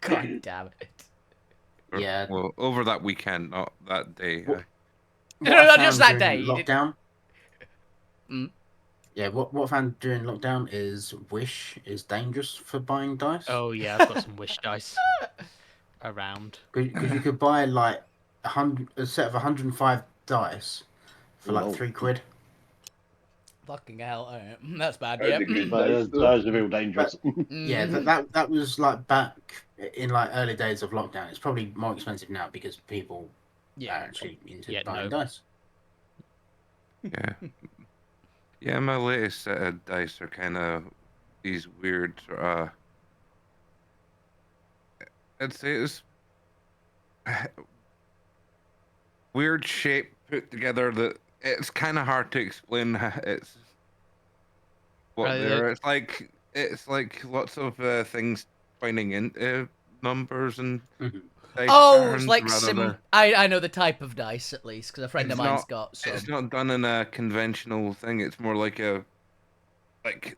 God damn it. Yeah. Well, over that weekend, not that day. What- No, What I not just found that during day. You did- Lockdown. Mm. Yeah, what I found during lockdown is Wish is dangerous for buying dice. Oh yeah, I've got some wish dice around. Because you could buy like a set of 105 dice for like Oh. £3. Fucking hell. Alright. That's bad, Those yeah. are good But dice, those are real dangerous. Yeah, that was like back in like early days of lockdown. It's probably more expensive now because people are Yeah. actually into Yeah, buying no. dice. Yeah. Yeah, my latest set of dice are kind of these weird, I'd say it's weird shape put together that it's kind of hard to explain. It's what Right, they're. It's like lots of things pointing into numbers and Mhm. dice Oh, patterns it's like rather than. I know the type of dice at least because a friend of It's mine's not- got some. It's not done in a conventional thing. It's more like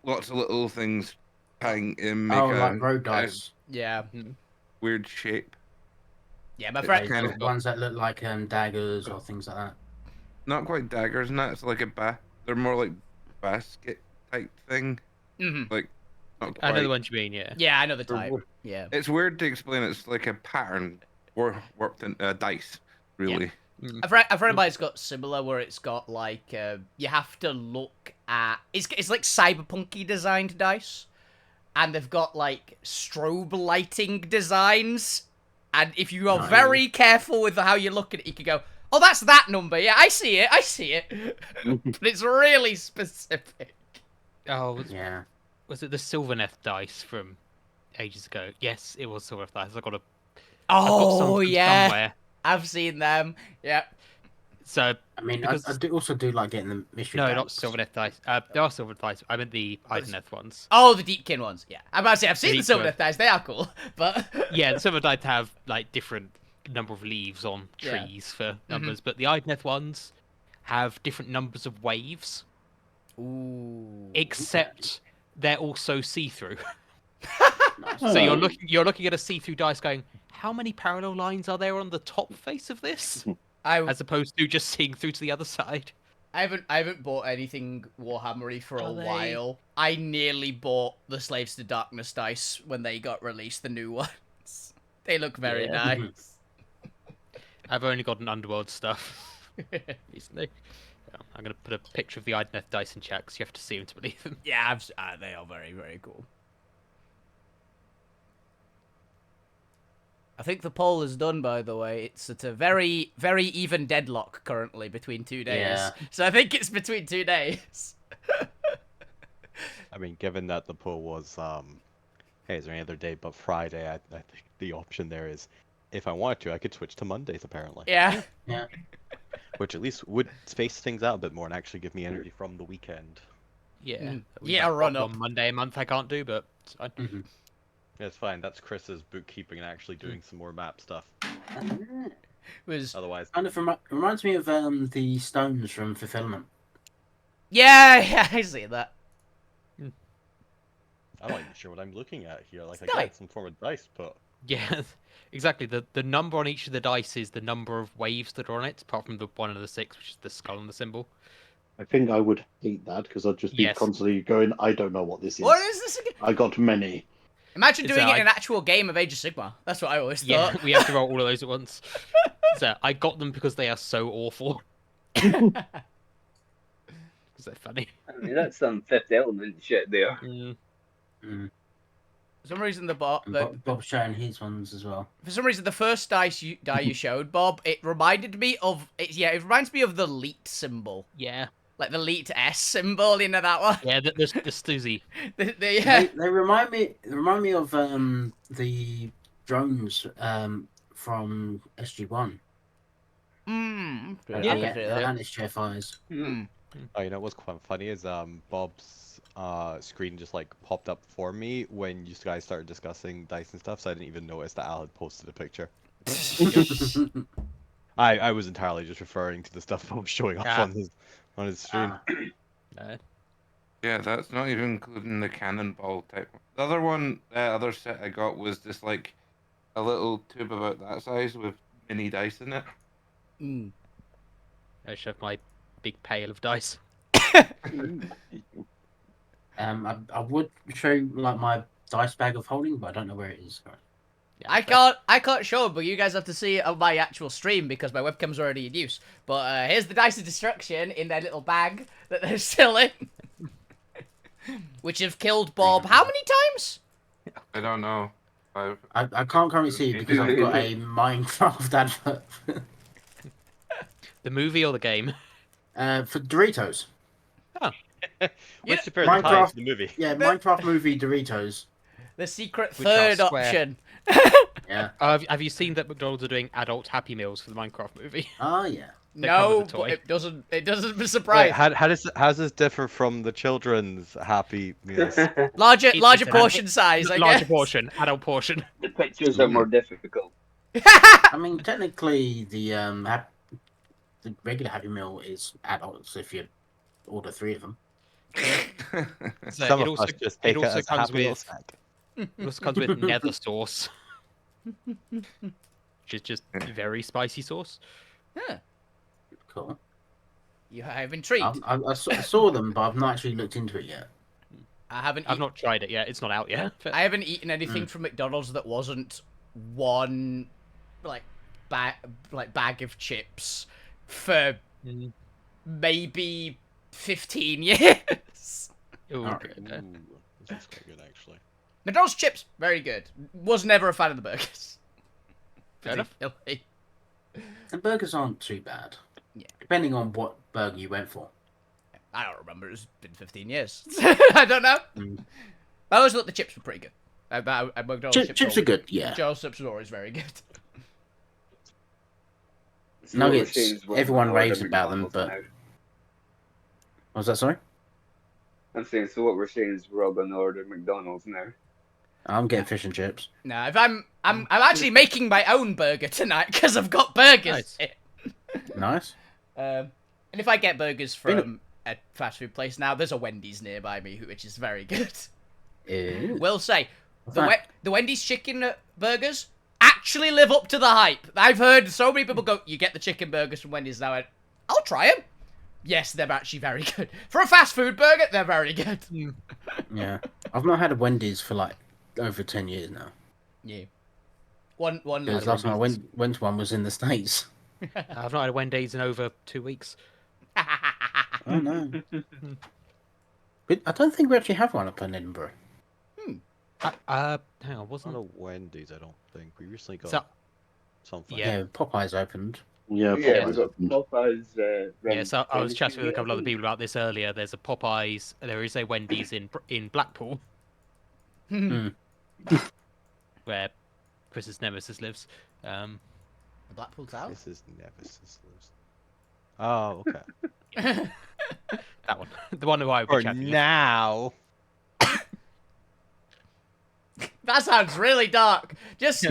lots of little things tying in make Oh, a, like road a dice. Yeah, weird shape. yeah. My It's friend. kind The of ones that look like daggers or things like that. not quite daggers and that. It's like they're more like basket type thing. Mhm. Like not I know quite. the ones you mean, yeah. Yeah, I know the type. Yeah. It's weird to explain. It's like a pattern worked in dice, really. A friend of mine's got similar where it's got like you have to look at it's like cyberpunky designed dice, and they've got like strobe lighting designs, and if you are Nice. very careful with how you look at it, you can go, oh, that's that number. Yeah, I see it. But it's really specific. Oh, Yeah. was it the Sylvaneth dice from ages ago? Yes, it was Sylvaneth dice. I've got some Oh from yeah, somewhere. I've seen them. Yeah. So I mean, because I also do like getting the mystery. no, banks. not Sylvaneth dice. There are Sylvaneth dice. I meant the Ideneth ones. Oh, the Deepkin ones. Yeah, I'm about to say I've seen the Deep Sylvaneth dice. They are cool, but Yeah, the Sylvaneth dice have like different number of leaves on Yeah. trees for numbers, but the Ideneth ones have different numbers of waves. Ooh. Except they're also see-through. Nice. So you're looking at a see-through dice going, how many parallel lines are there on the top face of this? As opposed to just seeing through to the other side. I haven't bought anything Warhammery for a Are they- while. I nearly bought the Slaves to Darkness dice when they got released, the new ones. They look very Yeah. nice. I've only got an Underworld stuff recently. Yeah, I'm going to put a picture of the Ideneth dice in chat because you have to see them to believe them. Yeah, they are very, very cool. I think the poll is done, by the way. It's at a very, very even deadlock currently between 2 days. Yeah. So I think it's between 2 days. I mean, given that the poll was, hey, is there any other day but Friday? I think the option there is, if I wanted to, I could switch to Mondays, apparently. Yeah. Yeah. Which at least would space things out a bit more and actually give me energy from the weekend. Yeah. We Yeah, might run pop up. on Monday a month I can't do, but it's fine. Mhm. Yeah, it's fine. That's Chris's bookkeeping and actually doing some more map stuff. Was Otherwise, Kind of reminds me of the stones from Fulfillment. yeah, I see that. I'm not even sure what I'm looking at here. Like, It's I dice. got some form of dice, but Yeah, exactly. The number on each of the dice is the number of waves that are on it, apart from the 1 and the 6, which is the skull and the symbol. I think I would hate that because I'd just be Yes. constantly going, I don't know what this is. What is this again? I got many. Imagine It's doing a- it in an actual game of Age of Sigmar. That's what I always Yeah, thought. we have to roll all of those at once. So I got them because they are so awful. Because they're funny. I mean, that's some Fifth Element shit there. Mm. For some reason, Bob's showing his ones as well. for some reason, the first die you showed, Bob, it reminded me of it reminds me of the Leet symbol, Yeah. like the Leet S symbol. You know that one? Yeah, the Stuzy. Yeah. They remind me of the drones from SG1. Yeah, I can see that. and its chair fires. oh, you know what's quite funny is Bob's screen just like popped up for me when you guys started discussing dice and stuff, so I didn't even notice that Al had posted a picture. I was entirely just referring to the stuff Bob was showing off on his stream. Yeah, that's not even including the cannonball type. The other one, the other set I got was this like a little tube about that size with mini dice in it. Mm. I shove my big pail of dice. I would show like my dice bag of holding, but I don't know where it is. Yeah, I can't show, but you guys have to see it on my actual stream because my webcam's already in use. But here's the dice of destruction in their little bag that they're still in, which have killed Bob how many times? I don't know. I can't currently see it because I've got a Minecraft advert The movie or the game? for Doritos. Which Yeah, prepared the pie Minecraft- to the movie? Yeah, Minecraft movie Doritos. The secret Which are third square. option. Yeah. Have you seen that McDonald's are doing adult Happy Meals for the Minecraft movie? Oh yeah. They come No, with a toy. but it doesn't Wait, surprise. how's this differ from the children's Happy Meals? Larger It's an portion size, I Larger guess. portion, adult portion. The pictures are more difficult. I mean, technically, the regular Happy Meal is adults if you order 3 of them. So Some it of also, us just it take it also as a comes Happy Meal with snack. it also comes with nether sauce, which is just very spicy sauce. Huh. Cool. You have intrigued. I saw them, but I've not actually looked into it yet. I haven't. I've not tried it yet. It's not out yet. But I haven't eaten anything from McDonald's that wasn't one bag of chips for Mm. maybe 15 years. Ooh, Alright. okay. Ooh, this is quite good actually. McDonald's chips, very good. Was never a fan of the burgers. Fair enough. Particularly. The burgers aren't too bad. Yeah. Depending on what burger you went for. I don't remember. It's been 15 years. I don't know. Mm. I always thought the chips were pretty good. McDonald's Chips are good, yeah. McDonald's chips are always very good. So what we're Nuggets, seeing is we're everyone gonna order raves about them, McDonald's but- now. What was that, sorry? I'm saying, so what we're seeing is we're all going to order McDonald's now. I'm getting fish and chips. No, if I'm actually making my own burger tonight because I've got burgers. Nice. here. Nice. And if I get burgers from a fast food place now, there's a Wendy's nearby me, which is very good. Ew. Will say What's that? the Wendy's chicken burgers actually live up to the hype. I've heard so many people go, "You get the chicken burgers from Wendy's now." I'll try them. Yes, they're actually very good for a fast food burger. They're very good. Yeah. I've not had a Wendy's for like over 10 years now. Yeah. One. Because last time I went to one was in the States. I've not had a Wendy's in over 2 weeks. Oh no. But I don't think we actually have one up in Edinburgh. Hang on, Not wasn't a Wendy's, I don't think. We recently got So- something. Yeah. Yeah, Popeyes opened. Yeah, Yeah, Popeyes we've got opened. Popeyes. Yeah, so I was chatting with a couple other people about this earlier. There's a Popeyes, there is a Wendy's in Blackpool, where Chris's nemesis lives. The Blackpool Tower. This is Nemesis lives. Oh, okay. That one, the one who I would For be chatting with. now. That sounds really dark. Just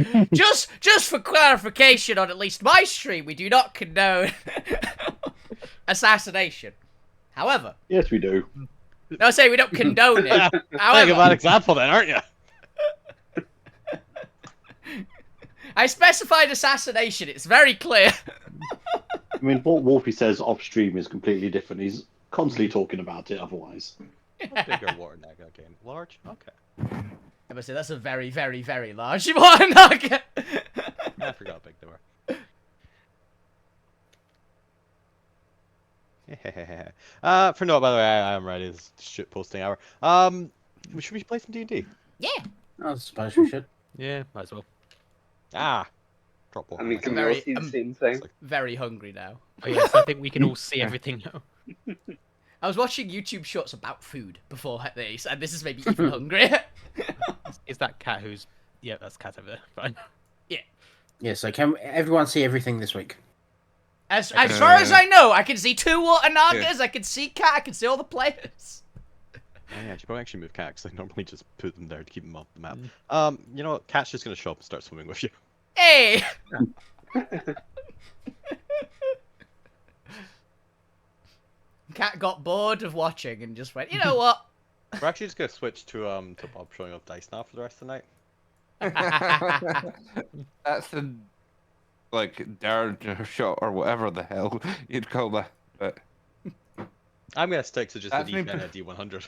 for clarification, on at least my stream, we do not condone assassination. However, Yes, we do. no, I say we don't condone it. Think a bad However, example then, aren't you? I specified assassination. It's very clear. I mean, what Wolfie says off stream is completely different. He's constantly talking about it otherwise. Bigger water neck again. Large? Okay. I must say that's a very, very, very large one. Okay. I forgot how big they were. For no, by the way, I am ready. This shit posting hour. Should we play some D&D? Yeah. I suppose we should. Yeah, might as well. Ah, drop I mean, Pokemon. can we all Very, see the same thing? Very hungry now. Oh yes, I think we can all see everything now. I was watching YouTube shorts about food before this, and this has made me even hungrier. Is that cat who's? Yeah, that's cat over there. Fine. Yeah, so can everyone see everything this week? As far as I know, I can see 2 water nagas, I can see cat, I can see all the players. Oh, yeah, you probably actually move cat because I normally just put them there to keep them off the map. You know what? Cat's just gonna show up and start swimming with you. Hey! Cat got bored of watching and just went, you know what? We're actually just gonna switch to Bob showing off dice now for the rest of the night. That's the like dart shot or whatever the hell you'd call that. But I'm gonna stick to just the That's me D10 at D100.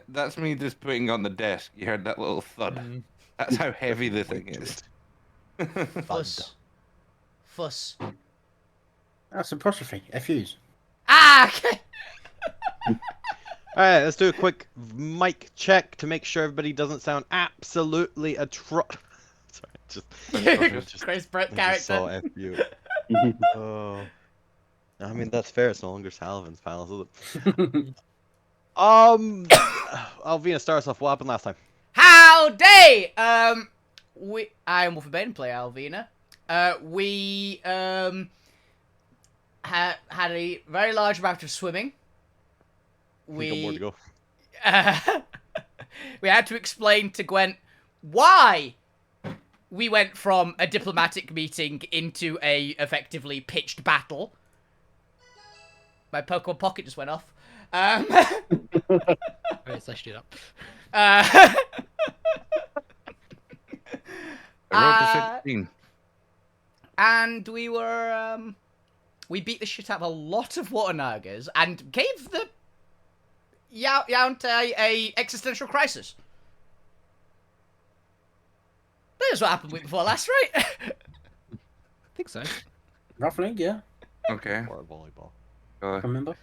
that's me just putting on the desk. You heard that little thud. Mm. That's how heavy the thing Do is. it. Fuss. Fuss. That's apostrophe. FUs. Ah, okay. Alright, let's do a quick mic check to make sure everybody doesn't sound absolutely Sorry, just Chris Brett I just saw character. FU. Oh. I mean, that's fair. It's no longer Salvin's panels, is it? Alvina, start us off. What happened last time? Howdy! I am Wolfie Baden, play Alvina. We had a very large amount of swimming. We got more to go. We had to explain to Gwen why we went from a diplomatic meeting into a effectively pitched battle. My Pokemon Pocket just went off. Alright, so I should do that. I rolled a 16. And we were, we beat the shit out of a lot of water nagas and gave the Yount a existential crisis. That's what happened week before last, right? I think so. Roughly, yeah. Okay. Or volleyball. Remember?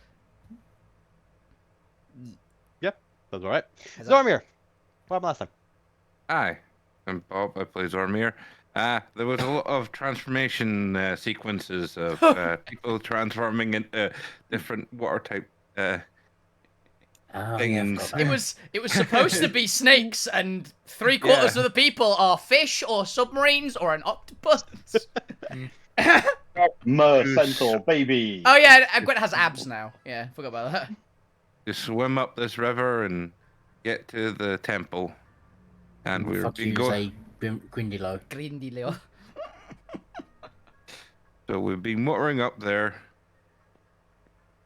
That's alright. Is that- Zormir! What happened last time? Hi, I'm Bob. I play Zormir. There was a lot of transformation sequences of people transforming into different water type Oh, things. yeah, It was supposed to be snakes, and 3/4 of the people are fish or submarines or an octopus. Centaur, baby. Oh yeah, Gwen has abs now. Yeah, forgot about that. You swim up this river and get to the temple. And we've Fuck been you, going. say Grindylow. Grindilio. So we've been motoring up there.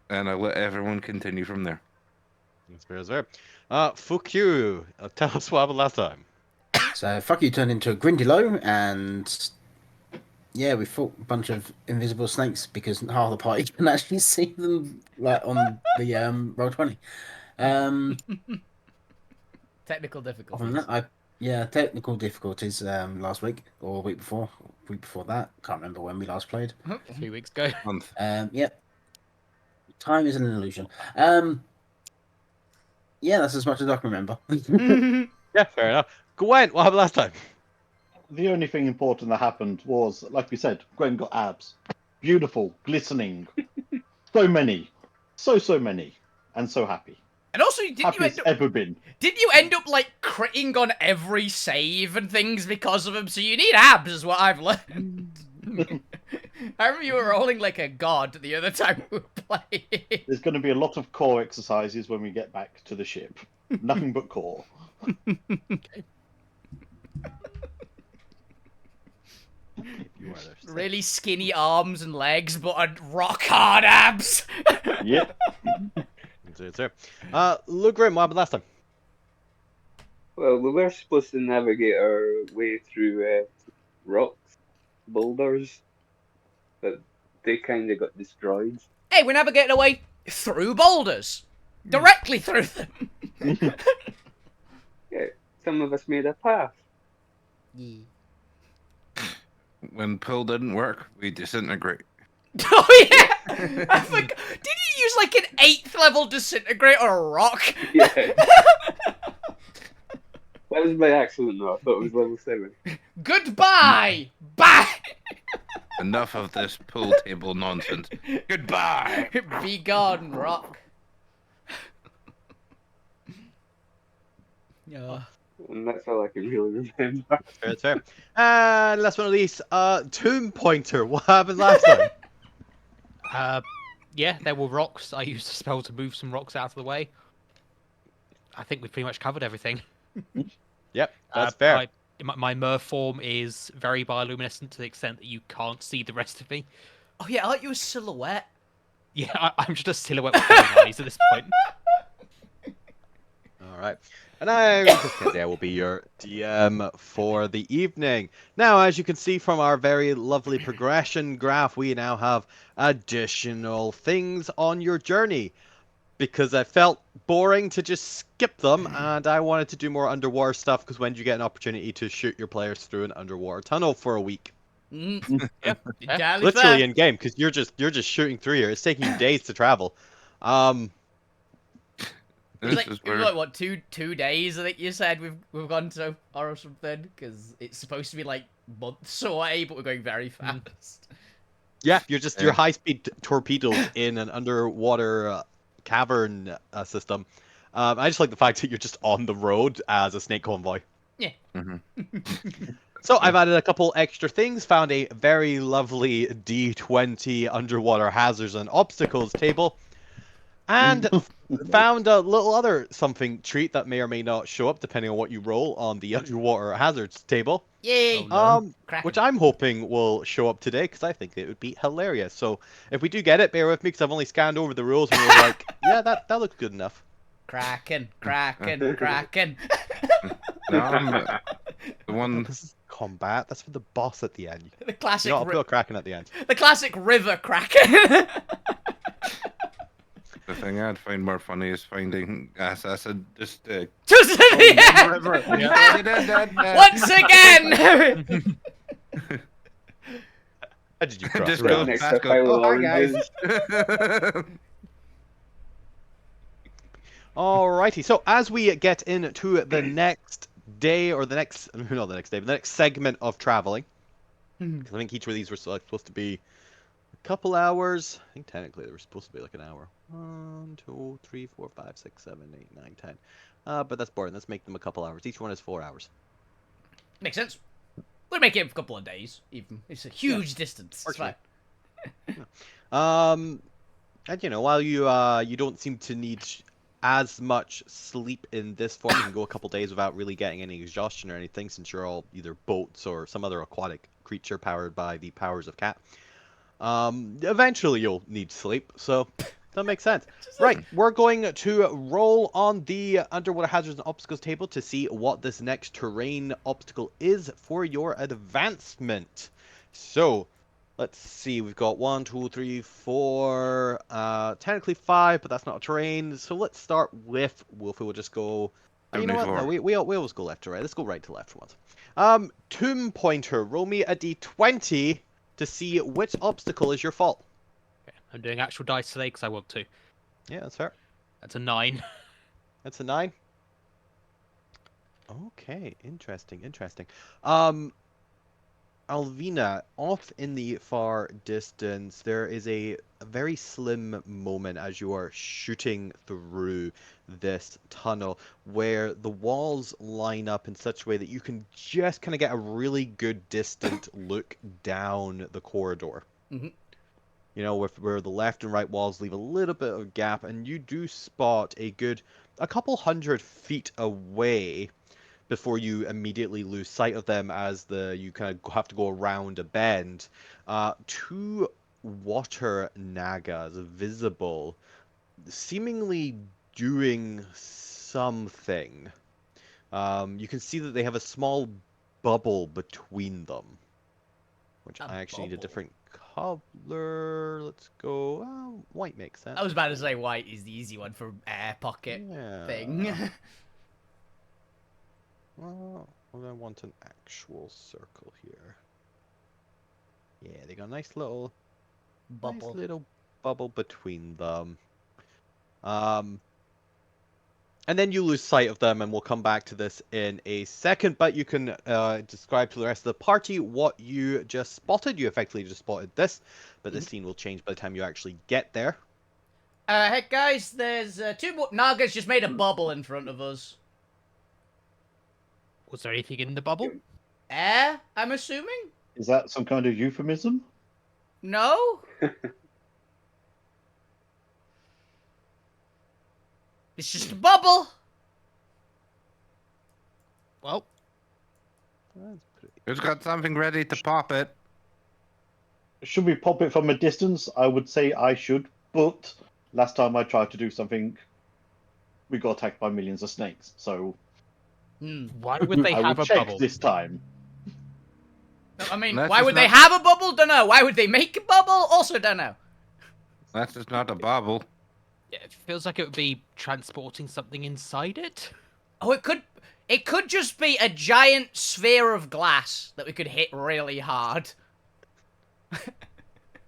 And I'll let everyone continue from there. That's fair as fair. Fuck you. Tell us what happened last time. So, fuck you turned into a Grindylow, and yeah, we fought a bunch of invisible snakes because half the party can actually see them like on the Roll20. Technical Other difficulties. than that, technical difficulties last week or week before that. Can't remember when we last played. 3 weeks ago. Month. Yep. Time is an illusion. Yeah, that's as much as I can remember. Yeah, fair enough. Gwen, what happened last time? The only thing important that happened was, like we said, Gwen got abs. Beautiful, glistening. So many. So many. And so happy. And also, didn't Happy as ever been. you end up like critting on every save and things because of them? So you need abs, is what I've learned. I remember you were rolling like a god the other time we were playing. There's going to be a lot of core exercises when we get back to the ship. Nothing but core. You are there. Really skinny arms and legs, but rock hard abs. Yep. It's there. Lugrim, what happened last time? Well, we were supposed to navigate our way through rocks, boulders, but they kind of got destroyed. Hey, we're navigating our way through boulders. Directly through them. Yeah, some of us made a path. When pull didn't work, we disintegrate. Oh yeah! I forgot. Did you use like an 8th level disintegrate on a rock? Yeah. That was by accident though, I thought it was level 7. Goodbye! Bye! Enough of this pool table nonsense. Goodbye. Be gone, rock. Yeah. And that's all I can really remember. Fair, fair. And last but not least, Tomb Pointer, what happened last time? Yeah, there were rocks. I used a spell to move some rocks out of the way. I think we've pretty much covered everything. Yep, that's fair. My Mer form is very bioluminescent to the extent that you can't see the rest of me. Oh yeah, I like you a silhouette. Yeah, I'm just a silhouette with glowing eyes at this point. All right. And I will be your DM for the evening. Now, as you can see from our very lovely progression graph, we now have additional things on your journey. Because I felt boring to just skip them, and I wanted to do more underwater stuff, because when do you get an opportunity to shoot your players through an underwater tunnel for a week? Yeah. Entirely Literally fair. in game, because you're just shooting through here. It's taking you days to travel. It's This like, is it was where like what, two days I think you said we've gone so far or something, because it's supposed to be like months away, but we're going very fast. Yeah, you're Yeah. high-speed torpedoes in an underwater cavern system. I just like the fact that you're just on the road as a snake convoy. Yeah. Mhm. So I've added a couple extra things, found a very lovely D20 underwater hazards and obstacles table, and found a little other something treat that may or may not show up depending on what you roll on the underwater hazards table. Yay! Kraken. Which I'm hoping will show up today because I think it would be hilarious. So if we do get it, bear with me because I've only scanned over the rules and was like, yeah, that looks good enough. Kraken. No, the one. This is combat. That's for the boss at the end. The classic. You know, I'll put a Kraken at the end. The classic river Kraken. The thing I'd find more funny is finding assassin just Just yeah. river. Once again. How did you cross Just the go road? Next past, to go, pile "Oh, of hi, guys." oranges. Alrighty, so as we get into the next day, or the next, not the next day, but the next segment of traveling, because I think each of these were supposed to be a couple hours. I think technically they were supposed to be like an hour. 1, 2, 3, 4, 5, 6, 7, 8, 9, 10. But that's boring. Let's make them a couple hours. Each one is 4 hours. Makes sense. We'll make it a couple of days. Even it's a huge distance. It's fine. And you know, while you don't seem to need as much sleep in this form, you can go a couple days without really getting any exhaustion or anything, since you're all either boats or some other aquatic creature powered by the powers of cat. Eventually you'll need sleep, so that makes sense. Right, we're going to roll on the underwater hazards and obstacles table to see what this next terrain obstacle is for your advancement. So, let's see, we've got 1, 2, 3, 4, technically 5, but that's not a terrain. So let's start with Wolfie. We'll just go. You know what? No, 74. we always go left to right. Let's go right to left for once. Tomb Pointer, roll me a d20 to see which obstacle is your fault. Okay, I'm doing actual dice today because I want to. Yeah, that's fair. That's a 9. That's a 9. Okay, interesting. Alvina, off in the far distance, there is a very slim moment as you are shooting through this tunnel where the walls line up in such a way that you can just kind of get a really good distant look down the corridor. Mhm. You know, where the left and right walls leave a little bit of gap, and you do spot a couple 100 feet away before you immediately lose sight of them as you kind of have to go around a bend. 2 water nagas visible, seemingly doing something. You can see that they have a small bubble between them, which I actually need a different color. Let's go. White makes sense. I was about to say white is the easy one for air pocket thing. Well, I want an actual circle here. Yeah, they got a nice little bubble between them. And then you lose sight of them, and we'll come back to this in a second. But you can describe to the rest of the party what you just spotted. You effectively just spotted this, but the scene will change by the time you actually get there. Hey guys, there's 2 Nagas just made a bubble in front of us. Was there anything in the bubble? Air, I'm assuming? Is that some kind of euphemism? No? It's just a bubble. Well, Who's got something ready to pop it? Should we pop it from a distance? I would say I should, but last time I tried to do something, we got attacked by millions of snakes. So Why would they I have will a check bubble? this time. I mean, Unless why it's would they not- have a bubble? Don't know. Why would they make a bubble? Also don't know. That's just not a bubble. Yeah, it feels like it would be transporting something inside it. Oh, it could just be a giant sphere of glass that we could hit really hard.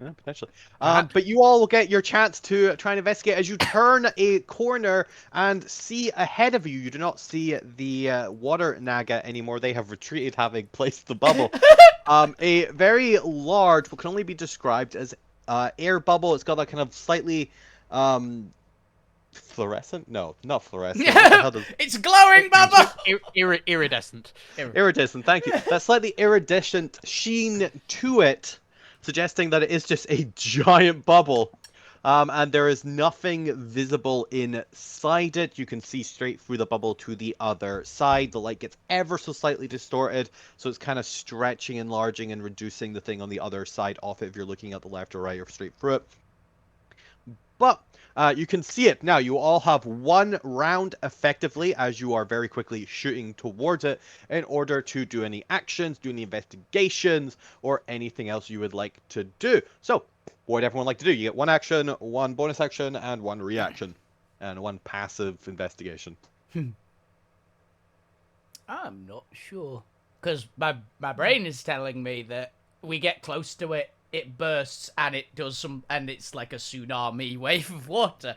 Yeah, potentially. But you all will get your chance to try and investigate as you turn a corner and see ahead of you. You do not see the water naga anymore. They have retreated, having placed the bubble. A very large, what can only be described as air bubble. It's got that kind of slightly fluorescent? No, not fluorescent. What the hell does... It's glowing bubble. Iridescent. Iridescent, thank you. That slightly iridescent sheen to it, suggesting that it is just a giant bubble. And there is nothing visible inside it. You can see straight through the bubble to the other side. The light gets ever so slightly distorted, so it's kind of stretching, enlarging, and reducing the thing on the other side off it if you're looking at the left or right or straight through it. But you can see it now. You all have one round effectively as you are very quickly shooting towards it in order to do any actions, do any investigations, or anything else you would like to do. So, what would everyone like to do? You get one action, one bonus action, and one reaction, and one passive investigation. I'm not sure. Because my brain is telling me that we get close to it, it bursts, and it does some, and it's like a tsunami wave of water.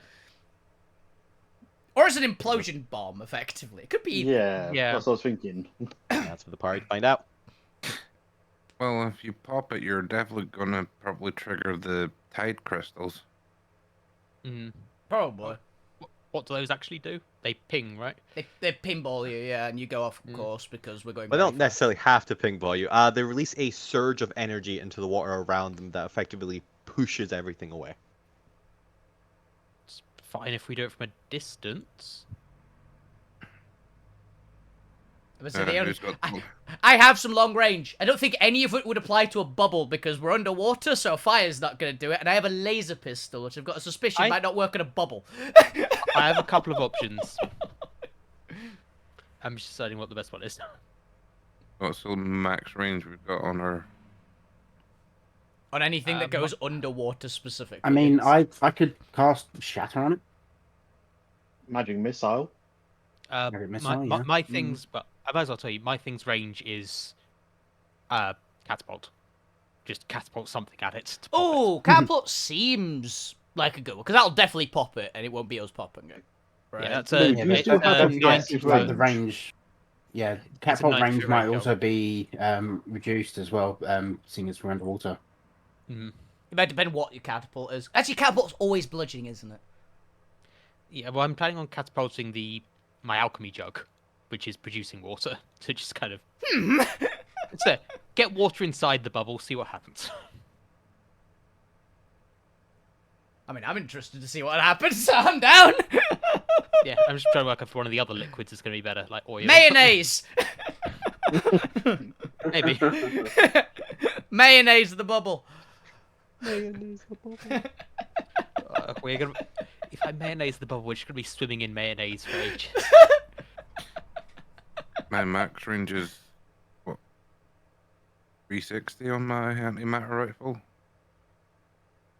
Or it's an implosion bomb, effectively. It could be either. Yeah, that's what I was thinking. That's for the party to find out. Well, if you pop it, you're definitely gonna probably trigger the tide crystals. Mm. Probably. What do those actually do? They ping, right? They pinball you, yeah, and you go off course because we're going. But they very don't fast. necessarily have to ping ball you. They release a surge of energy into the water around them that effectively pushes everything away. It's fine if we do it from a distance. But see, the only- Who's got- I have some long range. I don't think any of it would apply to a bubble because we're underwater, so fire's not going to do it. And I have a laser pistol, which I've got a suspicion might not work on a bubble. I have a couple of options. I'm just deciding what the best one is. What's the max range we've got on our? On anything that goes underwater specifically. I mean, I could cast Shatter on it. Magic missile. Magic missile, yeah. My things, but I might as well tell you, my thing's range is catapult. Just catapult something at it. to pop it. Oh, catapult seems like a good one, because that'll definitely pop it, and it won't be us popping it. Right? Yeah, that's Yeah, a, you it's still a have to 90 get Like the range. range. Yeah, catapult 90 range might range, also be reduced as well, seeing as we're underwater. It might depend what your catapult is. Actually, catapult's always bludgeoning, isn't it? Yeah, well, I'm planning on catapulting my alchemy jug, which is producing water. To just kind of so, get water inside the bubble, see what happens. I mean, I'm interested to see what happens, so I'm down. Yeah, I'm just trying to work out if one of the other liquids is going to be better, like oil. Mayonnaise! Maybe. Mayonnaise the bubble. We're gonna. If I mayonnaise the bubble, we're just going to be swimming in mayonnaise for ages. My max range is what? 360 on my antimatter rifle.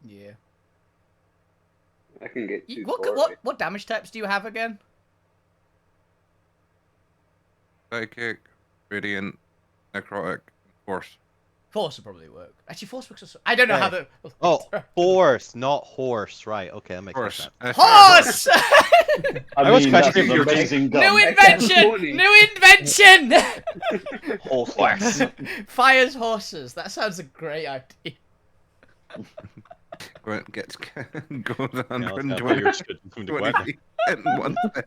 Yeah. I can get two. What damage types do you have again? Psychic, radiant, necrotic, force. Force will probably work. Actually, force works. Also... I don't know how the. Oh, force, not horse. Right, okay, that makes more Force. sense. Horse! I was mean, that's questioning an if you were amazing gun. New invention! Pony. New invention! Horse. Fires horses. That sounds a great idea. Gwent gets goes Yeah, 120 let's have your 20 in 1 second.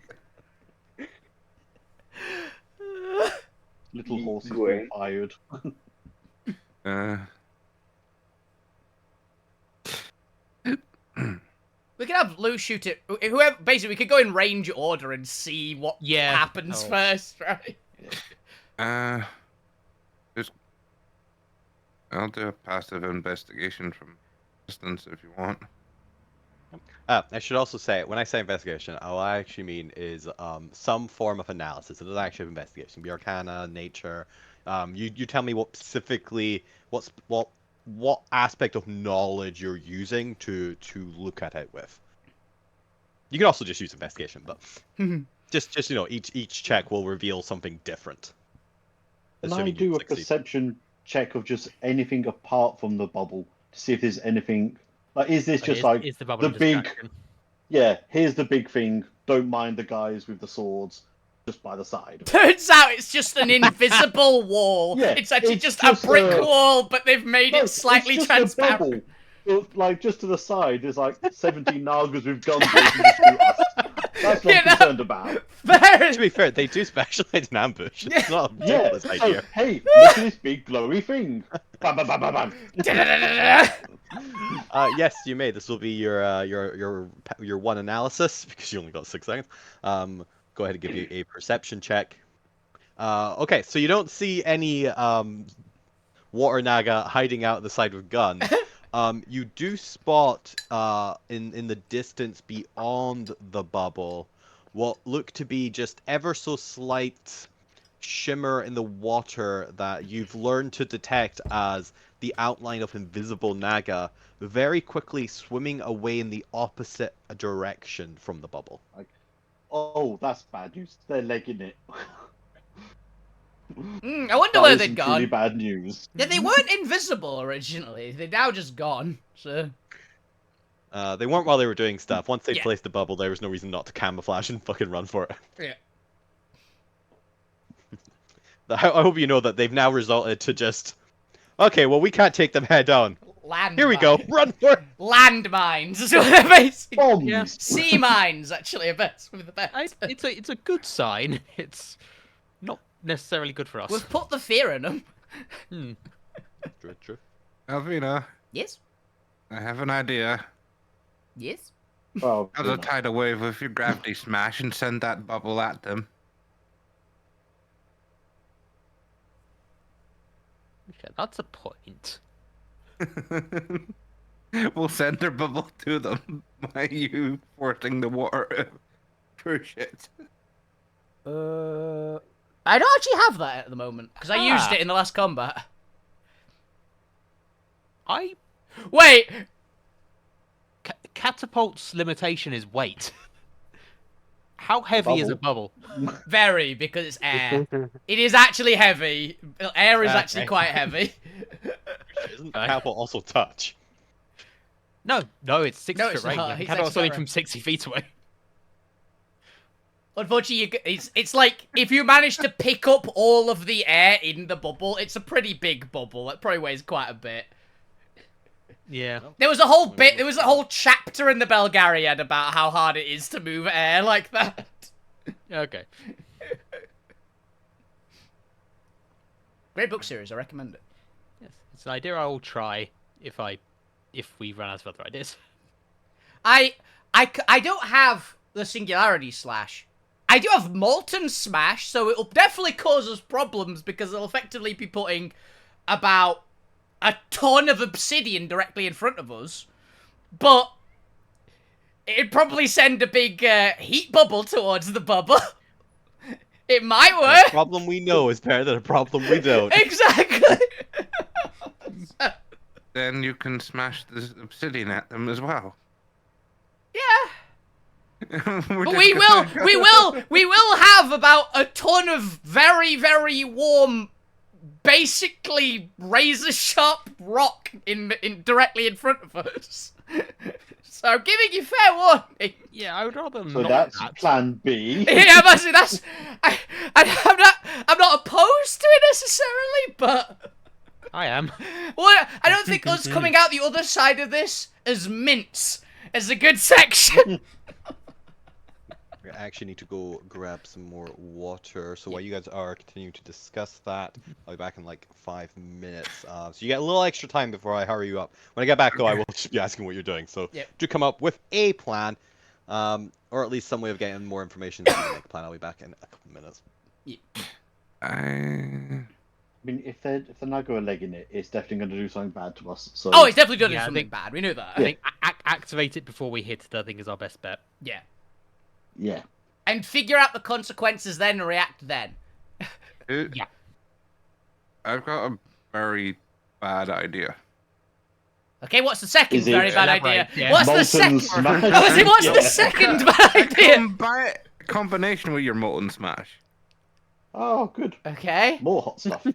Little horses Go being in. fired. We could have Lou shoot it. Whoever, basically, we could go in range order and see what happens Oh. first, right? Just I'll do a passive investigation from distance if you want. I should also say, when I say investigation, what I actually mean is some form of analysis. It doesn't actually have investigation. Be arcana, nature. You tell me what specifically, what aspect of knowledge you're using to look at it with. You can also just use investigation, but just each check will reveal something different. Can I Assuming you do a succeed. perception check of just anything apart from the bubble to see if there's anything? Like, is this just like is the bubble the a big? distraction? Yeah, here's the big thing. Don't mind the guys with the swords, just by the side. Turns out it's just an invisible wall. Yeah, It's actually it's just just a brick a- wall, but they've made No, it slightly it's just transparent. a bubble. But, like, just to the side, there's like 17 Nagas with guns waiting to shoot us. That's what I'm concerned about. To be fair, they do specialize in ambush. It's not a Yeah, ridiculous so, idea. hey, look at this big glowy thing. Bam, bam, bam, bam, bam. Yes, you may. This will be your one analysis because you only got 6 seconds. Go ahead and give you a perception check. Okay, so you don't see any water naga hiding out the side with guns. You do spot in the distance beyond the bubble what look to be just ever so slight shimmer in the water that you've learned to detect as the outline of invisible naga very quickly swimming away in the opposite direction from the bubble. Oh, that's bad news. They're legging it. I wonder That where is they'd some gone. truly bad news. Yeah, they weren't invisible originally. They're now just gone. So They weren't while they were doing stuff. Once they Yeah. placed the bubble, there was no reason not to camouflage and fucking run for it. yeah. I hope you know that they've now resulted to just... Okay, well, we can't take them head on. Land. Here we go. Run for it! Landmines is what they're basically. Bombs! Yeah. Sea mines, actually, a bit with the best. It's a good sign. It's not necessarily good for us. We've put the fear in them. Hmm. True. Alvina, Yes. I have an idea. Yes. Oh, How's a tidal wave with your gravity smash and send that bubble at them? Okay, that's a point. We'll send their bubble to them by you forcing the water push it. I don't actually have that at the moment because I used it in the last combat. Wait. Catapult's limitation is weight. How heavy is a bubble? Very, because it's air. It is actually heavy. Air is actually Okay. quite heavy. Isn't catapult also touch? No, it's 6 No, foot it's range. not. It's Catapult's actually only not from 60 feet away. Unfortunately, it's like if you manage to pick up all of the air in the bubble, it's a pretty big bubble. It probably weighs quite a bit. Yeah. There was a whole bit. There was a whole chapter in the Belgariad about how hard it is to move air like that. Okay. Great book series. I recommend it. Yes, it's an idea I will try if we run out of other ideas. I don't have the Singularity Slash. I do have Molten Smash, so it'll definitely cause us problems because it'll effectively be putting about a ton of obsidian directly in front of us. But it'd probably send a big heat bubble towards the bubble. It might A work. problem we know is better than a problem we don't. Exactly. Then you can smash the obsidian at them as well. Yeah. But we will have about a ton of very, very warm, basically razor-sharp rock in directly in front of us. So I'm giving you fair warning. Yeah, I would rather So not. that's that. plan B. Yeah, but I'm not opposed to it necessarily, but I am. well, I don't think us coming out the other side of this as mints is a good section. I actually need to go grab some more water. So while you guys are continuing to discuss that, I'll be back in like 5 minutes. So you get a little extra time before I hurry you up. When I get back, though, I will just be asking what you're doing. So Yep. do come up with a plan, or at least some way of getting more information so you can make a plan. I'll be back in a couple minutes. mean, if they're now going legging it, it's definitely going to do something bad to us. So Oh, it's definitely done Yeah, I something think- bad. We knew that. I think activate it before we hit it, I think, is our best bet. Yeah. yeah. And figure out the consequences then and react then. Yeah. I've got a very bad idea. Okay, what's the second Is it- very bad idea? Elaborate, yeah. What's the Molten second? Smash. I was saying, what's the Yeah. second bad idea? Combination with your molten smash. Oh, good. Okay. More hot stuff.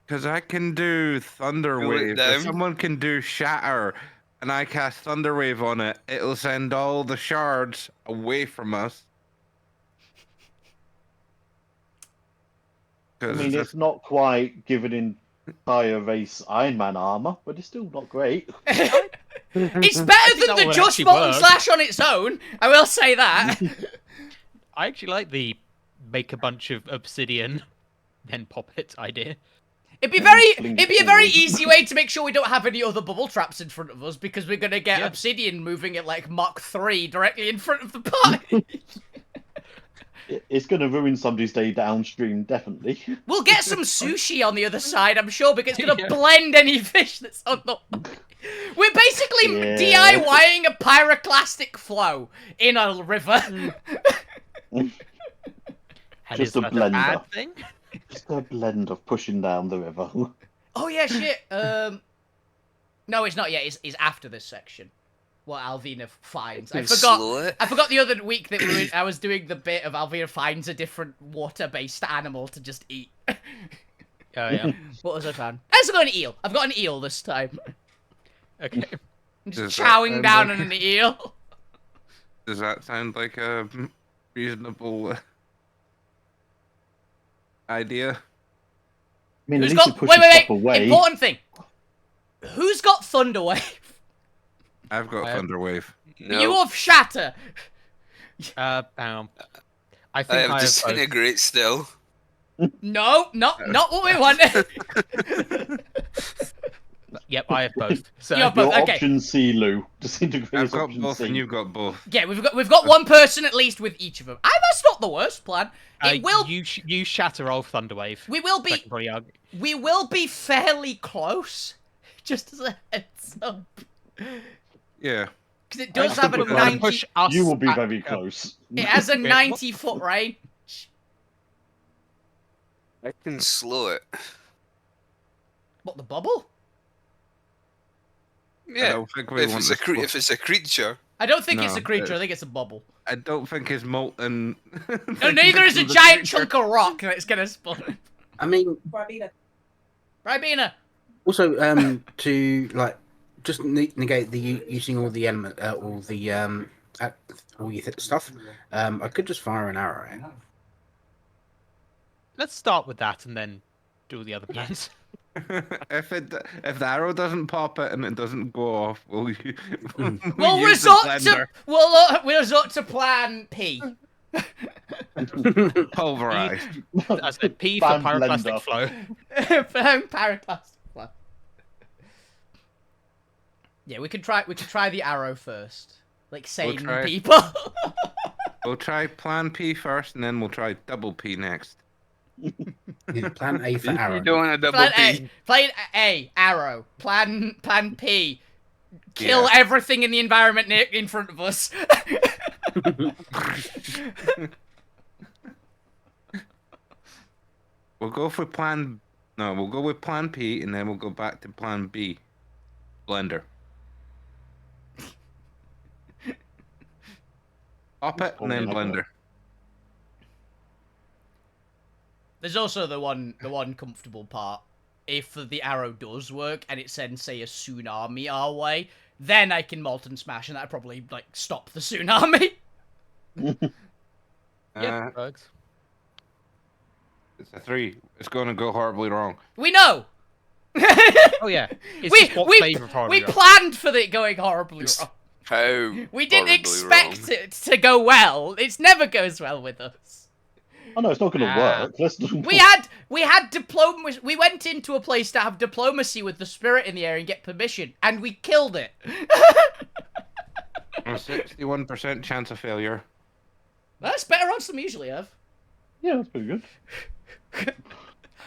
Because I can do thunder Cool it wave. down. If someone can do shatter, and I cast thunder wave on it, it'll send all the shards away from us. I 'Cause mean, it's not quite giving entire race Iron Man armor, but it's still not great. It's better think than that the would Just actually Molten work. Slash on its own. I will say that. I actually like the make a bunch of obsidian, then pop it idea. It'd be fling a it very forward. easy way to make sure we don't have any other bubble traps in front of us because we're gonna get Yeah. obsidian moving at like Mach 3 directly in front of the party. It's going to ruin somebody's day downstream, definitely. We'll get some sushi on the other side, I'm sure, because it's gonna Yeah. blend any fish that's on the. We're basically Yeah. DIYing a pyroclastic flow in a river. And Just is a that blender. bad thing? Just a blend of pushing down the river. Oh yeah, shit. No, it's not yet. It's after this section. What Alvina finds. I can forgot. slow it. I forgot the other week that I was doing the bit of Alvina finds a different water-based animal to just eat. Oh yeah. What was I found? I also got an eel. I've got an eel this time. Okay. I'm Does just that chowing sound down like- on an eel. Does that sound like a reasonable idea? I mean, Who's at least got? it Wait, pushes wait, stuff wait. away. Important thing. Who's got Thunderwave? I've got I have- thunder wave. No, You have Shatter. Hang on. I I think have I have both. disintegrate still. No, not what we wanted. Yep, I have both. So You have both. Your Okay. option C, Lou. Disintegrate I've is got option both, C. and you've got both. Yeah, we've got one person at least with each of them. That's not the worst plan. It will. you shatter roll Thunderwave. We will I be. can probably argue. We will be fairly close. Just as a heads up, Yeah. because it does I have a think we're 90. Push us You will be back very up. close. It has a Okay, 90-foot range. I can slow it. What, the bubble? I Yeah. don't think we If want it's this a creature. I don't think it's No, a creature. it- I think it's a bubble. I don't think his molten. No, neither is a giant chunk of rock that's gonna spawn. I mean, Ribena. also to like just negate the using all the element, all your stuff. I could just fire an arrow. In. Let's start with that and then do the other plans. if the arrow doesn't pop it and it doesn't go off, we'll We'll use the resort to blender. we'll resort to Plan P. Pulverized. I said P for Fan pyroclastic blender. flow. Pyroclastic flow. Yeah, we could try the arrow first, like sane try it. people. We'll try plan P first, and then we'll try double P next. Yeah, plan A for arrow. You don't want a double Plan P. A, plan A, arrow. Plan P, kill Yeah. everything in the environment in front of us. We'll go for plan. No, we'll go with plan P, and then we'll go back to plan B. Blender. Pop it, and then Oh, blender. There's also the one comfortable part. If the arrow does work and it sends, say, a tsunami our way, then I can molten smash, and that'd probably like stop the tsunami. Yep, works. It's a 3. It's going to go horribly wrong. We know. Oh yeah. It's we just what we, flavor of horribly we wrong. planned for it going horribly It's wrong. How? We didn't horribly expect wrong. it to go well. It never goes well with us. Oh no, it's not going to Ah. work. Let's We had diplomacy. We went into a place to have diplomacy with the spirit in the air and get permission, and we killed it. A 61% chance of failure. That's better odds than we usually have. Yeah, that's pretty good.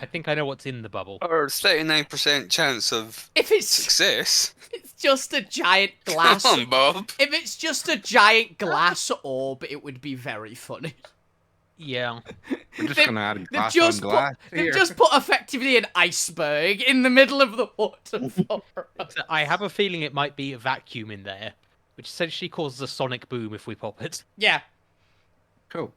I think I know what's in the bubble. Or 39% chance of If it's success. just a giant Come glass, on, Bob. if it's just a giant glass orb, it would be very funny. Yeah. We're just They- gonna add They've glass on just glass put they've here. just put effectively an iceberg in the middle of the waterfall. So I have a feeling it might be a vacuum in there, which essentially causes a sonic boom if we pop it. Yeah. Cool.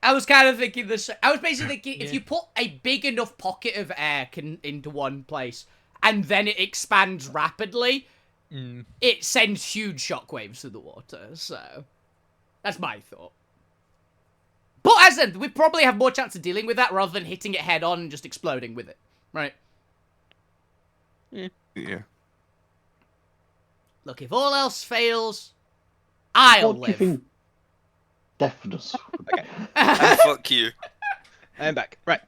I was kind of thinking this. I was basically thinking if Yeah. you put a big enough pocket of air into one place and then it expands rapidly, it sends huge shockwaves through the water. So that's my thought. But as I said, we probably have more chance of dealing with that rather than hitting it head on and just exploding with it, right? Yeah. Look, if all else fails, I'll What do you live. think? Deafness. Okay, And fuck you. I'm back. Right.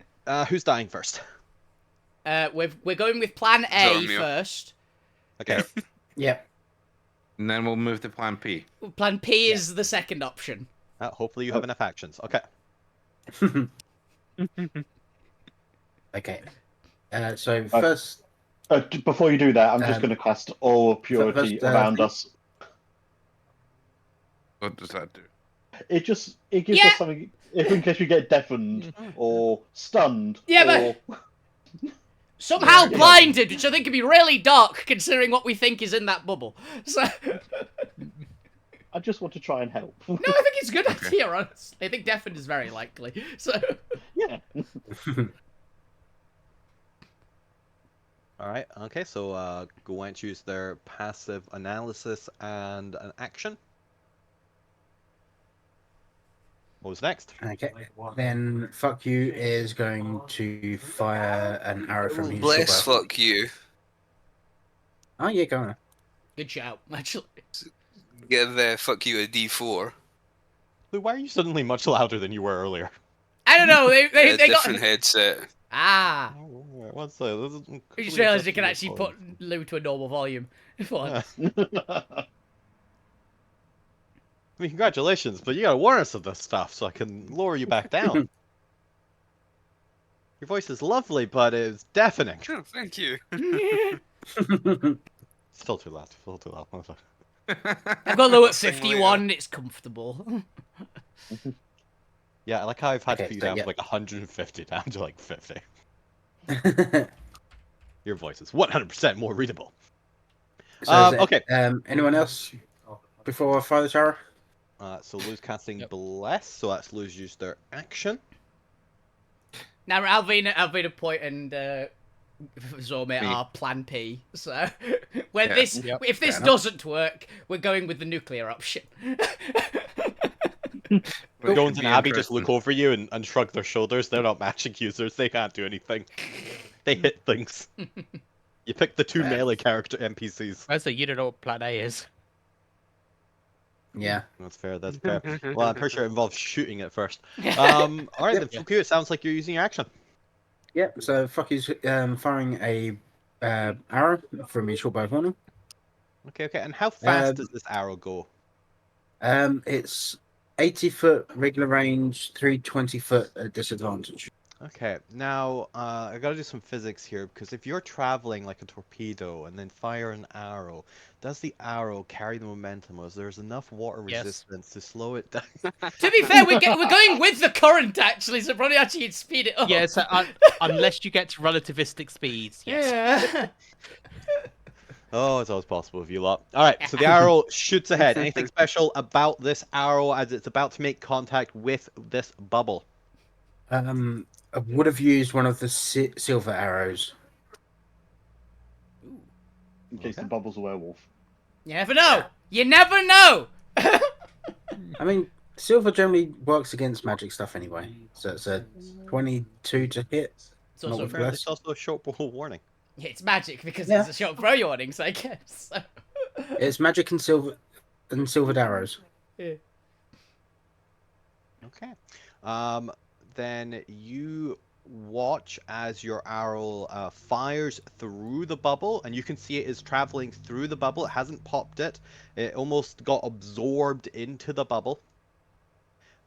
Who's dying first? We're going with Plan A Zormio. first. Okay. Yep. And then we'll move to Plan P. Plan P is the second option. Hopefully you have enough actions. Okay. Okay. So first, Before you do that, I'm just Um, going to cast all purity first, around us. What does that do? It gives Yeah. us something if in case we get deafened or stunned. Yeah, or... Somehow Yeah. blinded, which I think could be really dark considering what we think is in that bubble. So, no, I just want to try and help. I think it's a good idea, honestly. I think deafened is very likely. So, Yeah. All right. Okay. So go and choose their passive analysis and an action. What was next? okay. Then fuck you is going to fire an arrow from his Bless short bow. fuck you. Oh yeah, go on. good shout, actually. Give fuck you a D4. Lou, why are you suddenly much louder than you were earlier? I don't know, they A got... different headset. Ah, What's that? This is I just completely realised you can adjusting actually your put Lou to a normal volume. volume. I mean, congratulations, but you gotta warn us of this stuff so I can lower you back down. Your voice is lovely, but it's deafening. Oh, thank you. Still too loud. Still too loud. I've got Lou at Sing 51, it's comfortable. Yeah, I like how I've had to Okay, put you so down yeah. from like 150 down to like 50. Your voice is 100% more readable. So is it, okay. Anyone else before I fire this arrow? So Lou's casting Bless, so that's Lou's used their action. Now, Alvina Point and Zormir Me. are Plan P. So, when Yeah. this, Yep. if this Fair enough. doesn't work, we're going with the nuclear option. When Jones Could and be Abby just look interesting. over you and shrug their shoulders. They're not magic users. They can't do anything. They hit things. You pick the two melee character NPCs. I say you don't know what Plan A is. Yeah. That's fair. That's fair. Well, I'm pretty sure it involves shooting at first. All right, then. Fuku, it sounds like you're using your action. Yep. So fuck you's firing a arrow from his short bow horn. Okay, okay. And how fast Um, does this arrow go? It's 80-foot regular range, 320-foot at disadvantage. Okay, now I gotta do some physics here because if you're traveling like a torpedo and then fire an arrow, does the arrow carry the momentum, or is there's enough water Yes. resistance to slow it down? To be fair, we're going with the current actually, so probably actually you'd speed it up. Yeah, so unless you get to relativistic speeds, yes. Yeah. Oh, it's always possible with you lot. All right, so the arrow shoots ahead. Anything special about this arrow as it's about to make contact with this bubble? I would have used one of the silver arrows. In case the Okay. bubble's a werewolf. You never know. You never know. I mean, silver generally works against magic stuff anyway. So it's a 22 to hit. It's also Not with fair. bless. It's also a short ball warning. Yeah, it's magic because Yeah. it's a shock throw warnings, I guess. So. It's magic and silvered arrows. Yeah. Okay. Then you watch as your arrow fires through the bubble, and you can see it is traveling through the bubble. It hasn't popped it. It almost got absorbed into the bubble.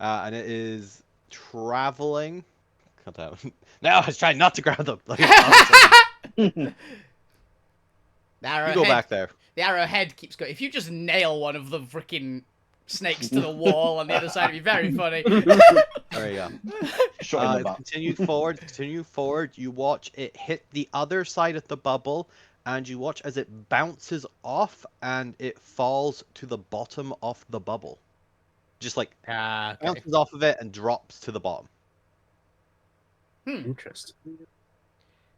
And it is traveling. Now I was trying not to grab them. Like, The arrow you go head, back there. the arrow head keeps going. If you just nail one of the freaking snakes to the wall on the other side, it'd be very funny. There you go. Shot in the butt. Continue forward. You watch it hit the other side of the bubble, and you watch as it bounces off and it falls to the bottom of the bubble. Just like Okay. bounces off of it and drops to the bottom. Interesting.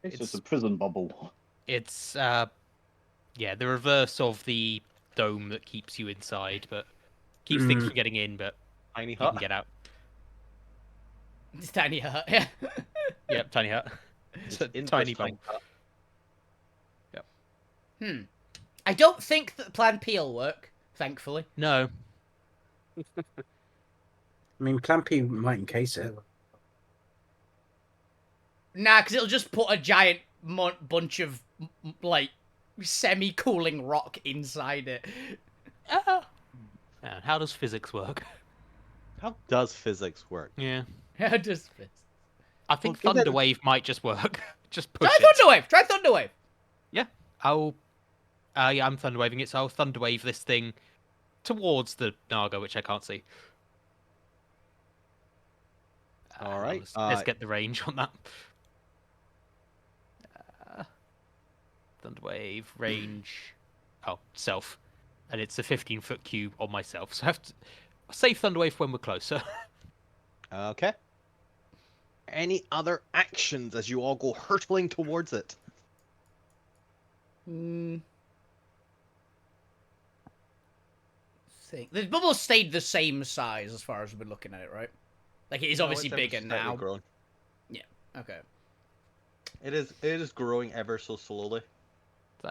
It's just a prison bubble. It's yeah, the reverse of the dome that keeps you inside, but keeps things from getting in, but Tiny you hut. can get out. It's tiny hut, yeah. Yep, tiny hut. It's a Inverse tiny bubble. hut. I don't think that Plan P will work, thankfully. No. I mean, Plan P might encase it. Nah, because it'll just put a giant bunch of, like, semi-cooling rock inside it. How does physics work? How does physics work? Yeah. How does this? I think Well, given- Thunderwave might just work. Just push Try it. Thunderwave! Try Thunderwave! I'll yeah, I'm Thunderwaving it, so I'll Thunderwave this thing towards the Naga, which I can't see. All right, Let's get the range on that. Thunderwave, range. Oh, self. And it's a 15-foot cube on myself, so I have to save Thunderwave when we're closer. Okay. Any other actions as you all go hurtling towards it? Think. The bubble stayed the same size as far as we've been looking at it, right? Like, it is obviously bigger now. Grown. Okay. It is growing ever so slowly.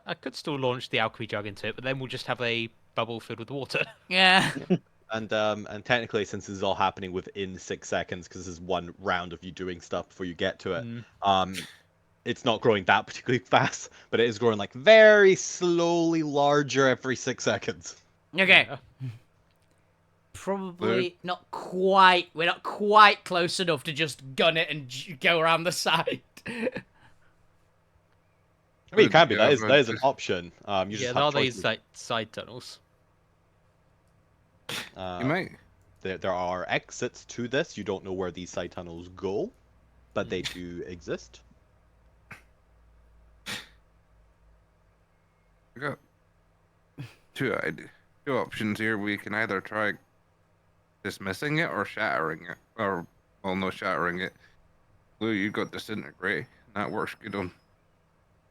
I could still launch the alchemy jug into it, but then we'll just have a bubble filled with water. Yeah. And technically, since this is all happening within 6 seconds, because this is one round of you doing stuff before you get to it, it's not growing that particularly fast, but it is growing like very slowly larger every 6 seconds. Okay. Probably not quite. We're not quite close enough to just gun it and go around the side. I mean, it can be. Yeah, That is an just- option. You Yeah, just there have are these choices. like side tunnels. You might. There are exits to this. You don't know where these side tunnels go, but they do exist. We got two options here. We can either try dismissing it or shattering it, or well, no, shattering it. Lou, you got disintegrate. That works good on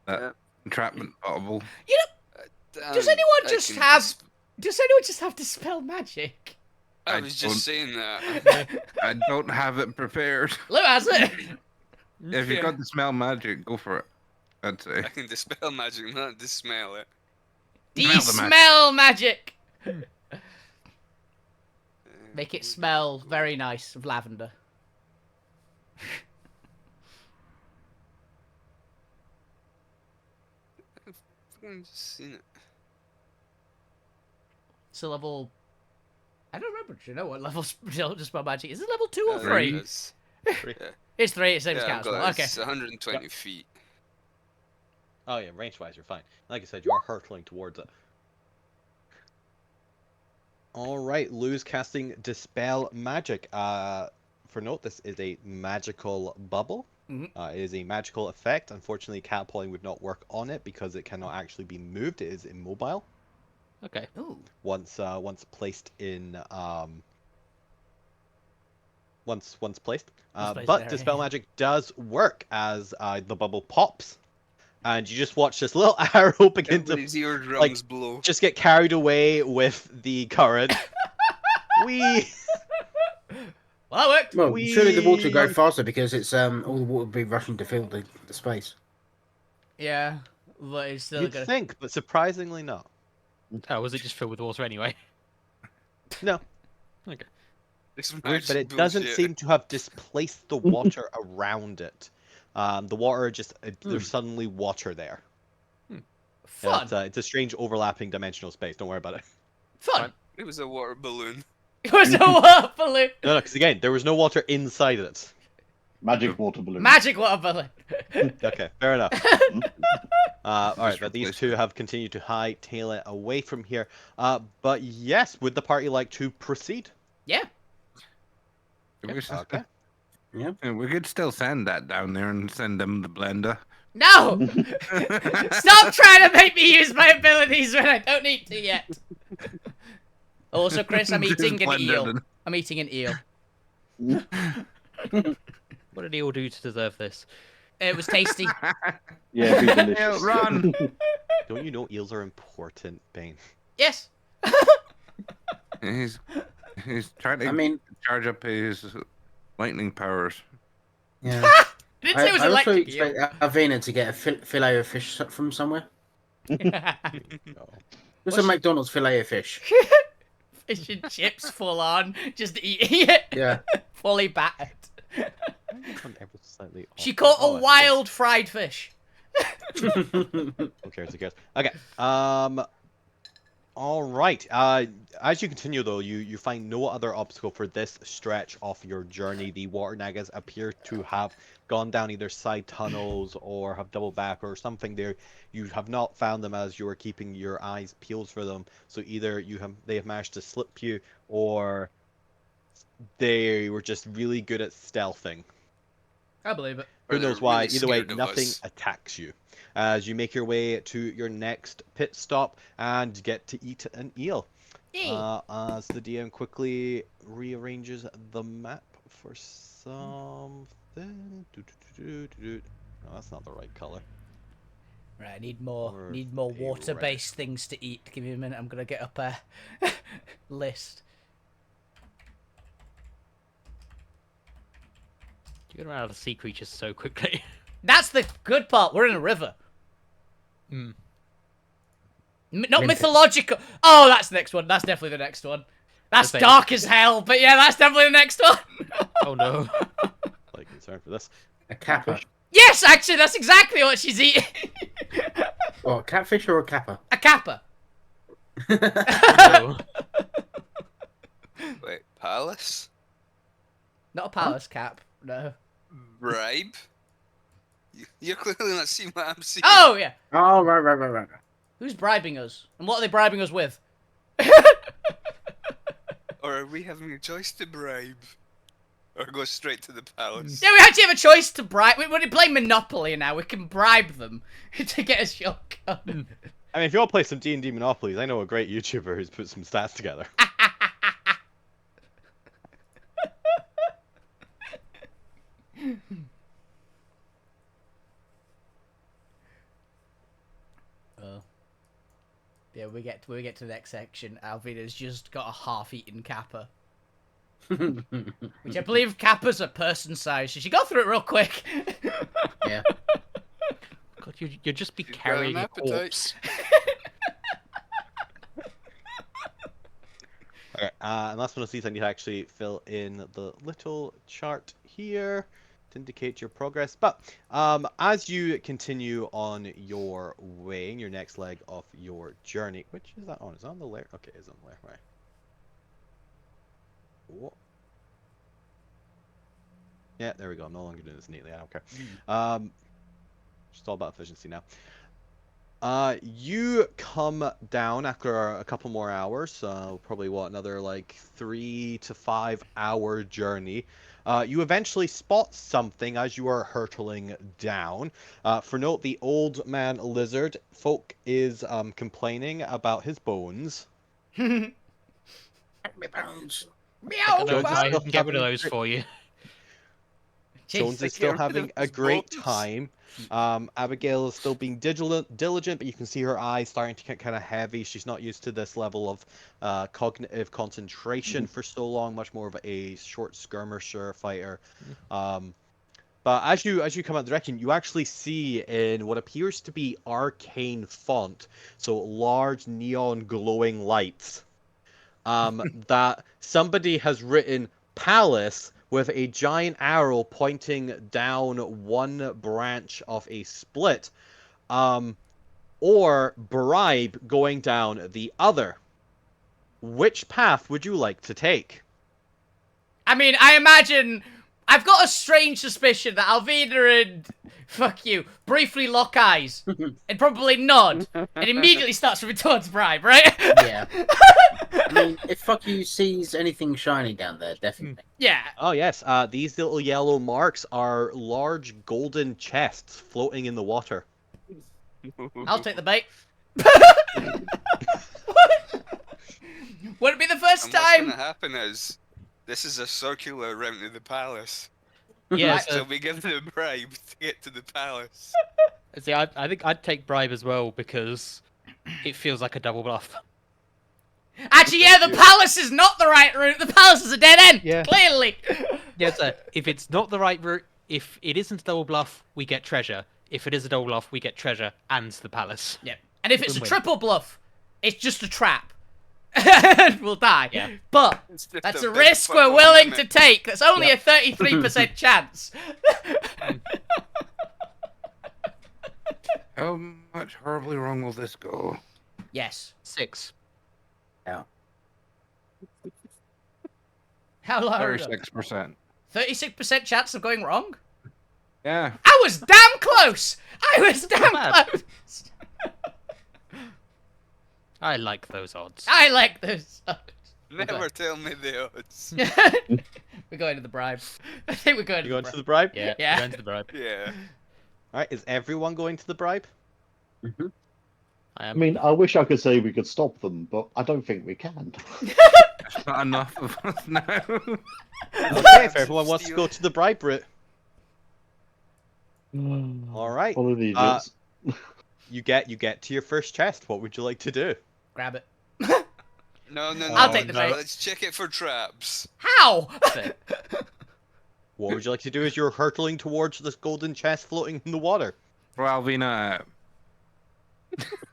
that Yeah. entrapment bubble. Does anyone just have? Does anyone just have dispel magic? I I was don't- just saying that. I don't have it prepared. Lou has it. If you Yeah. got the smell magic, go for it. I'd say. I can dispel magic, not dismell it. De-smell magic. Make it smell very nice of lavender. I've just seen it. It's a level. I don't remember. Do you know what level dispel magic is? It level 2 or Three. 3? It's, It's 3. It's same as yeah, I've council. got it. Okay. It's 120 feet. Oh yeah, range-wise, you're fine. Like I said, you are hurtling towards it. All right, Lou's casting Dispel Magic. For note, this is a magical bubble. Mhm. It is a magical effect. Unfortunately, catapulting would not work on it because it cannot actually be moved. It is immobile. Okay. Ooh. Once placed in once placed. placed But there, Dispel yeah. Magic does work as the bubble pops, and you just watch this little arrow begin to Everybody's eardrums blow. just get carried away with the current. We Well, that worked. Well, surely the water will go We- faster because it's all the water will be rushing to fill the space. Yeah, but it's still you'd gonna. think, but surprisingly not. Oh, was it just filled with water anyway? No, Okay. This but magic it doesn't bullshit. seem to have displaced the water around it. The water just there's suddenly water there. Fun. It's a strange overlapping dimensional space. Don't worry about it. Fun. It was a water balloon. It was a water balloon. No, because again, there was no water inside it. Magic water balloon. Magic water balloon. Okay, fair enough. All right, Just but these replace two it. have continued to hightail it away from here. But yes, would the party like to proceed? Yeah. Okay. Yeah. We could still send that down there and send them the blender. No! Stop trying to make me use my abilities when I don't need to yet. Also, Chris, I'm Just eating an blender eel. them. I'm eating an eel. What did he all do to deserve this? It was tasty. Yeah, be delicious. Yeah, run! Don't you know eels are important, Bane? Yes. He's trying to I mean, charge up his lightning powers. yeah. I didn't say it was I also electric eel. expect Avena to get a fillet of fish from somewhere. No. Just a McDonald's fillet of fish. Fish and chips full on, just eating it. Yeah. Fully battered. I'm ever slightly off. She caught Oh, a wild fried fish. Who cares? Who cares? Okay. All right. As you continue, though, you find no other obstacle for this stretch of your journey. The water nagas appear to have gone down either side tunnels or have doubled back or something. There, you have not found them as you are keeping your eyes peeled for them. So either they have managed to slip you, or they were just really good at stealthing. I believe it. Who Or they're knows why? really Either way, scared of nothing us. attacks you as you make your way to your next pit stop and get to eat an eel. Yay. As the DM quickly rearranges the map for something. No, that's not the right color. Right, I need more Or a water-based things to eat. Give me a minute. I'm gonna get up a list. You get around to sea creatures so quickly. That's the good part. We're in a river. Hmm. Not Minted. mythological. Oh, that's the next one. That's definitely the next one. That's Okay. dark as hell. But yeah, that's definitely the next one. Oh no. Like concern for this. A kappa. Yes, actually, that's exactly what she's eating. Or a catfish or a kappa? A kappa. No. Wait, palace? Not a palace cap. No. Bribe? You're clearly not seeing what I'm seeing. Oh yeah. Oh, right. Who's bribing us? And what are they bribing us with? Or are we having a choice to bribe? Or go straight to the palace? Yeah, we actually have a choice to bribe. We're playing Monopoly now. We can bribe them to get a shotgun. I mean, if you all play some D&D Monopolies, I know a great YouTuber who's put some stats together. Oh. Yeah, we get to the next section. Alvina's just got a half-eaten kappa, which I believe kappas are person size. So she got through it real quick. Yeah. God, you'd just be You've got carrying an a appetite. corpse. Okay, and last one of these, I need to actually fill in the little chart here to indicate your progress. But as you continue on your way, in your next leg of your journey, which is that on? Is it on the left? Okay, it's on the left, right. Whoa. Yeah, there we go. I'm no longer doing this neatly. I don't care. Just all about efficiency now. You come down after a couple more hours, probably another like 3 to 5 hour journey. You eventually spot something as you are hurtling down. For note, the old man lizard folk is complaining about his bones. My bones. Meow. Jones is I still can get rid of having- those for you. Jones Jeez. is still get rid having of a his great bones. time. Abigail is still being diligent, but you can see her eyes starting to get kind of heavy. She's not used to this level of cognitive concentration for so long. Much more of a short skirmisher fighter. But as you come out the direction, you actually see in what appears to be arcane font, so large neon glowing lights, that somebody has written palace with a giant arrow pointing down one branch of a split, or bribe going down the other. Which path would you like to take? I mean, I imagine I've got a strange suspicion that Alvina and fuck you briefly lock eyes and probably nod and immediately starts moving towards Bribe, right? Yeah. I mean, if fuck you sees anything shiny down there, definitely. Yeah. Oh yes, these little yellow marks are large golden chests floating in the water. I'll take the bait. Would it be the first And what's going time? to happen is, this is a circular route to the palace. Yeah, So we give them a bribe to get to the palace. see, I think I'd take bribe as well because it feels like a double bluff. Actually, yeah, the palace is not the right route. The palace is a dead end. Yeah. Clearly. Yeah, so if it's not the right route, if it isn't a double bluff, we get treasure. If it is a double bluff, we get treasure and the palace. Yeah. And if it's a Win-win. triple bluff, it's just a trap. We'll die. Yeah. But It's just that's a a big risk we're fucking willing to limit. take. That's only a 33% chance. How much horribly wrong will this go? Yes. 6. How low? 36%. 36% chance of going wrong? Yeah. I was damn close! I was damn bad. close! I like those odds. I like this. Never tell me the odds. We're going to the bribe. I think we're going You to going the to bribe. the bribe? Yeah, Yeah. we're going to the bribe. Yeah. All right, is everyone going to the bribe? Mm-hmm. I I am. mean, I wish I could say we could stop them, but I don't think we can. There's not enough of us now. Okay, if everyone wants to go to the bribe route. All right. Follow the Uh, idiots. You get to your first chest. What would you like to do? Grab it. No, no, no. I'll take the bait. Let's check it for traps. How? What would you like to do as you're hurtling towards this golden chest floating in the water? Well, Alvina,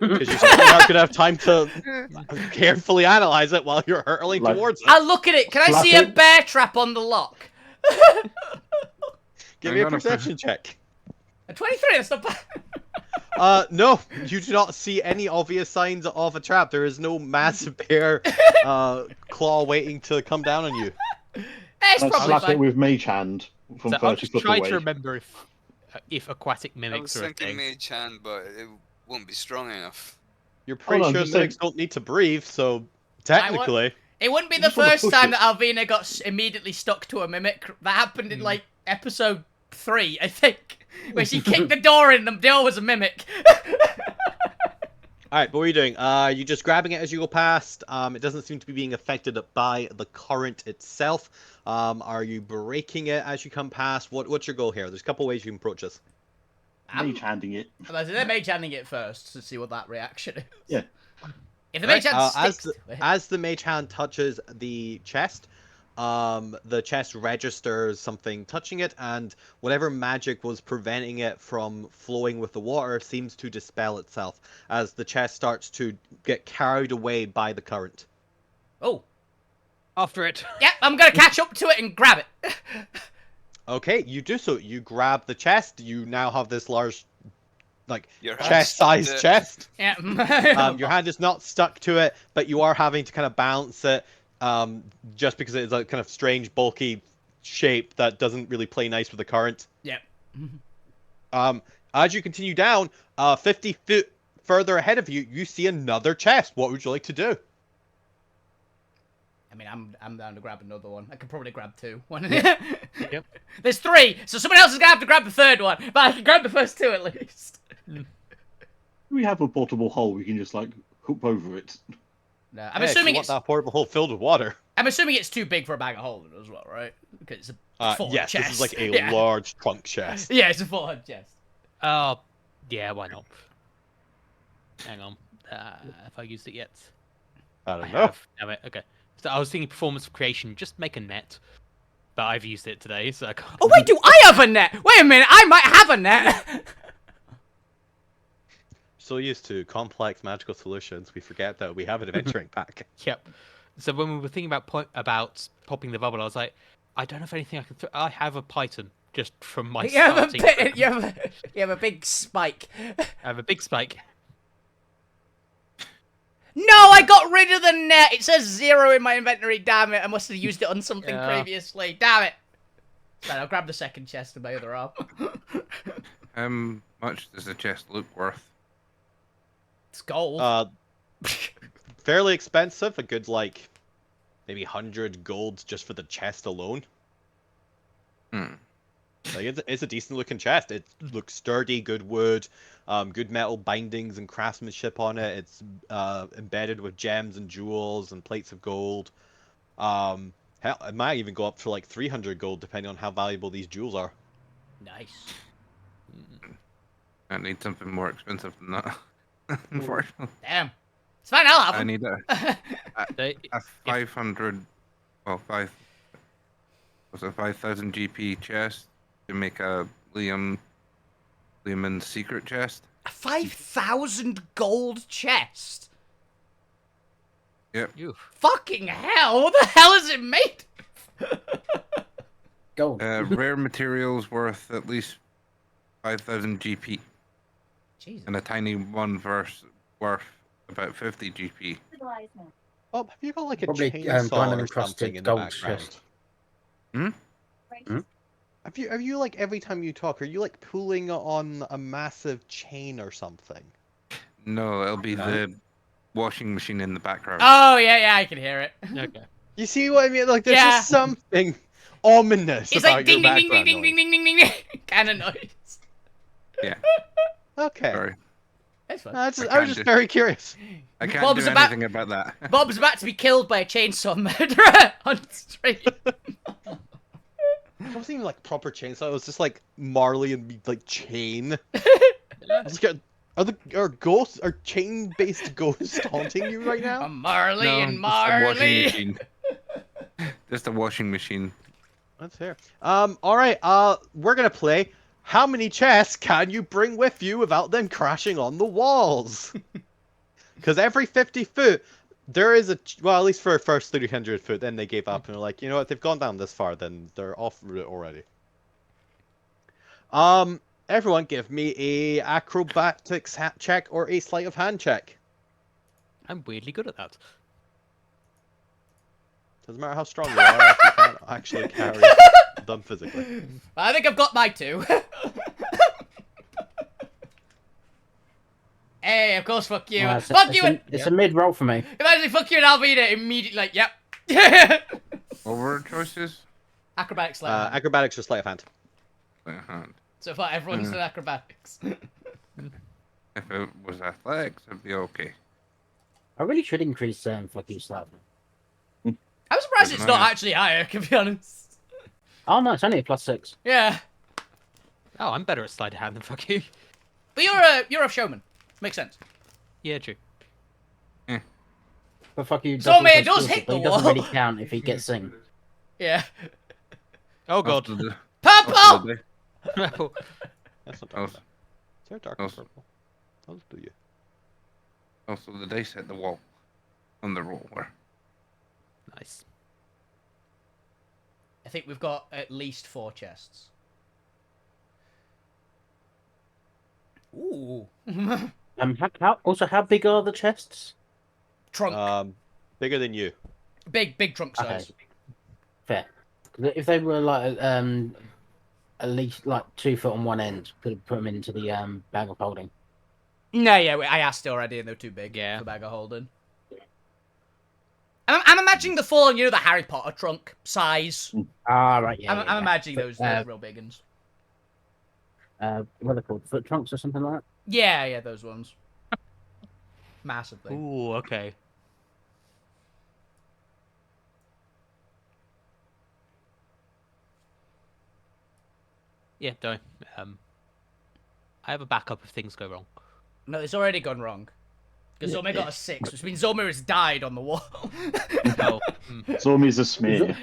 Because you're certainly not going to have time to carefully analyze it while you're hurtling Like- towards it. I'll look at it. Can I see a Flapping. bear trap on the lock? Give I'm me a gonna perception check. A 23, that's not bad. No, you do not see any obvious signs of a trap. There is no massive bear claw waiting to come down on you. It's Let's probably slap it fine. with mage hand from So I'll 30 just foot try away. to remember if aquatic I mimics was are a thinking thing. mage hand, but it won't be strong enough. You're pretty no, sure just mimics don't need to breathe, so technically. It wouldn't be You the just wanna first push time it. that Alvina got immediately stuck to a mimic. That happened in, like, episode 3, I think. Where she kicked the door in, the door was a mimic. Alright, but what are you doing? You just grabbing it as you go past. It doesn't seem to be being affected by the current itself. Are you breaking it as you come past? What's your goal here? There's a couple ways you can approach this. Mage handing it. They're mage handing it first to see what that reaction is. Yeah. If the mage hand as sticks the, to it- as the mage hand touches the chest registers something touching it, and whatever magic was preventing it from flowing with the water seems to dispel itself as the chest starts to get carried away by the current. Oh. After it. Yep, I'm gonna catch up to it and grab it. Okay, you do so. You grab the chest. You now have this large, like, Your hand chest-sized stuck to it. chest. Yeah. Your hand is not stuck to it, but you are having to kind of bounce it, just because it's a kind of strange, bulky shape that doesn't really play nice with the current. Yep. As you continue down, 50 feet further ahead of you, you see another chest. What would you like to do? I mean, I'm down to grab another one. I could probably grab 2. One. Yep. There's 3, so someone else is gonna have to grab the 3rd one. But I can grab the first 2 at least. We have a portable hole. We can just like hoop over it. No, Yeah, I'm if you assuming want it's. that portable hole filled with water. I'm assuming it's too big for a bag of holding as well, right? Because it's a full Yes, chest. this is like a Yeah. large trunk chest. Yeah, it's a full chest. Oh, yeah, why not? Hang on. Have I used it yet? I don't I know. have. Damn it. Okay. So I was thinking performance of creation, just make a net. But I've used it today, so I can't. Oh wait, do I have a net? Wait a minute, I might have a net. So used to complex magical solutions, we forget that we have an adventuring pack. Yep. So when we were thinking about popping the bubble, I was like, I don't have anything I can throw. I have a Python just from my You have, starting. you have a big spike. I have a big spike. No, I got rid of the net. It says 0 in my inventory. Damn it! I must have used it on something Yeah. previously. Damn it! Right, I'll grab the second chest in my other arm. How much does the chest look worth? It's gold. Fairly expensive. A good like maybe 100 gold just for the chest alone. Hmm. Like it's a decent looking chest. It looks sturdy, good wood, good metal bindings and craftsmanship on it. It's embedded with gems and jewels and plates of gold. Hell, it might even go up to like 300 gold depending on how valuable these jewels are. Nice. I need something more expensive than that. Unfortunately, Damn. It's fine, I'll have I them. need a 500, well, 5,000 GP chest to make a Liam's secret chest. A 5,000 gold chest? Yep. Fucking hell, what the hell is it made? Gold. Rare materials worth at least 5,000 GP. Jesus. And a tiny one worth about 50 GP. Oh, have you got like a Probably, chainsaw diamond or encrusted something in the gold background? chest. Have you like every time you talk, are you like pulling on a massive chain or something? No, it'll be the washing machine in the background. Oh, yeah, I can hear it. Okay. You see what I mean? Like there's Yeah. just something ominous It's about like ding, your ding, ding, background ding, ding, noise. ding, ding, ding, ding, kind of noise. Yeah, Okay. sorry. That's fine. I was can't just do- very curious. I can't Bob's do about- anything about that. Bob's about to be killed by a chainsaw murderer on the street. It wasn't even like proper chainsaw. It was just like Marley and like chain. I was like, are chain-based ghosts haunting you right now? Marley No, and just a washing Marley. machine. Just a washing machine. That's fair. All right. We're gonna play. How many chests can you bring with you without them crashing on the walls? Because every 50 foot, there is well, at least for first 300 foot, then they gave up and were like, you know what? They've gone down this far, then they're off route already. Everyone, give me a acrobatics check or a sleight of hand check. I'm weirdly good at that. Doesn't matter how strong you are, if you can't actually carry them physically. I think I've got my two. Hey, of course, fuck you. Fuck you and... It's a mid-roll for me. Imagine fuck you and Alvina immediately, like, yep. What were our choices? Acrobatics, sleight of hand. Acrobatics or sleight of hand. So far, everyone's done acrobatics. If it was athletics, it'd be okay. I really should increase fuck you slap. I'm surprised it's not actually higher, to be honest. Oh no, it's only a +6. Yeah. Oh, I'm better at sleight of hand than fuck you. But you're a showman. Makes sense. Yeah, true. But fuck you. So, man, it does does hit the He doesn't wall. really count if he gets sing. Yeah. Oh god. Purple! No. That's not Also, dark. Is there dark and Also- purple? Those do you? also, the dice hit the wall on the roller. Nice. I think we've got at least 4 chests. Ooh. How big are the chests? Trunk. Bigger than you. Big trunk Okay, size. fair. If they were like at least like 2 foot on one end, could put them into the bag of holding. No, yeah, I asked already and they're too big Yeah. for bag of holding. I'm imagining the full, you know, the Harry Potter trunk size. Ah, right, yeah. I'm imagining those real big ones. What are they called? Foot trunks or something like that? Yeah, those ones. Massive thing. Ooh, okay. Yeah, don't. I have a backup if things go wrong. No, it's already gone wrong. Because Zomir got a 6, which means Zomir has died on the wall. Oh. Zomi's a smear.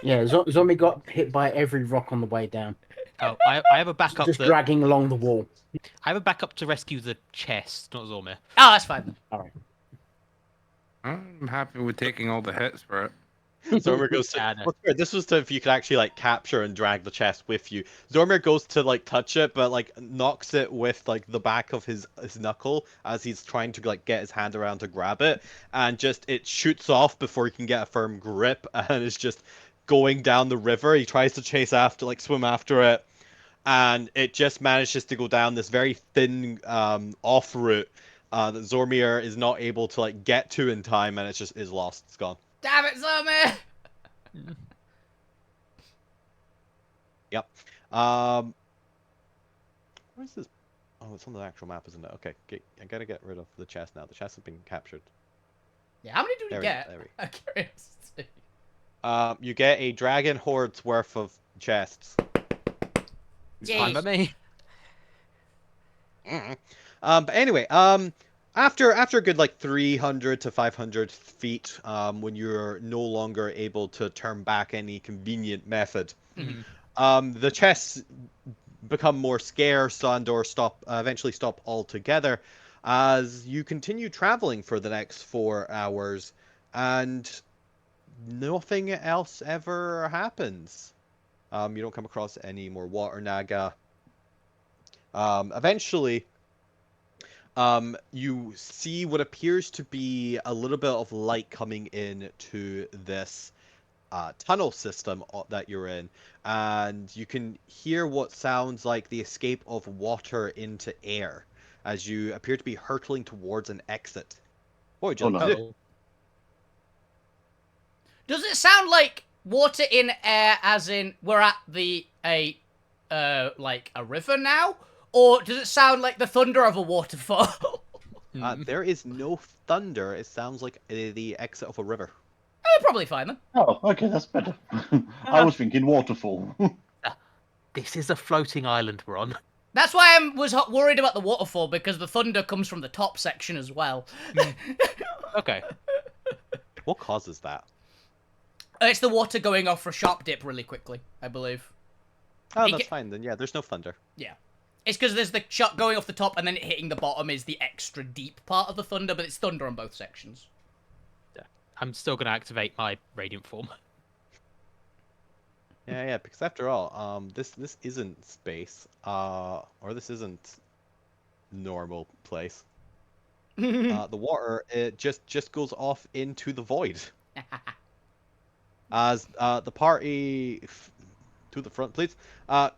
Yeah, Zombie got hit by every rock on the way down. Oh, I have a backup Just that dragging along the wall. I have a backup to rescue the chest, not Zormir. Oh, that's fine then. Alright. I'm happy with taking all the hits for it. Zormir goes to. Yeah, I know. Well, sorry, this was to if you could actually like capture and drag the chest with you. Zormir goes to like touch it, but like knocks it with like the back of his knuckle as he's trying to like get his hand around to grab it, and just it shoots off before he can get a firm grip, and it's just going down the river. He tries to swim after it, and it just manages to go down this very thin off route that Zormir is not able to get to in time, and it just is lost. It's gone. Damn it, Zombie! Yep. Where's this? Oh, it's on the actual map, isn't it? Okay, I gotta get rid of the chest now. The chest has been captured. Yeah, how many do we There get? there we I'm curious. You get a dragon horde's worth of chests. Fine by me. But anyway, after a good 300 to 500 feet, when you're no longer able to turn back any convenient method, the chests become more scarce and/or eventually stop altogether, as you continue traveling for the next 4 hours, and nothing else ever happens. You don't come across any more water naga. Eventually, you see what appears to be a little bit of light coming in to this tunnel system that you're in, and you can hear what sounds like the escape of water into air as you appear to be hurtling towards an exit. What would you like to do? Does it sound like water in air, as in we're at a river now, or does it sound like the thunder of a waterfall? There is no thunder. It sounds like the exit of a river. Probably fine then. Oh, okay, that's better. I was thinking waterfall. This is a floating island we're on. That's why I was worried about the waterfall, because the thunder comes from the top section as well. Okay. What causes that? It's the water going off for a sharp dip really quickly, I believe. Oh, that's fine then. Yeah, there's no thunder. Yeah. It's because there's the shot going off the top and then it hitting the bottom is the extra deep part of the thunder, but it's thunder on both sections. Yeah. I'm still going to activate my radiant form. Yeah, because after all, this isn't space, or this isn't normal place. The water, it just goes off into the void. As the party, to the front please,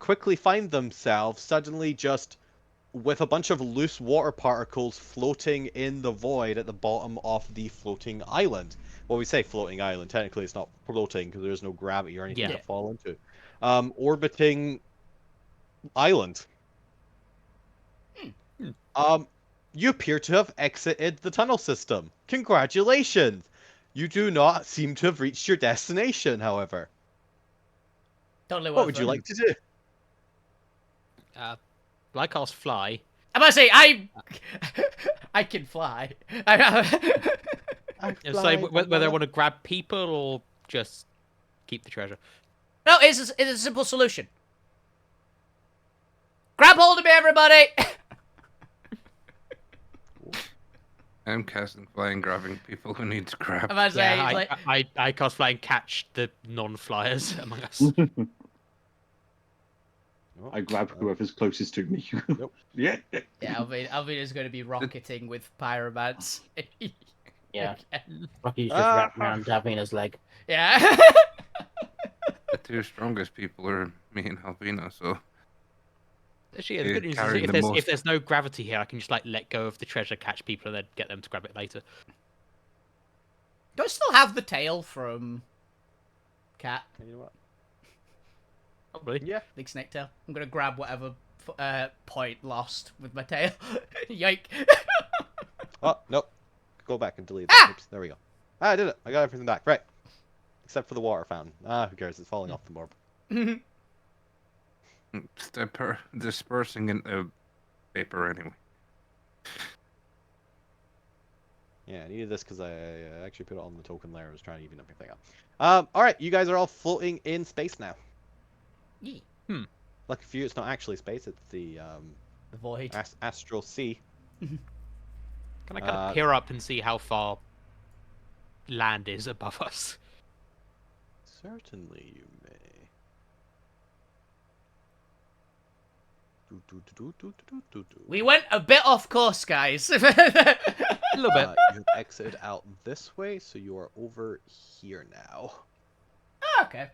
quickly find themselves suddenly just with a bunch of loose water particles floating in the void at the bottom of the floating island. Well, we say floating island, technically it's not floating because there's no gravity or anything to fall into. Orbiting island. You appear to have exited the tunnel system. Congratulations! You do not seem to have reached your destination, however. Totally What would you like to do? I cast fly. I'm gonna say I can fly. So whether I want to grab people or just keep the treasure. No, it's a simple solution. Grab hold of me, everybody! I'm casting fly and grabbing people who need to grab. I'm gonna say, I cast fly and catch the non-flyers among us. I grab whoever's closest to me. Nope. Yeah. Yeah, Alvin is going to be rocketing with pyromancy. Yeah. Rocky's just wrapped around Davina's leg. Yeah. The two strongest people are me and Alvina, so Actually, the good news is if there's no gravity here, I can just let go of the treasure, catch people, and then get them to grab it later. Do I still have the tail from Cat? You know what? Probably. Yeah. Big snake tail. I'm gonna grab whatever point lost with my tail. Yike. Oh, nope. Go back and delete that. Oops, there we go. I did it. I got everything back. Right. Except for the water fountain. Who cares? It's falling off the orb. Dispersing into vapor anyway. Yeah, I needed this because I actually put it on the token layer. I was trying to even everything up. Alright, you guys are all floating in space now. Yeah. Lucky for you, it's not actually space, it's the void. Astral Sea. Can I kind of peer up and see how far land is above us? Certainly you may. We went a bit off course, guys. A little bit. You have exited out this way, so you are over here now. Okay.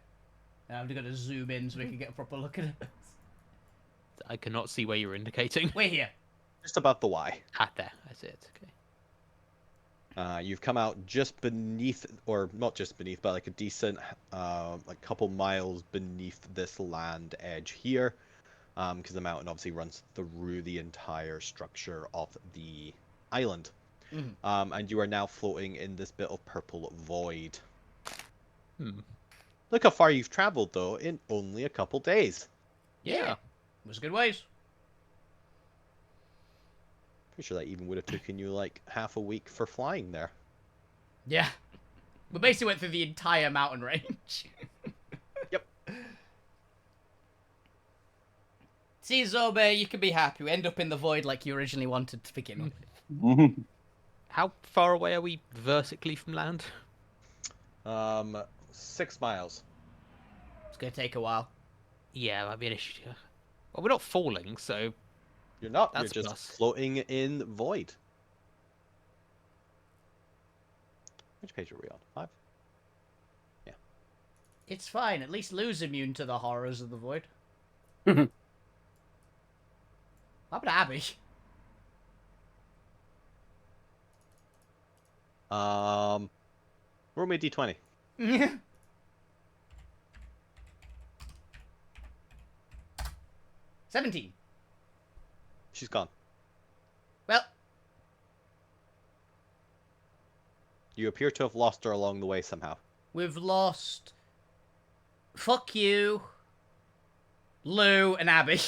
I'm just gonna zoom in so we can get a proper look at it. I cannot see where you're indicating. We're here. Just above the Y. Ah, there. That's it. Okay. You've come out just beneath, or not just beneath, but like a decent, like couple miles beneath this land edge here, because the mountain obviously runs through the entire structure of the island. And you are now floating in this bit of purple void. Look how far you've traveled, though, in only a couple days. Yeah. It was good ways. Pretty sure that even would have taken you like half a week for flying there. Yeah. We basically went through the entire mountain range. Yep. See, Zobe, you can be happy. We end up in the void like you originally wanted to begin with. How far away are we vertically from land? 6 miles. It's gonna take a while. Yeah, that'd be an issue. Well, we're not falling, so You're not. That's You're just plus. floating in void. Which page are we on? 5? Yeah. It's fine. At least Lou's immune to the horrors of the void. Mhm. How about Abby? Roll me a d20. 17. She's gone. Well, You appear to have lost her along the way somehow. we've lost... Fuck you, Lou, and Abby.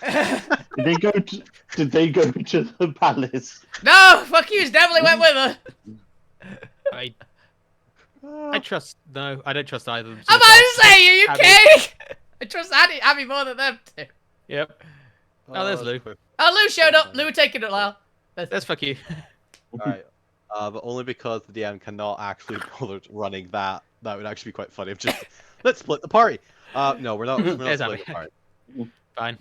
Did they go to? Did they go to the palace? No, fuck you, definitely went with her. I trust. No, I don't trust either of them. I'm about to say, are you Abby. kidding? I trust Abby more than them two. Yep. Oh, there's Lou. Oh, Lou showed up. Lou taking it now. That's fuck you. Alright. But only because the DM cannot actually bother running that. That would actually be quite funny. Just let's split the party. No, we're not. We're not There's splitting Abby. the party. Fine.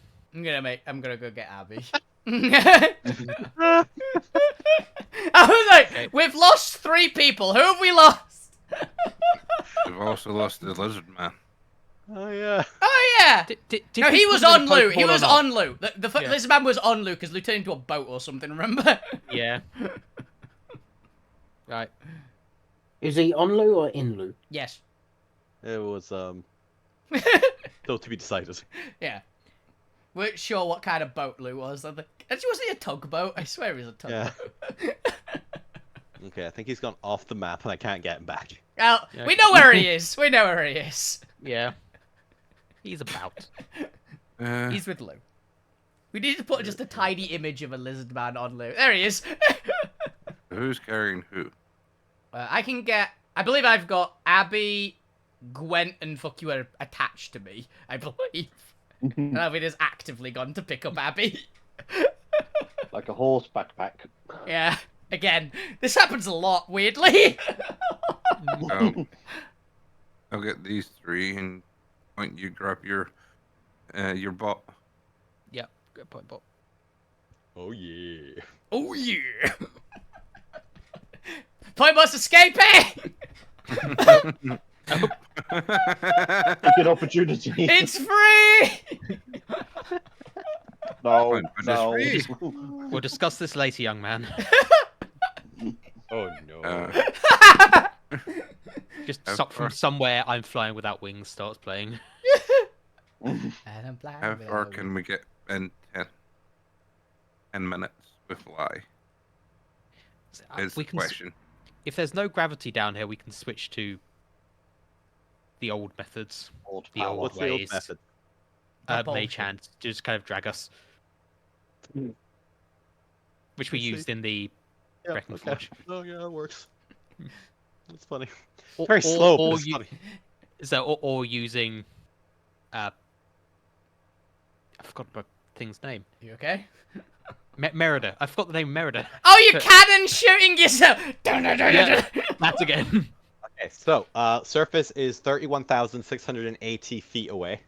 I'm gonna go get Abby. I was like, Okay. we've lost 3 people. Who have we lost? We've also lost the lizard man. Oh yeah. Oh yeah. Did No, we he put was him in on the Lou. He Pokeball or was not? on Lou. Yeah. This man was on Lou because Lou turned into a boat or something. Remember? Yeah. Right. Is he on Lou or in Lou? Yes. It was still to be decided. Yeah. We're sure what kind of boat Lou was. I think. Actually, was he a tugboat? I swear he was a tugboat. Okay, I think he's gone off the map and I can't get him back. Well, Yeah. we know where he is. We know where he is. Yeah. He's about. He's with Lou. We need to put just a tiny image of a lizard man on Lou. There he is. Who's carrying who? I can get... I believe I've got Abby, Gwent, and fuck you are attached to me, I believe. And Abby has actively gone to pick up Abby. Like a horse backpack. Yeah. Again, this happens a lot, weirdly. I'll get these 3 and point you grab your bot. Yep. Good point, Bob. Oh yeah. Oh, yeah. Point boss escaping! A good opportunity. It's free! No, Fine, but no. it's We'll discuss this later, young man. Oh no. Just How stop from far- somewhere. I'm flying without wings. Starts playing. And I'm blind How without far a can we get in 10 minutes with fly? Is We the can. question. If there's no gravity down here, we can switch to the old methods. Old The power. old What's the old ways. method? That Mage bullshit. hand to just kind of drag us, which we I see. used in the Yeah, Wrecking okay. Forge. Oh yeah, it works. That's funny. Or- Very or- slow, but or it's you- funny. So, or using, I forgot the thing's name. You okay? Merida. I forgot the name Merida. Oh, you But- cannon shooting yourself! Yeah, that again. Okay, so surface is 31,680 feet away.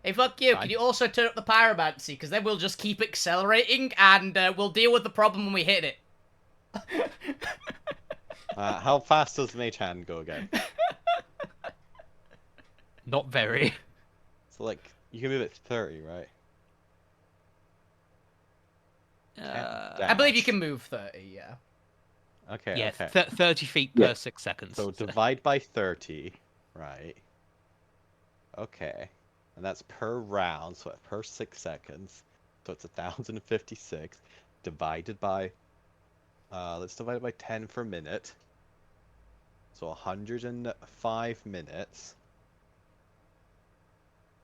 Hey, fuck you. Fine. Can you also turn up the pyromancy? Because then we'll just keep accelerating and we'll deal with the problem when we hit it. How fast does Mage Hand go again? Not very. So like you can move it 30, right? I believe you Dash. can move 30, yeah. Okay, Yeah, okay. 30 feet Yeah. per 6 seconds. So divide by 30, right? Okay. And that's per round, so per 6 seconds. So it's 1,056 divided by let's divide it by 10 per minute. So 105 minutes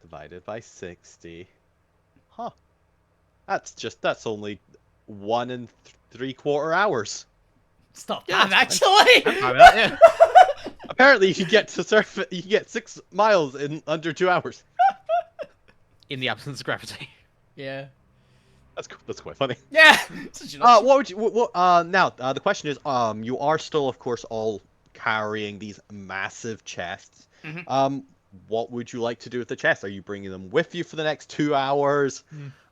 divided by 60. Huh. That's only 1 3/4 hours. It's not Yeah, bad, that's fine. actually. I'm fine with that, yeah. Apparently you get to surf it, you get 6 miles in under 2 hours. In the absence of gravity. Yeah. That's quite funny. Yeah. Such an option. What would you now the question is you are still of course all carrying these massive chests. Mhm. What would you like to do with the chests? Are you bringing them with you for the next 2 hours?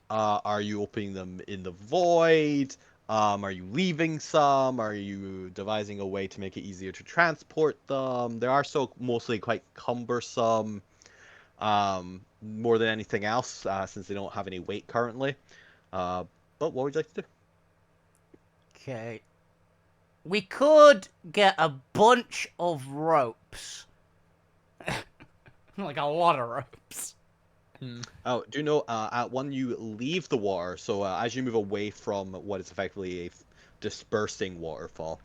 Are you opening them in the void? Are you leaving some? Are you devising a way to make it easier to transport them? They are still mostly quite cumbersome, more than anything else, since they don't have any weight currently. But what would you like to do? Okay. We could get a bunch of ropes. Like a lot of ropes. Oh, do you know, when you leave the water, so as you move away from what is effectively a dispersing waterfall,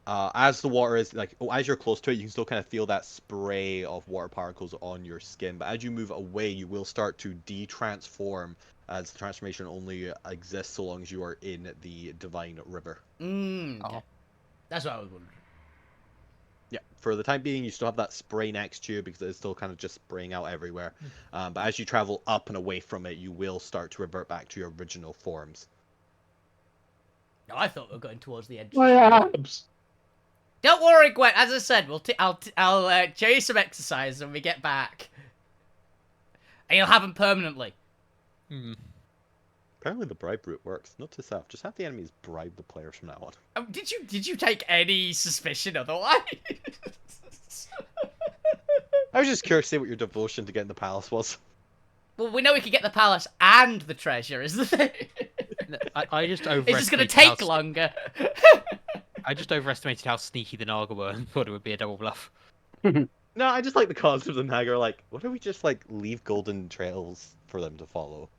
as the water is, like, as you're close to it, you can still kind of feel that spray of water particles on your skin, but as you move away, you will start to de-transform, as the transformation only exists so long as you are in the Divine River. Okay. That's what I was wondering. Yeah, for the time being, you still have that spray next to you because it's still kind of just spraying out everywhere. But as you travel up and away from it, you will start to revert back to your original forms. No, I thought we were going towards the edge. My abs! Don't worry, Gwen. As I said, I'll show you some exercise when we get back, and you'll have them permanently. Apparently the bribe route works. Note to self, just have the enemies bribe the players from now on. Did you take any suspicion otherwise? I was just curious to see what your devotion to getting the palace was. Well, we know we can get the palace and the treasure, is the thing. I just overestimated. It's just gonna take longer. I just overestimated how sneaky the Naga were and thought it would be a double bluff. No, I just like the concept of the Naga. Like, what if we just like leave golden trails for them to follow?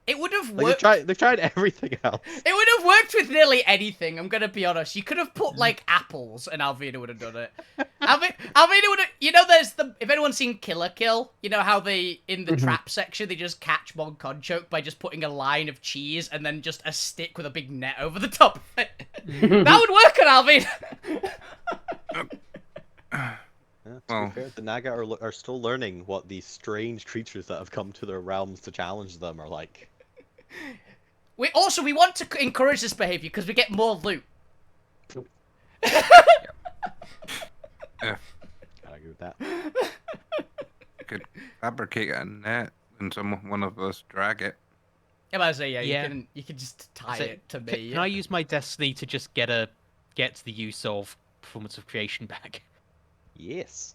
It would have Like, worked. they've tried everything else. It would have worked with nearly anything, I'm gonna be honest. You could have put, like, apples, and Alvina would have done it. Alvina would have... You know, there's the... If anyone's seen Killer Kill, you know how they, in the trap section, they just catch Mon Conchoke by just putting a line of cheese and then just a stick with a big net over the top of it. That would work on Alvina! To be fair, the Naga are still learning what these strange creatures that have come to their realms to challenge them are like. We want to encourage this behavior because we get more loot. Yeah. I agree with that. You could fabricate a net and one of us drag it. Yeah, but I say, Yeah. you can just tie So, it to me. Can I use my destiny to just get the use of performance of creation back? Yes.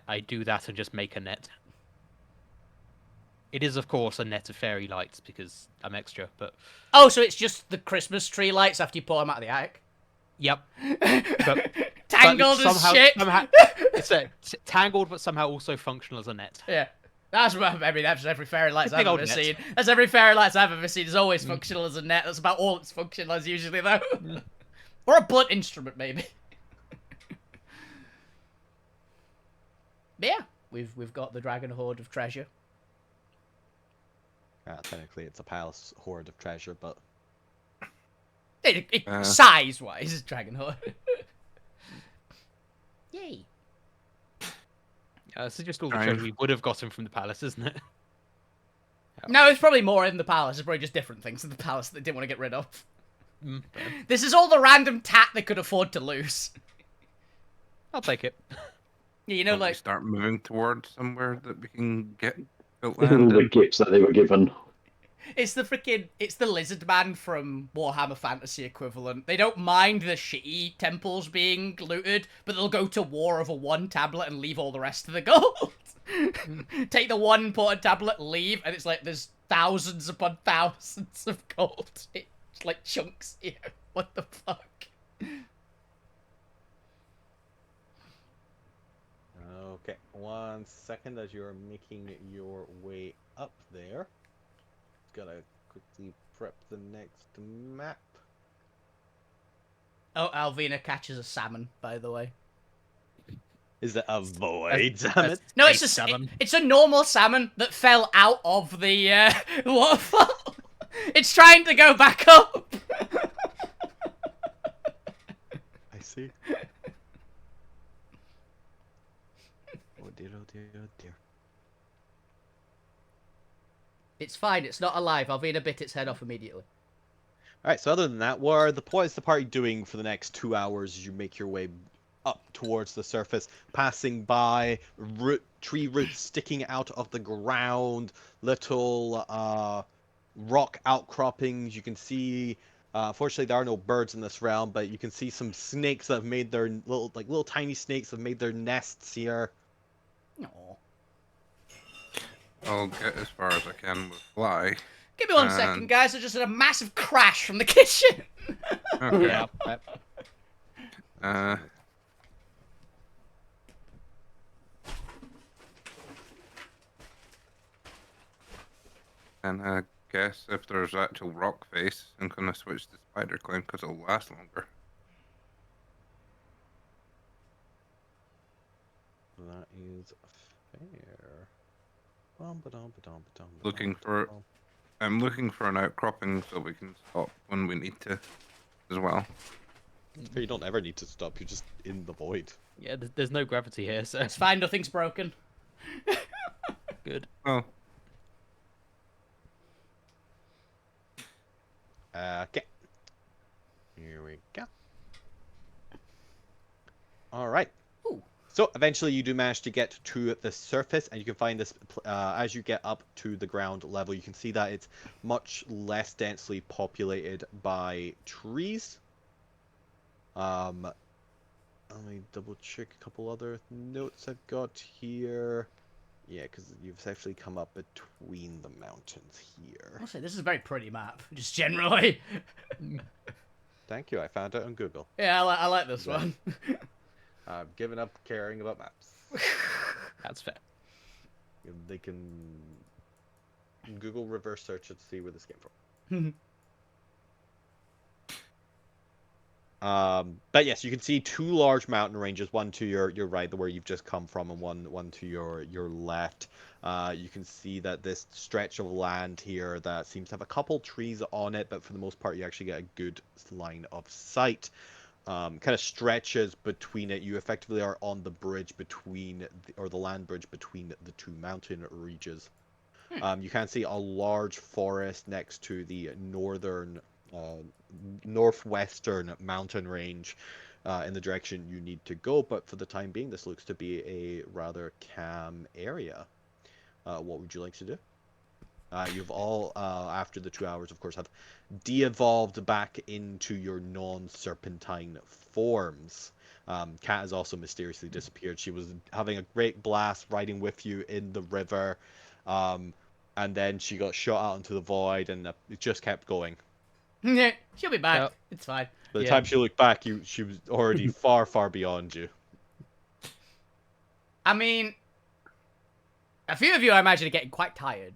I do that and just make a net. It is, of course, a net of fairy lights because I'm extra, but... Oh, so it's just the Christmas tree lights after you pull them out of the attic? Yep. But, Tangled as shit! It's tangled, but somehow also functional as a net. Yeah. That's every fairy lights I've Big old ever net. seen. That's every fairy lights I've ever seen. Is always functional as a net. That's about all it's functional as usually, though. Or a blunt instrument, maybe. But yeah, we've got the dragon hoard of treasure. Technically, it's a palace hoard of treasure, but Size-wise, dragon hoard. Yay. This is just all the Try treasure and- we would have gotten from the palace, isn't it? No, it's probably more in the palace. It's probably just different things in the palace that they didn't want to get rid of. Fair. This is all the random tat they could afford to lose. I'll take it. Yeah, you know, Don't we like... start moving towards somewhere that we can get built All land the in? gifts that they were given. It's the lizard man from Warhammer Fantasy equivalent. They don't mind the shitty temples being looted, but they'll go to war over one tablet and leave all the rest of the gold. Take the one important tablet, leave, and it's like there's thousands upon thousands of gold. It's like chunks here. What the fuck? Okay, 1 second as you're making your way up there. Gotta quickly prep the next map. Oh, Alvina catches a salmon, by the way. Is it a void, damn it? No, it's a a salmon. It's a normal salmon that fell out of the waterfall. It's trying to go back up. I see. Oh dear, oh dear, oh dear. It's fine. It's not alive. Alvina bit its head off immediately. Alright, so other than that, what is the party doing for the next 2 hours as you make your way up towards the surface, passing by tree roots sticking out of the ground, little rock outcroppings? You can see, fortunately there are no birds in this realm, but you can see some snakes that have made their little tiny snakes have made their nests here. No. I'll get as far as I can with fly. Give me 1 second, guys. I just had a massive crash from the kitchen. Okay. Yeah. And I guess if there's actual rock face, I'm gonna switch to spider climb because it'll last longer. That is fair. I'm looking for an outcropping so we can stop when we need to, as well. You don't ever need to stop. You're just in the void. Yeah, there's no gravity here, so It's fine. Nothing's broken. good. Oh, Okay. Here we go. All right. Ooh. So eventually you do manage to get to the surface, and you can find this as you get up to the ground level. You can see that it's much less densely populated by trees. Let me double check a couple other notes I've got here. Yeah, because you've actually come up between the mountains here. I'll say this is a very pretty map, just generally. Thank you. I found it on Google. Yeah, I like this one. I've given up caring about maps. That's fair. They can Google reverse search it to see where this came from. But yes, you can see two large mountain ranges, one to your right, where you've just come from, and one to your left. You can see that this stretch of land here that seems to have a couple trees on it, but for the most part, you actually get a good line of sight. Kind of stretches between it. You effectively are on the bridge between, or the land bridge between the two mountain regions. You can see a large forest next to the northwestern mountain range in the direction you need to go, but for the time being this looks to be a rather calm area. What would you like to do? You've all after the 2 hours of course have de-evolved back into your non-serpentine forms. Kat has also mysteriously disappeared. She was having a great blast riding with you in the river, and then she got shot out into the void, and it just kept going. Yeah, she'll be back. Yep. It's fine. By the time she looked back, she was already far, far beyond you. I mean, a few of you I imagine are getting quite tired.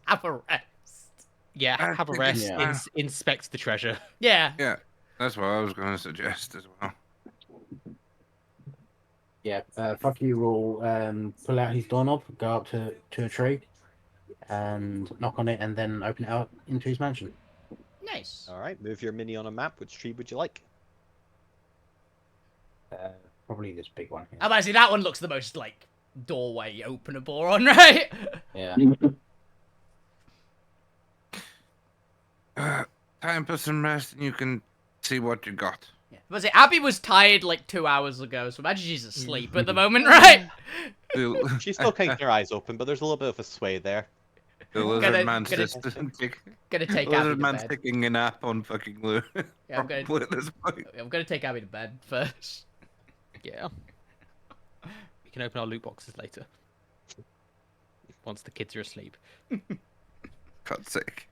Have a rest. Yeah, I have a think rest. it's- Inspect the treasure. Yeah. Yeah, that's what I was going to suggest as well. Yeah, fuck you will pull out his doorknob, go up to a tree, and knock on it, and then open it out into his mansion. Nice. All right, move your mini on a map. Which tree would you like? Probably this big one here. I'm about to say that one looks the most like doorway openable one, right? Yeah. Time for some rest and you can see what you got. Yeah. But say Abby was tired like 2 hours ago, so imagine she's asleep at the moment, right? She's still keeping her eyes open, but there's a little bit of a sway there. The Gonna- lizard man's gonna- just Gonna take lizard Abby to man's bed. taking a nap on fucking Lou. Yeah, I'm Probably at this point. I'm gonna take Abby to bed first. Yeah. We can open our loot boxes later. Once the kids are asleep. God's sake.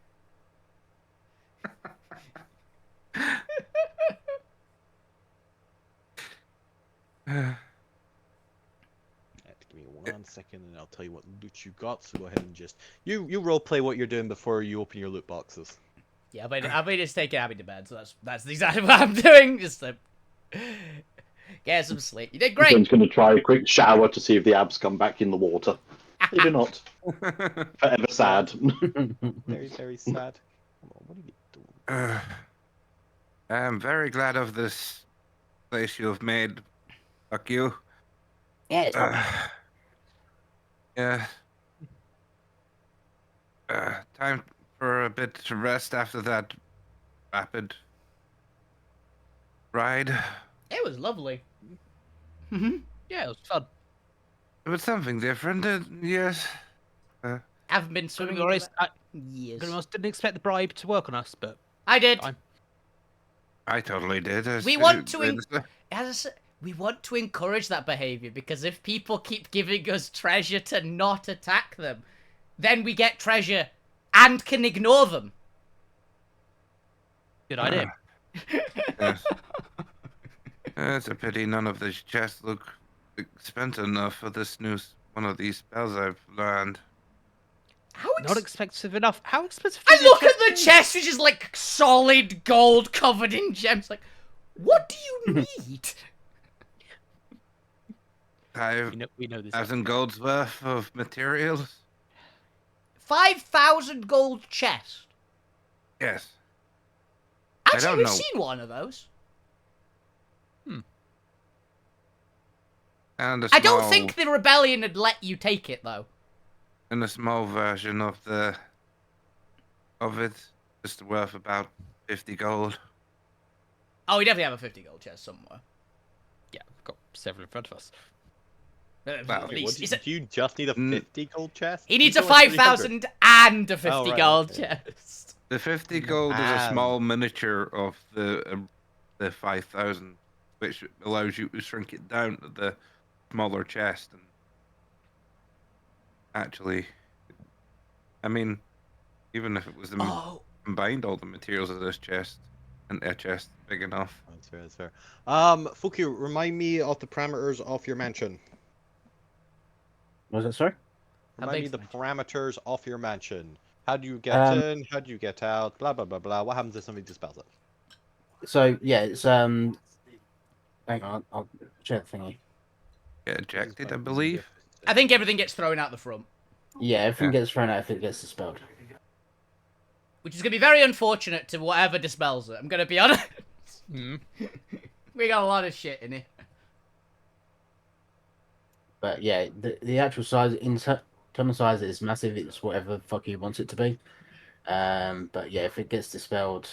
Give me 1 second, and I'll tell you what loot you got. So go ahead and just you role play what you're doing before you open your loot boxes. Yeah, but I've been just taking Abby to bed, so that's exactly what I'm doing. Just to get some sleep. You did great. Gwen's going to try a quick shower to see if the abs come back in the water. They do not. Forever sad. Very, very sad. Come on, what are you doing? I'm very glad of this place you have made. Fuck you. Yeah, it's not Yeah. Time for a bit to rest after that rapid ride. It was lovely. Yeah, it was fun. It was something different, yes. I haven't been swimming Gonna be in honest, I years. didn't expect the bribe to work on us, but I did. Fine. I totally did. We want to we want to encourage that behavior, because if people keep giving us treasure to not attack them, then we get treasure and can ignore them. good idea. Yes. It's a pity none of these chests look expensive enough for this new one of these spells I've learned. Not expensive enough. How expensive? I is a look at chest the be? chest, which is like solid gold covered in gems. Like, what do you need? We know this. 5,000 gold's worth of materials? 5,000 gold chest. Yes. Actually, don't we've know. seen one of those. And a I don't small- think the rebellion had let you take it though. And a small version of it, just worth about 50 gold. Oh, we definitely have a 50 gold chest somewhere. Yeah, we've got several in front of us. Well, At Okay, least. do you just need a 50 gold chest? He needs You a go with 300. 5,000 and a 50 Oh, right, gold okay. chest. The 50 gold is a Ah. small miniature of the 5,000, which allows you to shrink it down to the smaller chest. And actually, I mean, even if it was combined all the materials of this chest and a chest big enough. That's fair, that's fair. Fuku, remind me of the parameters of your mansion. Was that sorry? How Remind me big's the the parameters of your mansion. How do you get in? How do you get out? Blah blah blah blah. What happens if somebody dispels it? So yeah, it's hang on, I'll check the thingy. Get ejected, I believe. I think everything gets thrown out the front. Yeah, everything Yeah. gets thrown out if it gets dispelled. Which is going to be very unfortunate to whatever dispels it. I'm going to be honest. Mm. We got a lot of shit in here. But yeah, the actual size, internal size is massive. It's whatever the fuck you want it to be. But yeah, if it gets dispelled,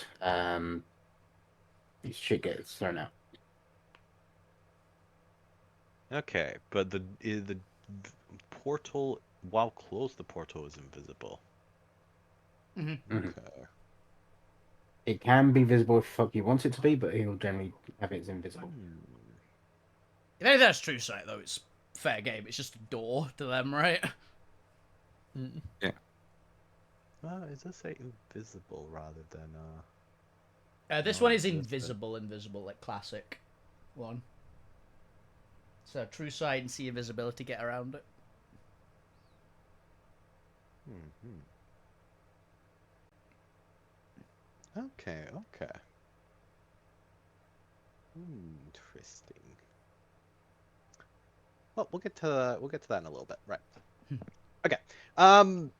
shit gets thrown out. Okay, but the portal, while closed, the portal is invisible. Mhm. Okay. It can be visible if fuck you want it to be, but he'll generally have it as invisible. If anything that's true sight, though, it's fair game. It's just a door to them, right? Is this say invisible rather than This Oh, one is that's invisible, like classic one. So true sight and see invisibility, get around it. Okay, okay. Interesting. Well, we'll get to that in a little bit, right? Okay.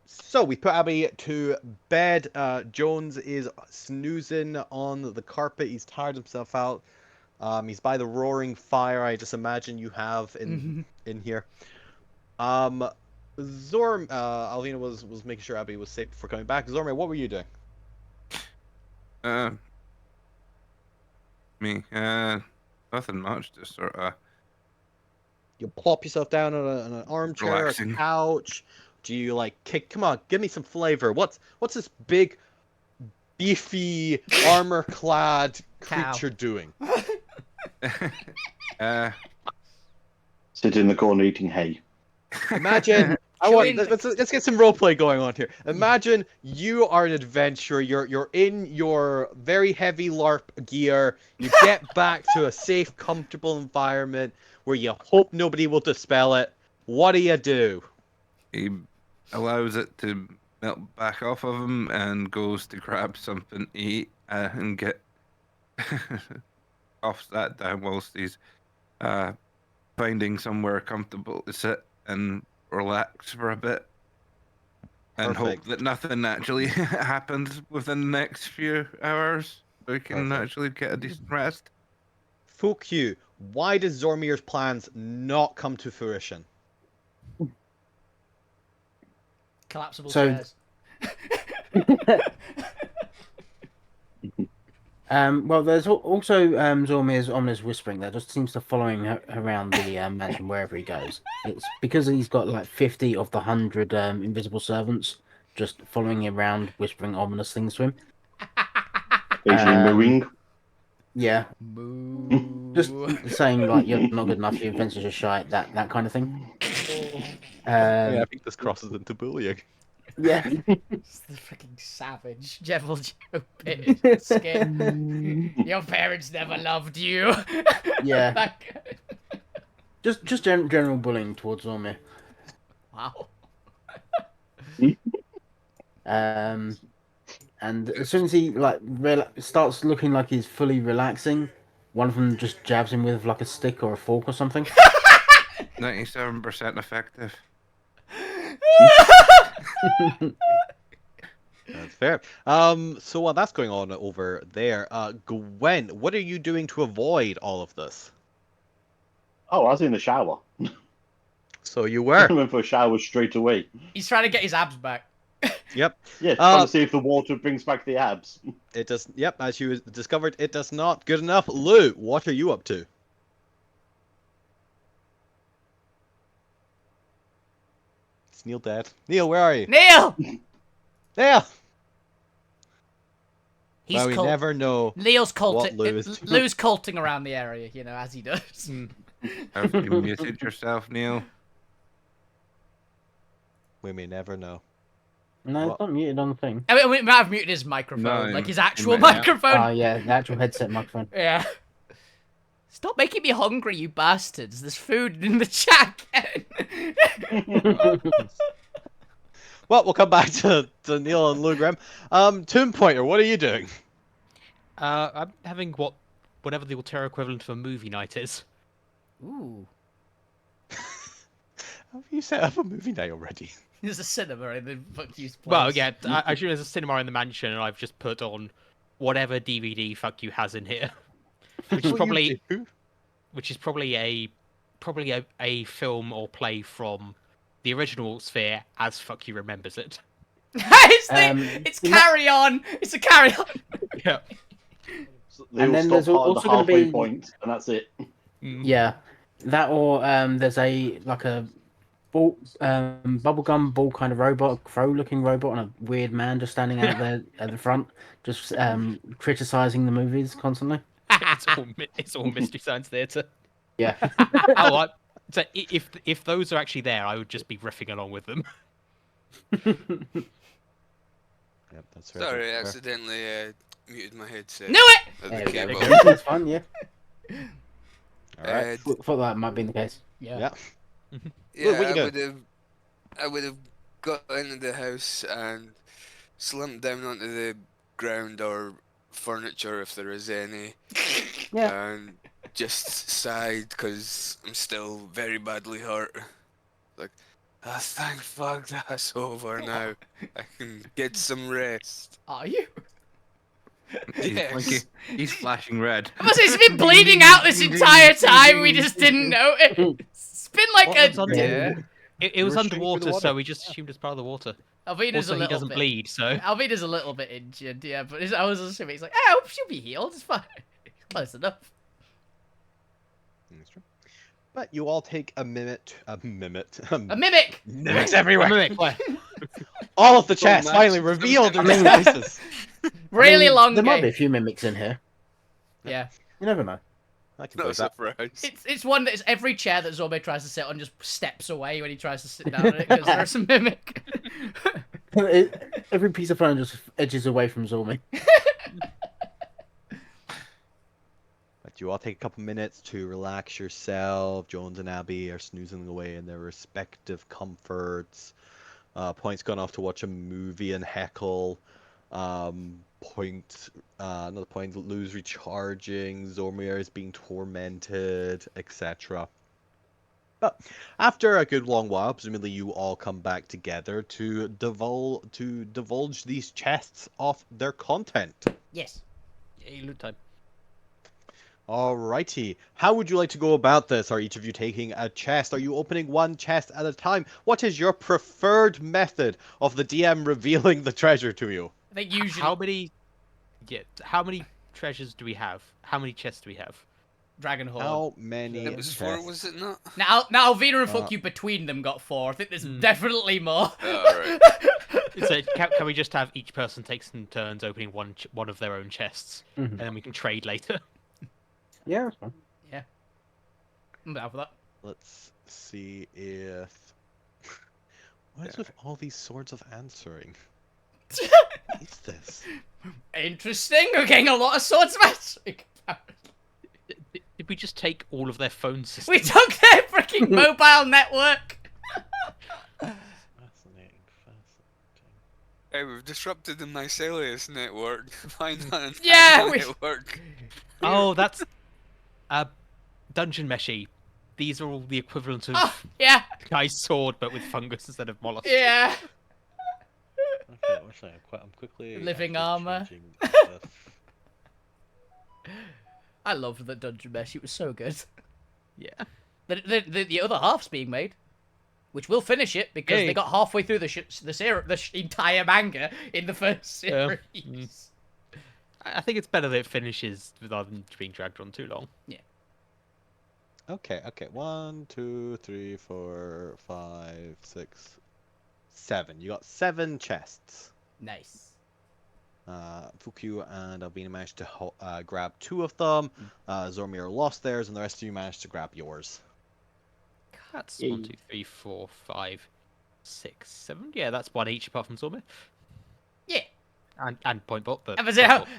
So we put Abby to bed. Jones is snoozing on the carpet. He's tired himself out. He's by the roaring fire. I just imagine you have in here. Alvina was making sure Abby was safe before coming back. Zorme, what were you doing? Nothing much. Just sort of You plop yourself down on an armchair, Relaxing. a couch. Do you like kick? Come on, give me some flavor. What's this big, beefy, armor-clad Cow. creature doing? Sit in the corner eating hay. Imagine. Chewing- Let's get some roleplay going on here. Imagine you are an adventurer. You're in your very heavy LARP gear. You get back to a safe, comfortable environment where you hope nobody will dispel it. What do? He allows it to melt back off of him and goes to grab something to eat and get off that down whilst he's finding somewhere comfortable to sit and relax for a bit. And Perfect. hope that nothing actually happens within the next few hours so we can Perfect. actually get a decent rest. Fuck you. Why does Zormir's plans not come to fruition? Collapsible So- chairs. Well, there's also Zormir's ominous whispering that just seems to following around the mansion wherever he goes. It's because he's got like 50 of the 100 invisible servants just following him around, whispering ominous things to him. Occasionally mooing. Yeah, Moo. just saying like you're not good enough, your adventures are shite, that kind of thing. I think this crosses into bullying. Yeah. It's the freaking savage Devil Joe bit skin. Your parents never loved you. Yeah. That- Just general bullying towards Zormir. Wow. And as soon as he like starts looking like he's fully relaxing, one of them just jabs him with like a stick or a fork or something. 97% effective. That's fair. So while that's going on over there, Gwen, what are you doing to avoid all of this? Oh, I was in the shower. So you I were. went for a shower straight away. He's trying to get his abs back. Yep. Yeah, trying to see if the water brings back the abs. It does. Yep. As you discovered, it does not. Good enough. Lou, what are you up to? Is Neil dead? Neil, where are you? Neil! Neil! He's Well, we cult- never know. Neil's what Lou is doing. Lou's culting around the area, you know, as he does. Have you muted yourself, Neil? We may never know. No, What? it's not muted on the thing. I mean, we might have muted his microphone, No, like his he actual might have. microphone. Oh yeah, the actual headset microphone. Yeah. Stop making me hungry, you bastards. There's food in the chat. Well, we'll come back to Neil and Lou Graham. Tomb Pointer, what are you doing? I'm having whatever the Alterra equivalent of a movie night is. Ooh. Have you set up a movie night already? There's a cinema in the fuck you place. Well, yeah, actually there's a cinema in the mansion, and I've just put on whatever DVD fuck you has in here, which is What probably you do? a film or play from the original Altsphere as fuck you remembers it. it's Carry On. It's a Carry On. Yeah. So they And all then stop there's part of also the gonna halfway be- point, and that's it. Yeah, that or there's a like a ball, bubblegum ball kind of robot, crow-looking robot, and a weird man just standing out there at the front, just criticizing the movies constantly. it's all Mystery Science Theatre. Yeah. So if those are actually there, I would just be riffing along with them. Yep, that's fair. Sorry, I that's fair. accidentally muted my headset. Knew it. At There the we go. cable. That's fun. Yeah. All right. Thought that might be the case. Yeah. Yeah, what you I would have got into the house and slumped down onto the ground or furniture if there is any, Yeah. and just sighed because I'm still very badly hurt. Like, ah, thank fuck that's over now. I can get some rest. Are you? Yes. He's flashing red. I must say, it's been bleeding out this entire time. We just didn't know it. It's been like Well, a. it's under- Yeah. It was were shooting through the underwater, water. so we just assumed it's part of the water. Alvina's Also, a he little doesn't bit. bleed, so Alvina's a little bit injured, yeah, but I was assuming he's like, oh, she'll be healed. It's fine. Close enough. That's true. But you all take a minute. A mimic! Mimics everywhere. Mimic, where? All of the Full chests finally matches, revealed their something. disguises. Really long There might be a game. few mimics in here. Yeah. You never know. I can No believe that. surprise. It's one that is every chair that Zorbe tries to sit on just steps away when he tries to sit down on it because there's a mimic. Every piece of furniture just edges away from Zormi. But you all take a couple minutes to relax yourself. Jones and Abby are snoozing away in their respective comforts. Point's gone off to watch a movie and heckle. Another point, Lou's recharging. Zormir is being tormented, etc. But after a good long while, presumably you all come back together to divulge these chests of their content. Yes. Yay, loot time. Alrighty. How would you like to go about this? Are each of you taking a chest? Are you opening one chest at a time? What is your preferred method of the DM revealing the treasure to you? I think usually How many treasures do we have? How many chests do we have? Dragon Horde. How many It was chests? 4, was it not? Now Alvina and Fuck You between them got 4. I think there's definitely more. Alright. So can we just have each person take some turns opening one of their own chests, and then we can trade later? Yeah, that's fine. I'm down for that. Let's see if... What is with all these swords of answering? What is this? Interesting. We're getting a lot of swords magic. Did we just take all of their phone systems? We took their freaking mobile network. Fascinating. Hey, we've disrupted the Mycelius network. Find that entire Yeah, we- network. Oh, that's dungeon meshy. These are all the equivalent of Oh, yeah. Guy's sword, but with fungus instead of mollusk. Yeah. Okay, what's that? I'm quickly... Living actually armor. changing the- I loved the dungeon mesh. It was so good. Yeah. The other half's being made, which will finish it because Yay. they got halfway through the entire manga in the first Yeah. series. I think it's better that it finishes rather than being dragged on too long. Okay. 1, 2, 3, 4, 5, 6, 7. You got 7 chests. Nice. Fukyu and Albina managed to grab 2 of them. Zormir lost theirs, and the rest of you managed to grab yours. That's 1, 2, 3, 4, 5, 6, 7. Yeah, that's 1 each apart from Zormir. Yeah. And Point Bolt. I was Alvina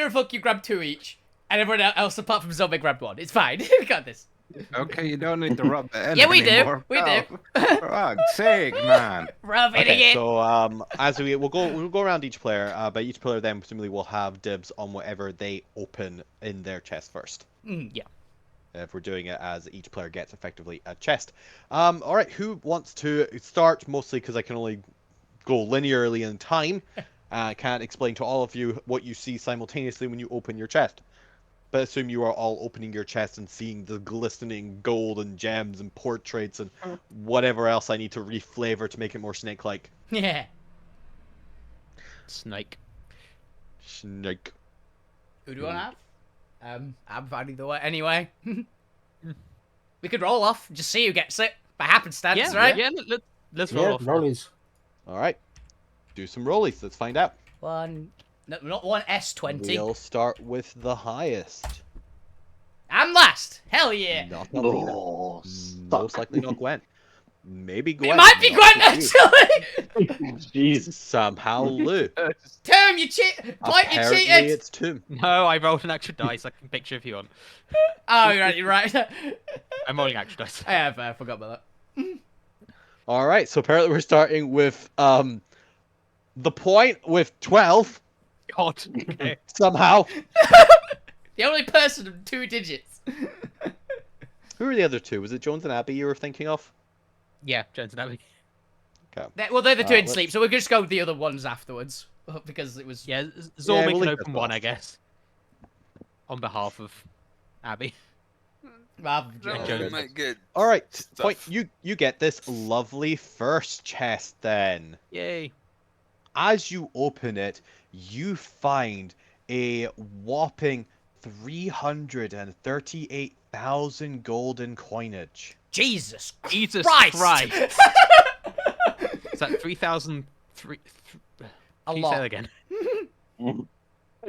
and Fuck You grabbed 2 each, and everyone else apart from Zombie grabbed 1. It's fine. We got this. Okay, you don't need to rub it in Yeah, we do. anymore. We do. For fuck's sake, man. Rub it Okay, in. so as we'll go around each player, but each player then presumably will have dibs on whatever they open in their chest first. Yeah. If we're doing it as each player gets effectively a chest. All right, who wants to start? Mostly because I can only go linearly in time. Can't explain to all of you what you see simultaneously when you open your chest. But assume you are all opening your chest and seeing the glistening gold and gems and portraits and whatever else I need to reflavor to make it more snake-like. Yeah. Snake. Snake. Who do you want to have? I'm fine either way. Anyway. We could roll off, just see who gets it. By happenstance, Yeah, right? yeah. Let's roll Yeah, off. rollies. All right. Do some rollies. Let's find out. No, not one S20. We'll start with the highest. I'm last. Hell yeah. Not Alina. Oh, Most likely not Gwen. Maybe Gwen. It might be not Gwen, you. actually. Jesus. Somehow Lou. Tom, you cheat. Blight, you Apparently cheated. it's Tom. No, I rolled an actual dice. I can picture if you want. Oh, you're right. I'm rolling actual dice. I forgot about that. All right, so apparently we're starting with the point with 12 God. Okay. somehow. The only person with 2 digits. Who were the other 2? Was it Jones and Abby you were thinking of? Yeah, Jones and Abby. Okay. Well, they're the 2 in let's- sleep, so we'll just go with the other ones afterwards because it was. Yeah, Yeah, Zormir we'll can leave open that one, last. I guess. On behalf of Abby. Rather than No, Joe. we might get All right, stuff. Point, you get this lovely first chest then. Yay. As you open it, you find a whopping 338,000 golden coinage. Jesus Jesus Christ! Christ. Is that 3,000? A Can you say that lot. again?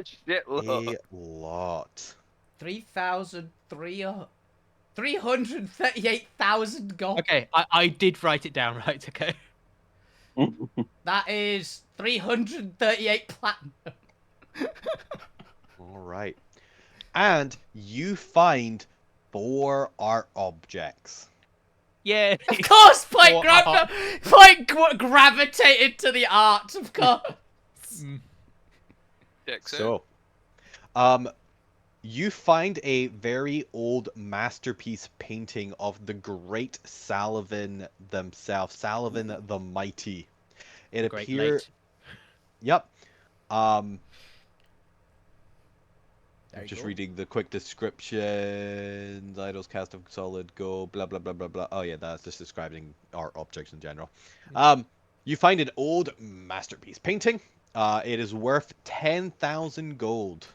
Shit, A lot. 338,000 gold. Okay, I did write it down, right? Okay. That is 338 platinum. All right. And you find 4 art objects. Yeah. Of course, Or art. gravitated to the art, of course. So, you find a very old masterpiece painting of the great Salavin themselves, Salavin the Mighty. It Great appears. late. Yep. Very Just cool. reading the quick descriptions. Idols cast of solid gold. Blah blah blah blah blah. Oh yeah, that's just describing art objects in general. You find an old masterpiece painting. It is worth 10,000 gold.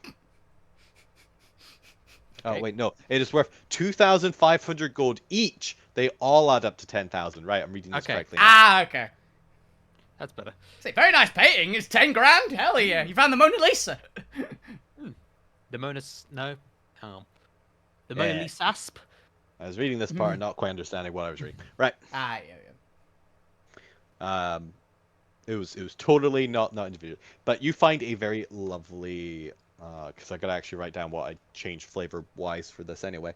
Okay. Oh wait, no. It is worth 2,500 gold each. They all add up to 10,000. Right, I'm reading this Okay. correctly. Now. Ah, okay. That's better. Say, very nice painting. It's 10 grand. Hell yeah. You found the Mona Lisa. The no. The Mona Yeah. Lisa asp. I was reading this part and not quite understanding what I was reading. Right. Ah, yeah. It was totally not individual. But you find a very lovely because I gotta actually write down what I changed flavor wise for this anyway.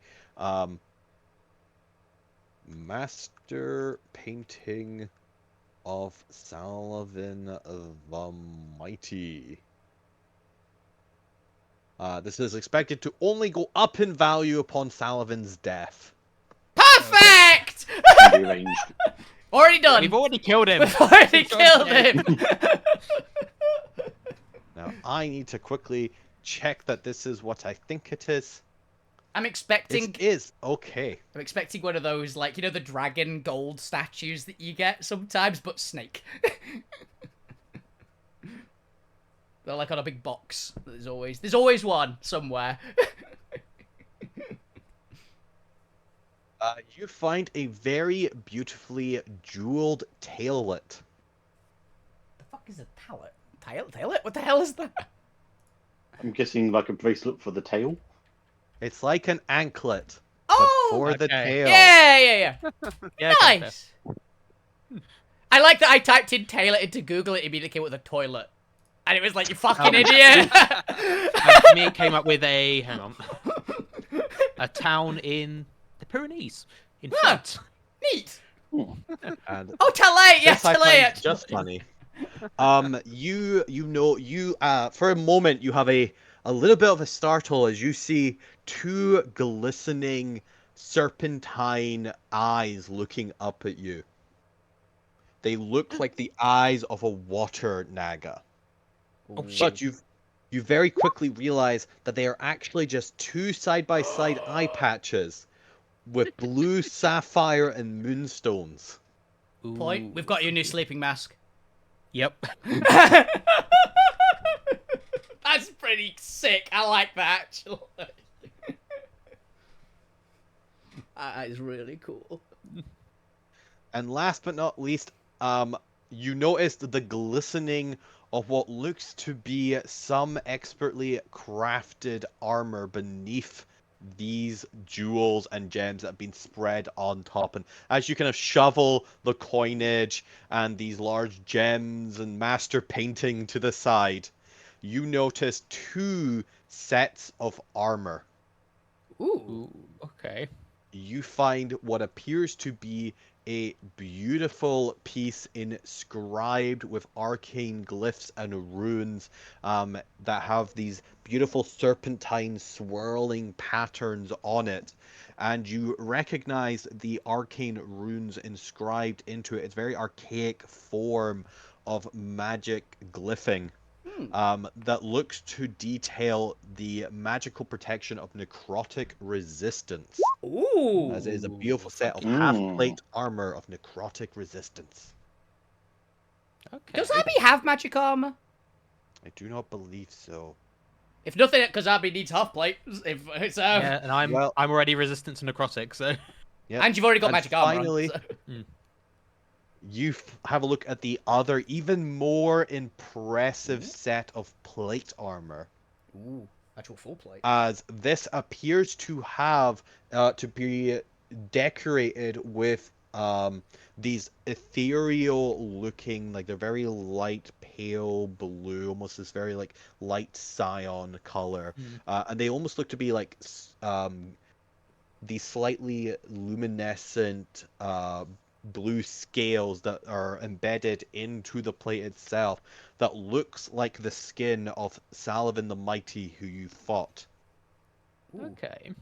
Master painting of Salavin the Mighty. This is expected to only go up in value upon Salavin's death. Perfect! Rearranged. Already done. We've already killed him. We've already killed him. Now I need to quickly check that this is what I think it is. I'm expecting. It is okay. I'm expecting one of those, like, you know, the dragon gold statues that you get sometimes, but snake. They're like on a big box. There's always one somewhere. You find a very beautifully jeweled taillet. The fuck is a talent? Taillet? What the hell is that? I'm guessing like a bracelet for the tail. It's like an anklet, Oh! but for the okay. tail. Yeah. Yeah, okay, Nice. I like that I typed in tailor into Google, it immediately came with a toilet. And it was like, you fucking idiot! Me, it came up with a a town in the Pyrenees, in Huh. France. Neat! And Oh, Talay! Yes, this I Talay! find actually. just funny. You for a moment you have a little bit of a startle as you see 2 glistening serpentine eyes looking up at you. They look like the eyes of a water naga. Oh, But you very quickly realize that they are actually just 2 side-by-side eye patches with blue sapphire and moonstones. Point, we've got your new sleeping mask. Yep. That's pretty sick. I like that, actually. That is really cool. And last but not least, you noticed the glistening of what looks to be some expertly crafted armor beneath these jewels and gems that have been spread on top. And as you kind of shovel the coinage and these large gems and master painting to the side, you notice 2 sets of armor. Ooh. Okay. You find what appears to be a beautiful piece inscribed with arcane glyphs and runes that have these beautiful serpentine swirling patterns on it. And you recognize the arcane runes inscribed into it. It's a very archaic form of magic glyphing. That looks to detail the magical protection of necrotic resistance. Ooh. As it is a beautiful set of Mm. half-plate armor of necrotic resistance. Okay. Does Abby have magic armor? I do not believe so. If nothing, because Abby needs half plate. If it's Yeah, and I'm Well- already resistant to necrotic, so Yep. and you've already got And magic armor. finally- On, so. You have a look at the other, even more impressive set of plate armor. Ooh, actual full plate. As this appears to have to be decorated with these ethereal looking, like they're very light pale blue, almost this very like light cyan color, and they almost look to be like these slightly luminescent blue scales that are embedded into the plate itself that looks like the skin of Saladin the Mighty, who you fought. okay.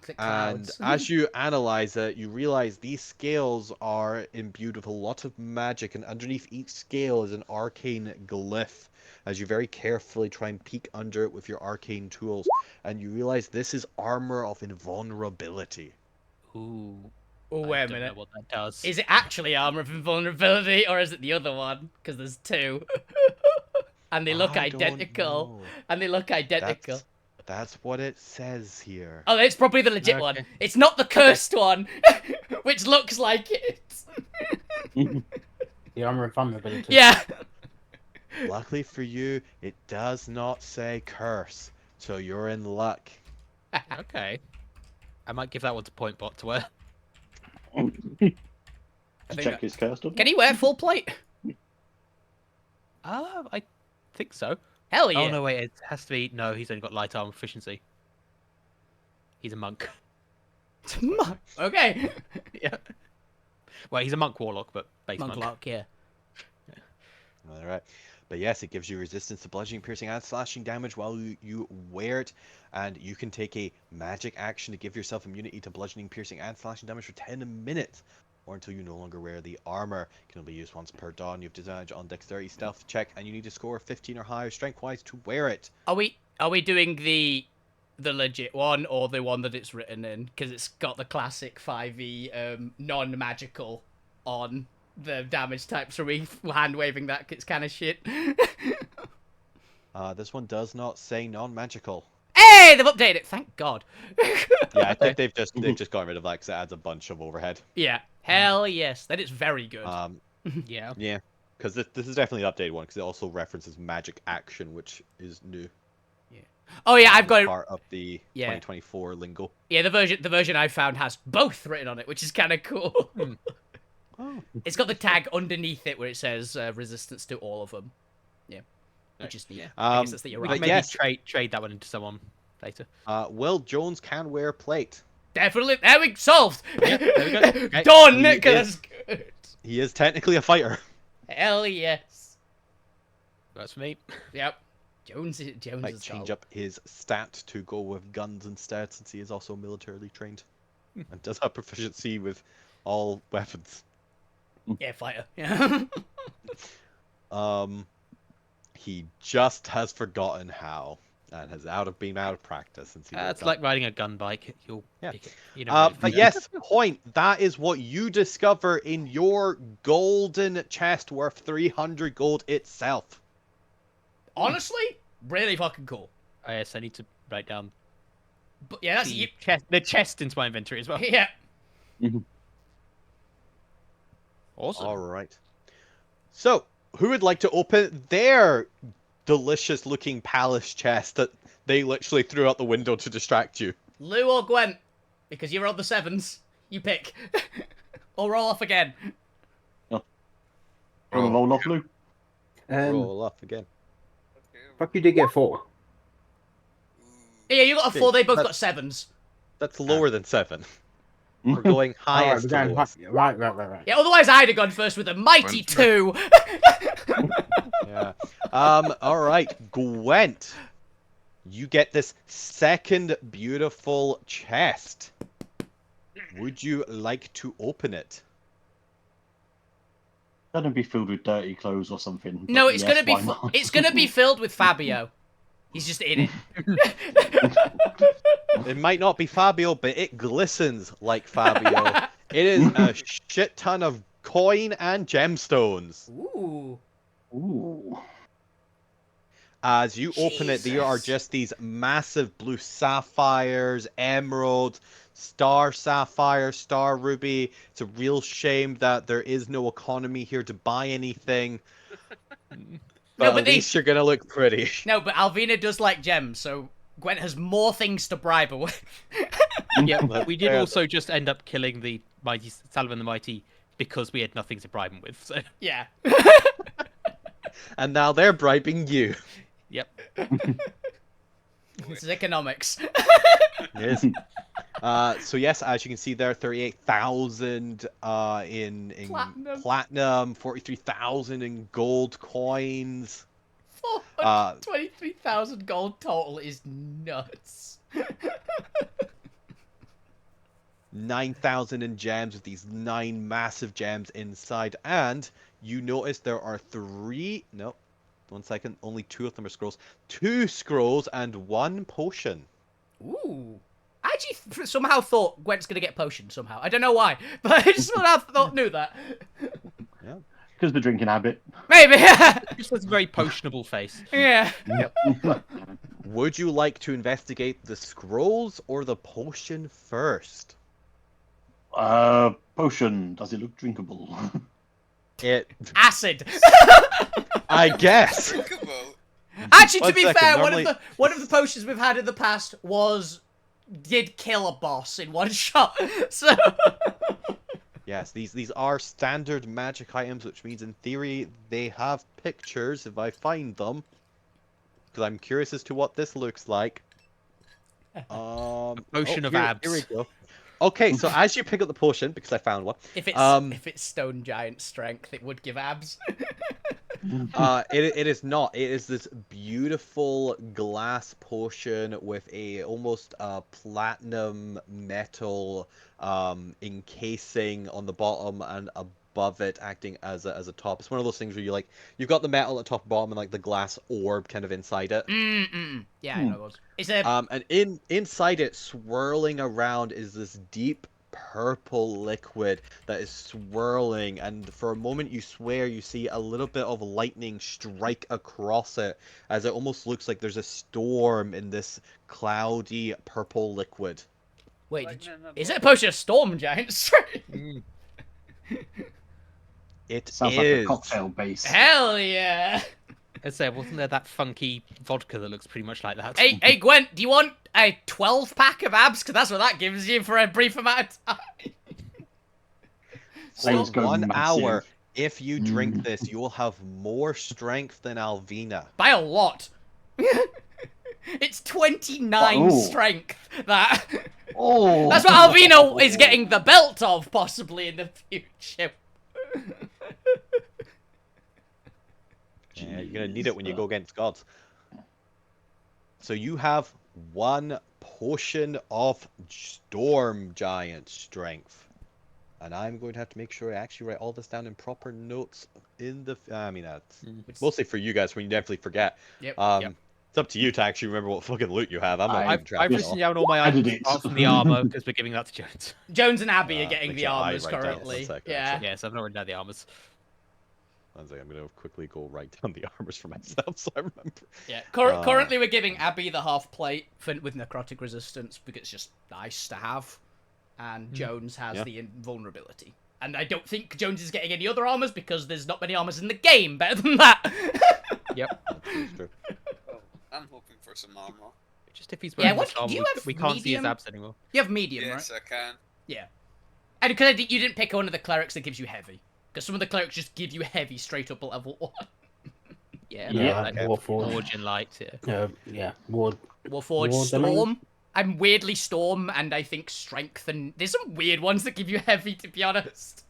Click And clouds. as you analyze it, you realize these scales are imbued with a lot of magic, and underneath each scale is an arcane glyph. As you very carefully try and peek under it with your arcane tools, and you realize this is armor of invulnerability. Ooh. Oh, I wait a don't know minute. what that does. Is it actually armor of invulnerability, or is it the other one? Because there's two. And they look I don't identical. know. And they look identical. That's what it says here. Oh, it's probably the legit one. Okay. It's not the cursed one, which looks like it. The armor of vulnerability. Yeah. Luckily for you, it does not say curse, so you're in luck. Okay. I might give that one to Point Bot to wear. I think Check his cursed. Can he wear full plate? I think so. Hell yeah. Oh no, wait, it has to be. No, he's only got light armor proficiency. He's a monk. Okay. Yeah. Well, he's a monk warlock, but base monk. Monk lock, yeah. All right. But yes, it gives you resistance to bludgeoning, piercing, and slashing damage while you wear it. And you can take a magic action to give yourself immunity to bludgeoning, piercing, and slashing damage for 10 minutes. Or until you no longer wear the armor. It can only be used once per dawn. You have disadvantage on dexterity stealth check, and you need to score 15 or higher strength-wise to wear it. Are we doing the legit one or the one that it's written in? Because it's got the classic 5e non-magical on the damage types. Are we hand waving that? It's kind of shit. This one does not say non-magical. Hey, they've updated it. Thank God. Yeah, I think they've just gotten rid of that because it adds a bunch of overhead. Yeah. Hell yes. That is very good. Yeah. Yeah, because this is definitely an updated one because it also references magic action, which is new. Oh yeah, I've got it. Part of the Yeah. 2024 lingo. Yeah, the version I found has both written on it, which is kind of cool. Oh. It's got the tag underneath it where it says resistance to all of them. Yeah, which is neat. I guess that's the We right. can maybe yes. trade that one into someone later. Will Jones can wear plate. Definitely. There we solved. Yeah, there we go. Okay. Done. He 'Cause is- that's good. He is technically a fighter. Hell yes. That's for me. Yep. Jones Might is change dull. up his stat to go with guns instead, since he is also militarily trained and does have proficiency with all weapons. Yeah, fighter. Yeah. He just has forgotten how and has been out of practice since he. It's like riding a gun bike. You'll Yeah. pick it. You know. But yes, Point, that is what you discover in your golden chest worth 300 gold itself. Honestly, really fucking cool. Yes, I need to write down But yeah, that's the chest into my inventory as well. Yeah. Awesome. All right. So, who would like to open their delicious-looking palace chest that they literally threw out the window to distract you? Lou or Gwent, because you rolled the sevens. You pick. Or roll off again. Roll off, Lou. Roll off again. Fuck, you did get 4. Yeah, you got a 4. They both That's- got sevens. That's lower than 7. We're going highest to lowest. Right. Yeah, otherwise I'd have gone first with a mighty 2. Yeah. All right, Gwent. You get this second beautiful chest. Would you like to open it? Gonna be filled with dirty clothes or something. No, but it's yes, gonna be why not? it's gonna be filled with Fabio. He's just in it. It might not be Fabio, but it glistens like Fabio. It is a shit ton of coin and gemstones. Ooh. Ooh. As you open it, there are Jesus. just these massive blue sapphires, emerald, star sapphire, star ruby. It's a real shame that there is no economy here to buy anything. But but at least you're gonna look pretty. No, but Alvina does like gems, so Gwent has more things to bribe her with. Yeah, That's we did fair. also just end up killing the mighty Salvan the Mighty because we had nothing to bribe him with. So, Yeah. And now they're bribing you. yep. This is economics. Yes. So yes, as you can see there, 38,000 in Platinum. platinum, 43,000 in gold coins. 423,000 gold total is nuts. 9,000 in gems with these 9 massive gems inside, and you notice there are 3. No, 1 second. Only 2 of them are scrolls. 2 scrolls and 1 potion. Ooh. I actually somehow thought Gwent's gonna get potion somehow. I don't know why, but I just knew that. Yeah. Because the drinking habit. Maybe. Just has a very potionable face. Yeah. Would you like to investigate the scrolls or the potion first? Potion. Does it look drinkable? It, Acid. I guess. Drinkable. Actually, to 1 be second, fair, normally- one of the potions we've had in the past did kill a boss in one shot. So Yes, these are standard magic items, which means in theory they have pictures if I find them. Because I'm curious as to what this looks like. Potion of here abs. we go. Okay, so as you pick up the potion, because I found one, if it's stone giant strength, it would give abs. it is not. It is this beautiful glass potion with a almost platinum metal encasing on the bottom and above it acting as a top. It's one of those things where you've got the metal at the top and bottom and like the glass orb kind of inside it. Yeah, I know those. It's a And inside it, swirling around, is this deep purple liquid that is swirling, and for a moment you swear you see a little bit of lightning strike across it, as it almost looks like there's a storm in this cloudy purple liquid. wait. Is it a potion of storm giant strength? It Sounds like a is. cocktail base. Hell yeah! I say, wasn't there that funky vodka that looks pretty much like that? Hey, Gwent, do you want a 12-pack of abs? Because that's what that gives you for a brief amount of time. So Let's go 1 massive. hour, if you drink this, you will have more strength than Alvina. By a lot. It's 29 Oh. strength. That's Oh, what Alvino is getting the belt of, possibly, in the future. Yeah, you're gonna need it when you go against gods. So you have 1 potion of storm giant strength. And I'm going to have to make sure I actually write all this down in proper notes in the... I mean, that's mostly for you guys when you definitely forget. Yep. It's up to you to actually remember what fucking loot you have. I'm not I've keeping track of it all. written down all my I did items it. apart from the armor because we're giving that to Jones. Jones and Abby are getting Which the I armors write down. currently. 1 second, Yeah. actually. Yes, I've not written down the armors. 1 second, I'm going to quickly go write down the armors for myself so I remember. Yeah. Currently, we're giving Abby the half plate with necrotic resistance because it's just nice to have, and Jones has the invulnerability. And I don't think Jones is getting any other armors because there's not many armors in the game better than that. Yep. That's true. Well, I'm hoping for some armor. Just if he's Yeah, wearing what- this armor, do you have we can't see his medium? abs anymore. You have medium, Yes, right? I can. Yeah. And because you didn't pick one of the clerics that gives you heavy. Because some of the clerics just give you heavy straight up at level 1. Yeah, Yeah, like Warforged. Forge and light. Yeah. Yeah, Ward. Warforged, Ward, I mean. Storm. I'm weirdly Storm, and I think Strength, and there's some weird ones that give you heavy, to be honest.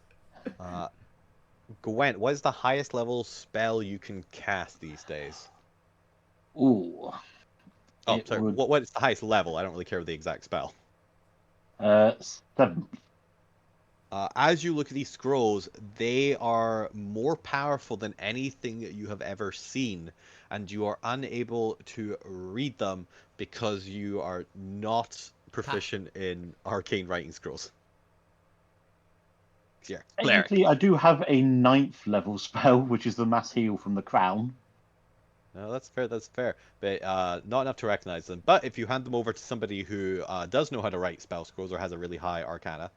Gwent, what is the highest level spell you can cast these days? Ooh. Oh, It sorry. would- What is the highest level? I don't really care the exact spell. 7th. As you look at these scrolls, they are more powerful than anything that you have ever seen, and you are unable to read them because you are not proficient in arcane writing scrolls. Yeah, cleric. Technically, I do have a 9th level spell, which is the mass heal from the crown. No, that's fair. That's fair. But not enough to recognize them. But if you hand them over to somebody who does know how to write spell scrolls or has a really high arcana,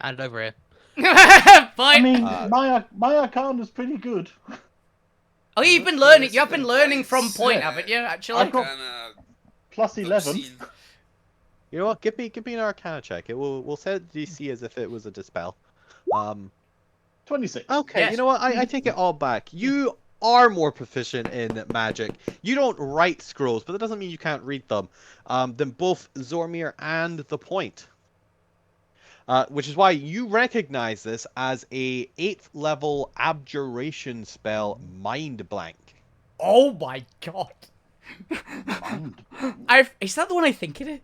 Hand it over here. I Fine. mean, my Arcana's pretty good. Oh, you've been Yes, learning. You have the been learning from points. point, Yeah. haven't you? Actually. I've got Kinda plus 11. obscene. you know what? Give me an arcana check. We'll set DC as if it was a dispel. 26. Okay, Yes. you know what? I take it all back. You are more proficient in magic. You don't write scrolls, but that doesn't mean you can't read them. Than both Zormir and the Point. Which is why you recognize this as a 8th level abjuration spell, Mind Blank. Oh my god. Mind. Is that the one I think it is?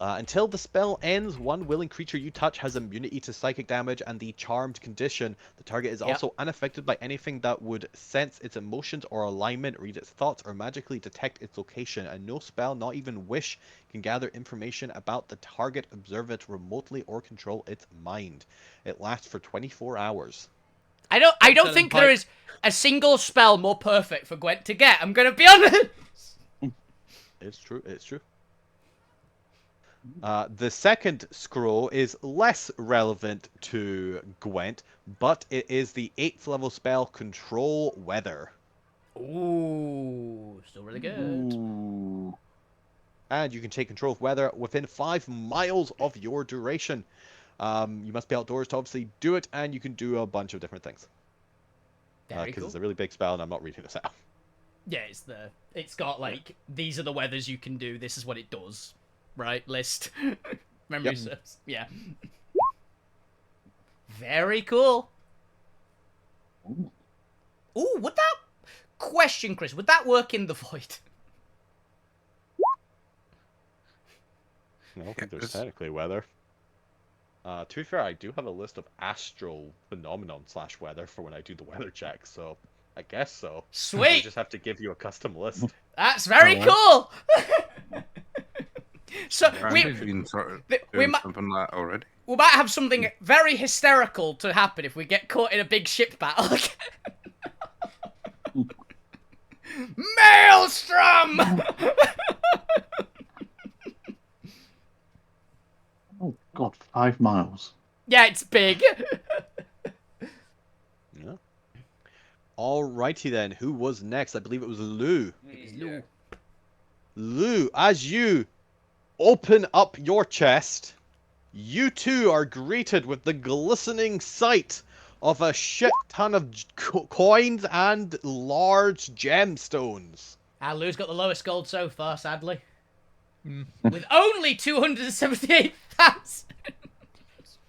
Until the spell ends, one willing creature you touch has immunity to psychic damage and the charmed condition. The target is Yep. also unaffected by anything that would sense its emotions or alignment, read its thoughts, or magically detect its location. And no spell, not even wish, can gather information about the target, observe it remotely, or control its mind. It lasts for 24 hours. I don't Excellent think pipe. there is a single spell more perfect for Gwent to get. I'm gonna be honest. It's true, it's true. The second scroll is less relevant to Gwent, but it is the 8th level spell Control Weather. Ooh, still really good. Ooh. And you can take control of weather within 5 miles of your duration. You must be outdoors to obviously do it, and you can do a bunch of different things. Very Because cool. it's a really big spell, and I'm not reading this out. Yeah, it's got like these are the weathers you can do. This is what it does, right? List. Memory serves. Yeah. Very cool. Ooh, would that question, Chris? Would that work in the void? I don't think there's Yes. technically weather. To be fair, I do have a list of astral phenomenon / weather for when I do the weather check, so I guess so. I Sweet. just have to give you a custom list. That's very Oh, cool. So Randy's been sort of we doing might something like that already. we might have something very hysterical to happen if we get caught in a big ship battle. Maelstrom. Oh, God, 5 miles. Yeah, it's big. Yeah. Alrighty then, who was next? I believe it was Lou. Yeah. Lou, as you open up your chest, you too are greeted with the glistening sight of a shit ton of coins and large gemstones. Lou's got the lowest gold so far, sadly. Mm. With only 278,000.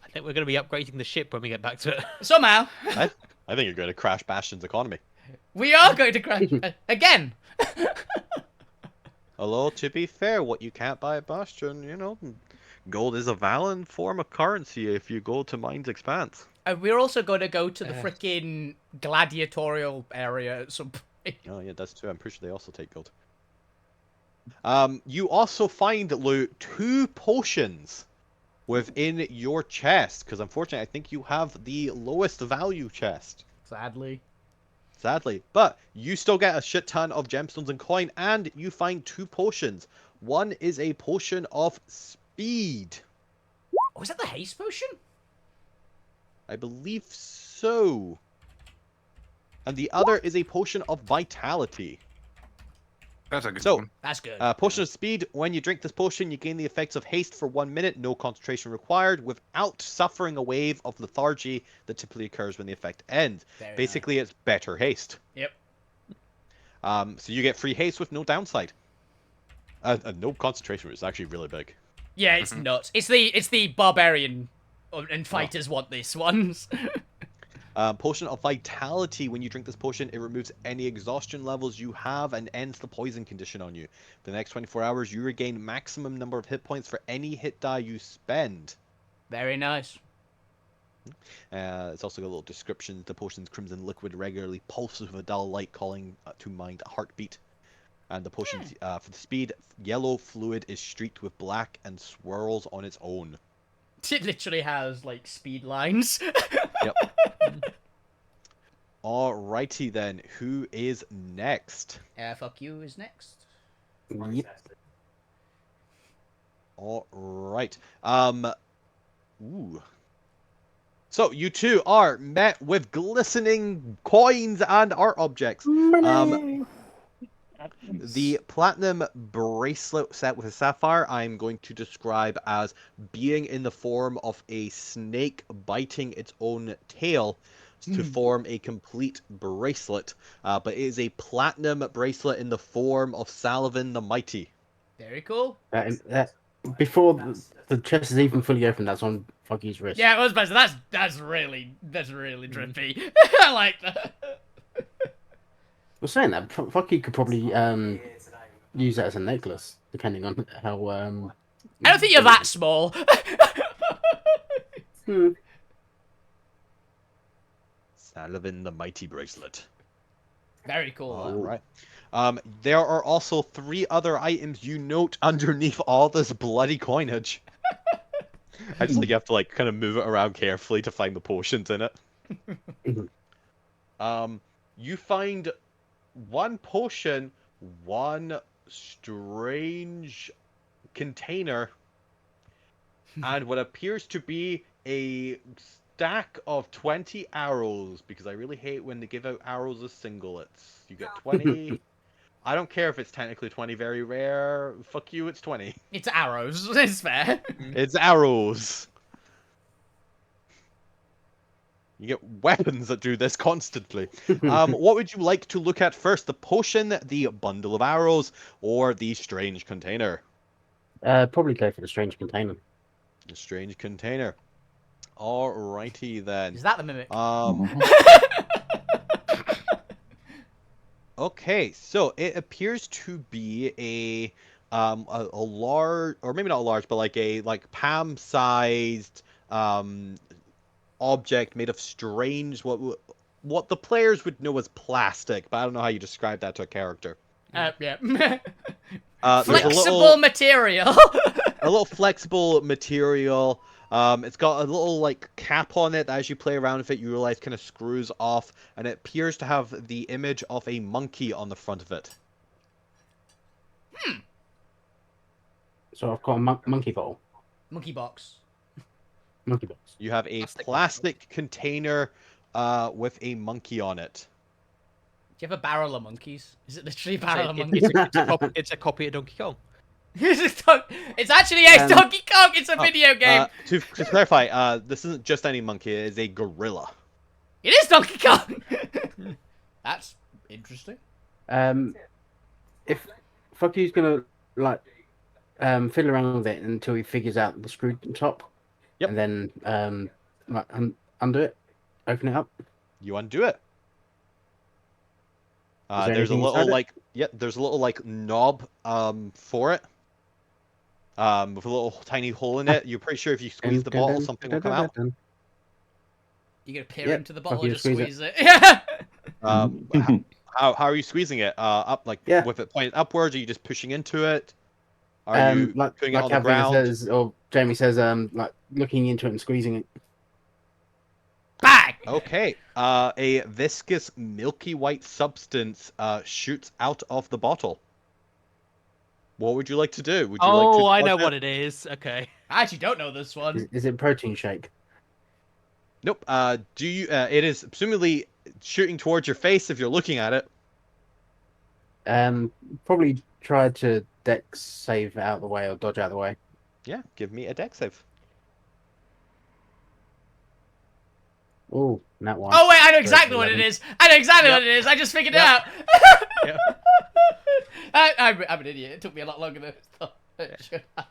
I think we're going to be upgrading the ship when we get back to it. Somehow, I think you're going to crash Bastion's economy. we are going to crash again. Although, to be fair, what you can't buy at Bastion, you know, gold is a valid form of currency if you go to Mind's Expanse. And we're also going to go to the frickin' gladiatorial area at some point. Oh yeah, that's true. I'm pretty sure they also take gold. You also find, Lou, 2 potions within your chest, because unfortunately, I think you have the lowest value chest. Sadly. Sadly, but you still get a shit ton of gemstones and coin, and you find 2 potions. One is a potion of speed. Oh, is that the haste potion? I believe so. And the other is a potion of vitality. That's a good So, one. That's good. Potion of speed. When you drink this potion, you gain the effects of haste for 1 minute, no concentration required, without suffering a wave of lethargy that typically occurs when the effect ends. Very Basically, it's better haste. Yep. So you get free haste with no downside. And no concentration, which is actually really big. Yeah, it's nuts. It's the barbarian and fighters want this ones. Potion of vitality. When you drink this potion, it removes any exhaustion levels you have and ends the poison condition on you. For the next 24 hours, you regain maximum number of hit points for any hit die you spend. Very nice. It's also got a little description. The potion's crimson liquid regularly pulses with a dull light, calling to mind a heartbeat. And the potion, for the speed, yellow fluid is streaked with black and swirls on its own. It literally has like speed lines. Yep. Alrighty then, who is next? Fuck you is next. Yep. Alright. Ooh. So you two are met with glistening coins and art objects. The platinum bracelet set with a sapphire I'm going to describe as being in the form of a snake biting its own tail to form a complete bracelet. But it is a platinum bracelet in the form of Salavan the Mighty. Very cool. Before the chest is even fully open, that's on Foggy's wrist. Yeah, I was about to say, that's really drippy. I like that. We're saying that Foggy could probably use that as a necklace, depending on how. I don't think you're that small. Salavan the Mighty bracelet. Very cool. Alright. There are also 3 other items you note underneath all this bloody coinage. I just think you have to like kind of move it around carefully to find the potions in it. You find 1 potion, 1 strange container, and what appears to be a stack of 20 arrows, because I really hate when they give out arrows as singlets. You get 20. I don't care if it's technically 20 very rare. Fuck you, it's 20. It's arrows. It's fair. It's arrows. You get weapons that do this constantly. What would you like to look at first? The potion, the bundle of arrows, or the strange container? Probably go for the strange container. The strange container. Alrighty then. Is that the mimic? Okay, so it appears to be a large, or maybe not a large, but like a palm-sized object made of strange what the players would know as plastic, but I don't know how you describe that to a character. Yeah. There's Flexible material. a little flexible material. It's got a little like cap on it that as you play around with it, you realize kind of screws off, and it appears to have the image of a monkey on the front of it. So I've got a monkey bottle. Monkey box. Monkey box. You have a Plastic plastic container with a monkey on it. Do you have a barrel of monkeys? Is it literally a So barrel of it- monkeys? it's a copy of Donkey Kong. It's actually Donkey Kong. It's a video game. To clarify, this isn't just any monkey. It is a gorilla. It is Donkey Kong. That's interesting. If Fucky's gonna like fiddle around with it until he figures out the screw top. Yep. And then like undo it, open it up. You undo it. there There's a anything little inside it? there's a little like knob for it. With a little tiny hole in it. You're pretty sure if you squeeze the bottle, something will come out. You gotta peer Yep, into the bottle fuck you, and just squeeze squeeze it. Yeah. How are you squeezing it? Up like Yeah. with it pointed upwards? Are you just pushing into it? Are you like putting it on the Kathleen ground? says, or Jamie says, like looking into it and squeezing it. Bang. Okay. A viscous, milky white substance shoots out of the bottle. What would you like to do? Would you like to I know dodge what it is. Okay. I actually don't know this one. Is it protein shake? Nope. Do you? It is presumably shooting towards your face if you're looking at it. Probably try to dex save out of the way or dodge out of the way. Yeah. Give me a dex save. Oh, that one. Oh wait, I know exactly what it is. I know exactly what it is. I just figured it out. Yep. I'm an idiot. It took me a lot longer than I thought it should have.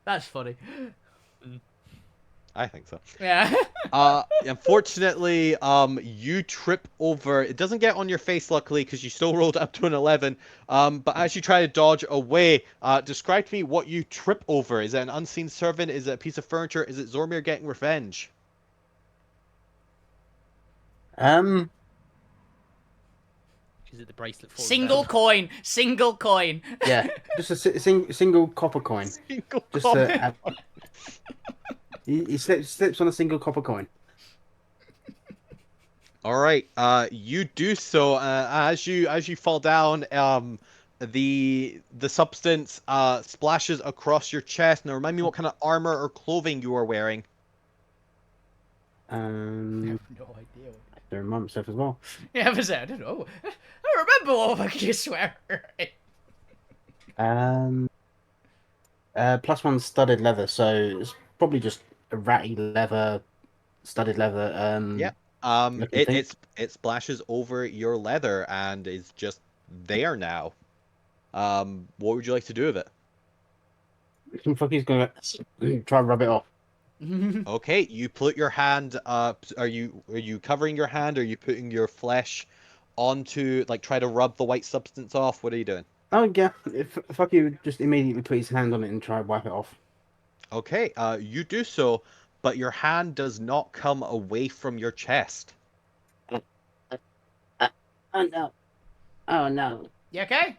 That's funny. I think so. Yeah. Unfortunately, you trip over. It doesn't get on your face, luckily, because you still rolled up to an 11. But as you try to dodge away, describe to me what you trip over. Is it an unseen servant? Is it a piece of furniture? Is it Zormir getting revenge? Is it the bracelet? falling Single down? coin. Single coin. Yeah, just a single copper coin. Single Just comment. he slips on a single copper coin. All right. You do so. As you fall down, the substance splashes across your chest. Now, remind me what kind of armor or clothing you are wearing. I Um, have no idea. I have to remind myself as well. Yeah, I was I don't know. I don't remember what you swear. +1 studded leather, so it's probably just a ratty leather, studded leather. Yeah. Looking thing. It splashes over your leather and is just there now. What would you like to do with it? Fuck, he's gonna try and rub it off. Okay, you put your hand. Are you covering your hand? Or are you putting your flesh onto like try to rub the white substance off? What are you doing? Oh yeah, if fuck you, just immediately put his hand on it and try and wipe it off. Okay, you do so, but your hand does not come away from your chest. Oh no! Oh no! You okay?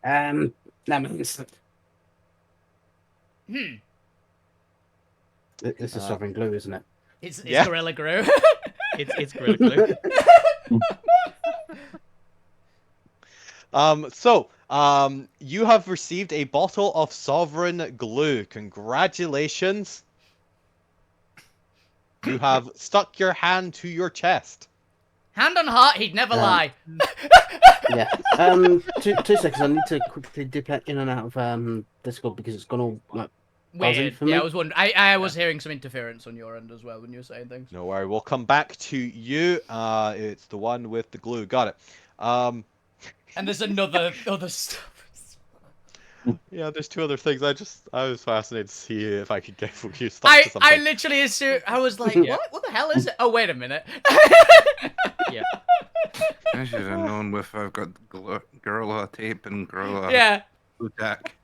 That means Hmm. this is sovereign glue, isn't it? It's Yeah. Gorilla Glue. It's Gorilla Glue. You have received a bottle of sovereign glue. Congratulations. You have stuck your hand to your chest. Hand on heart, he'd never lie. Yeah. 2 seconds. I need to quickly dip in and out of Discord because it's gone all like buzzy Weird. for me. Yeah, I was wondering. I was hearing some interference on your end as well when you were saying things. No worry, we'll come back to you. It's the one with the glue. Got it. And there's other stuff. Yeah, there's 2 other things. I was fascinated to see if I could get you stuck to something. I literally assumed, I was like, Yeah. what the hell is it? Oh, wait a minute. Yeah. I should have known if I've got Gorilla tape and Gorilla Yeah. glue tack.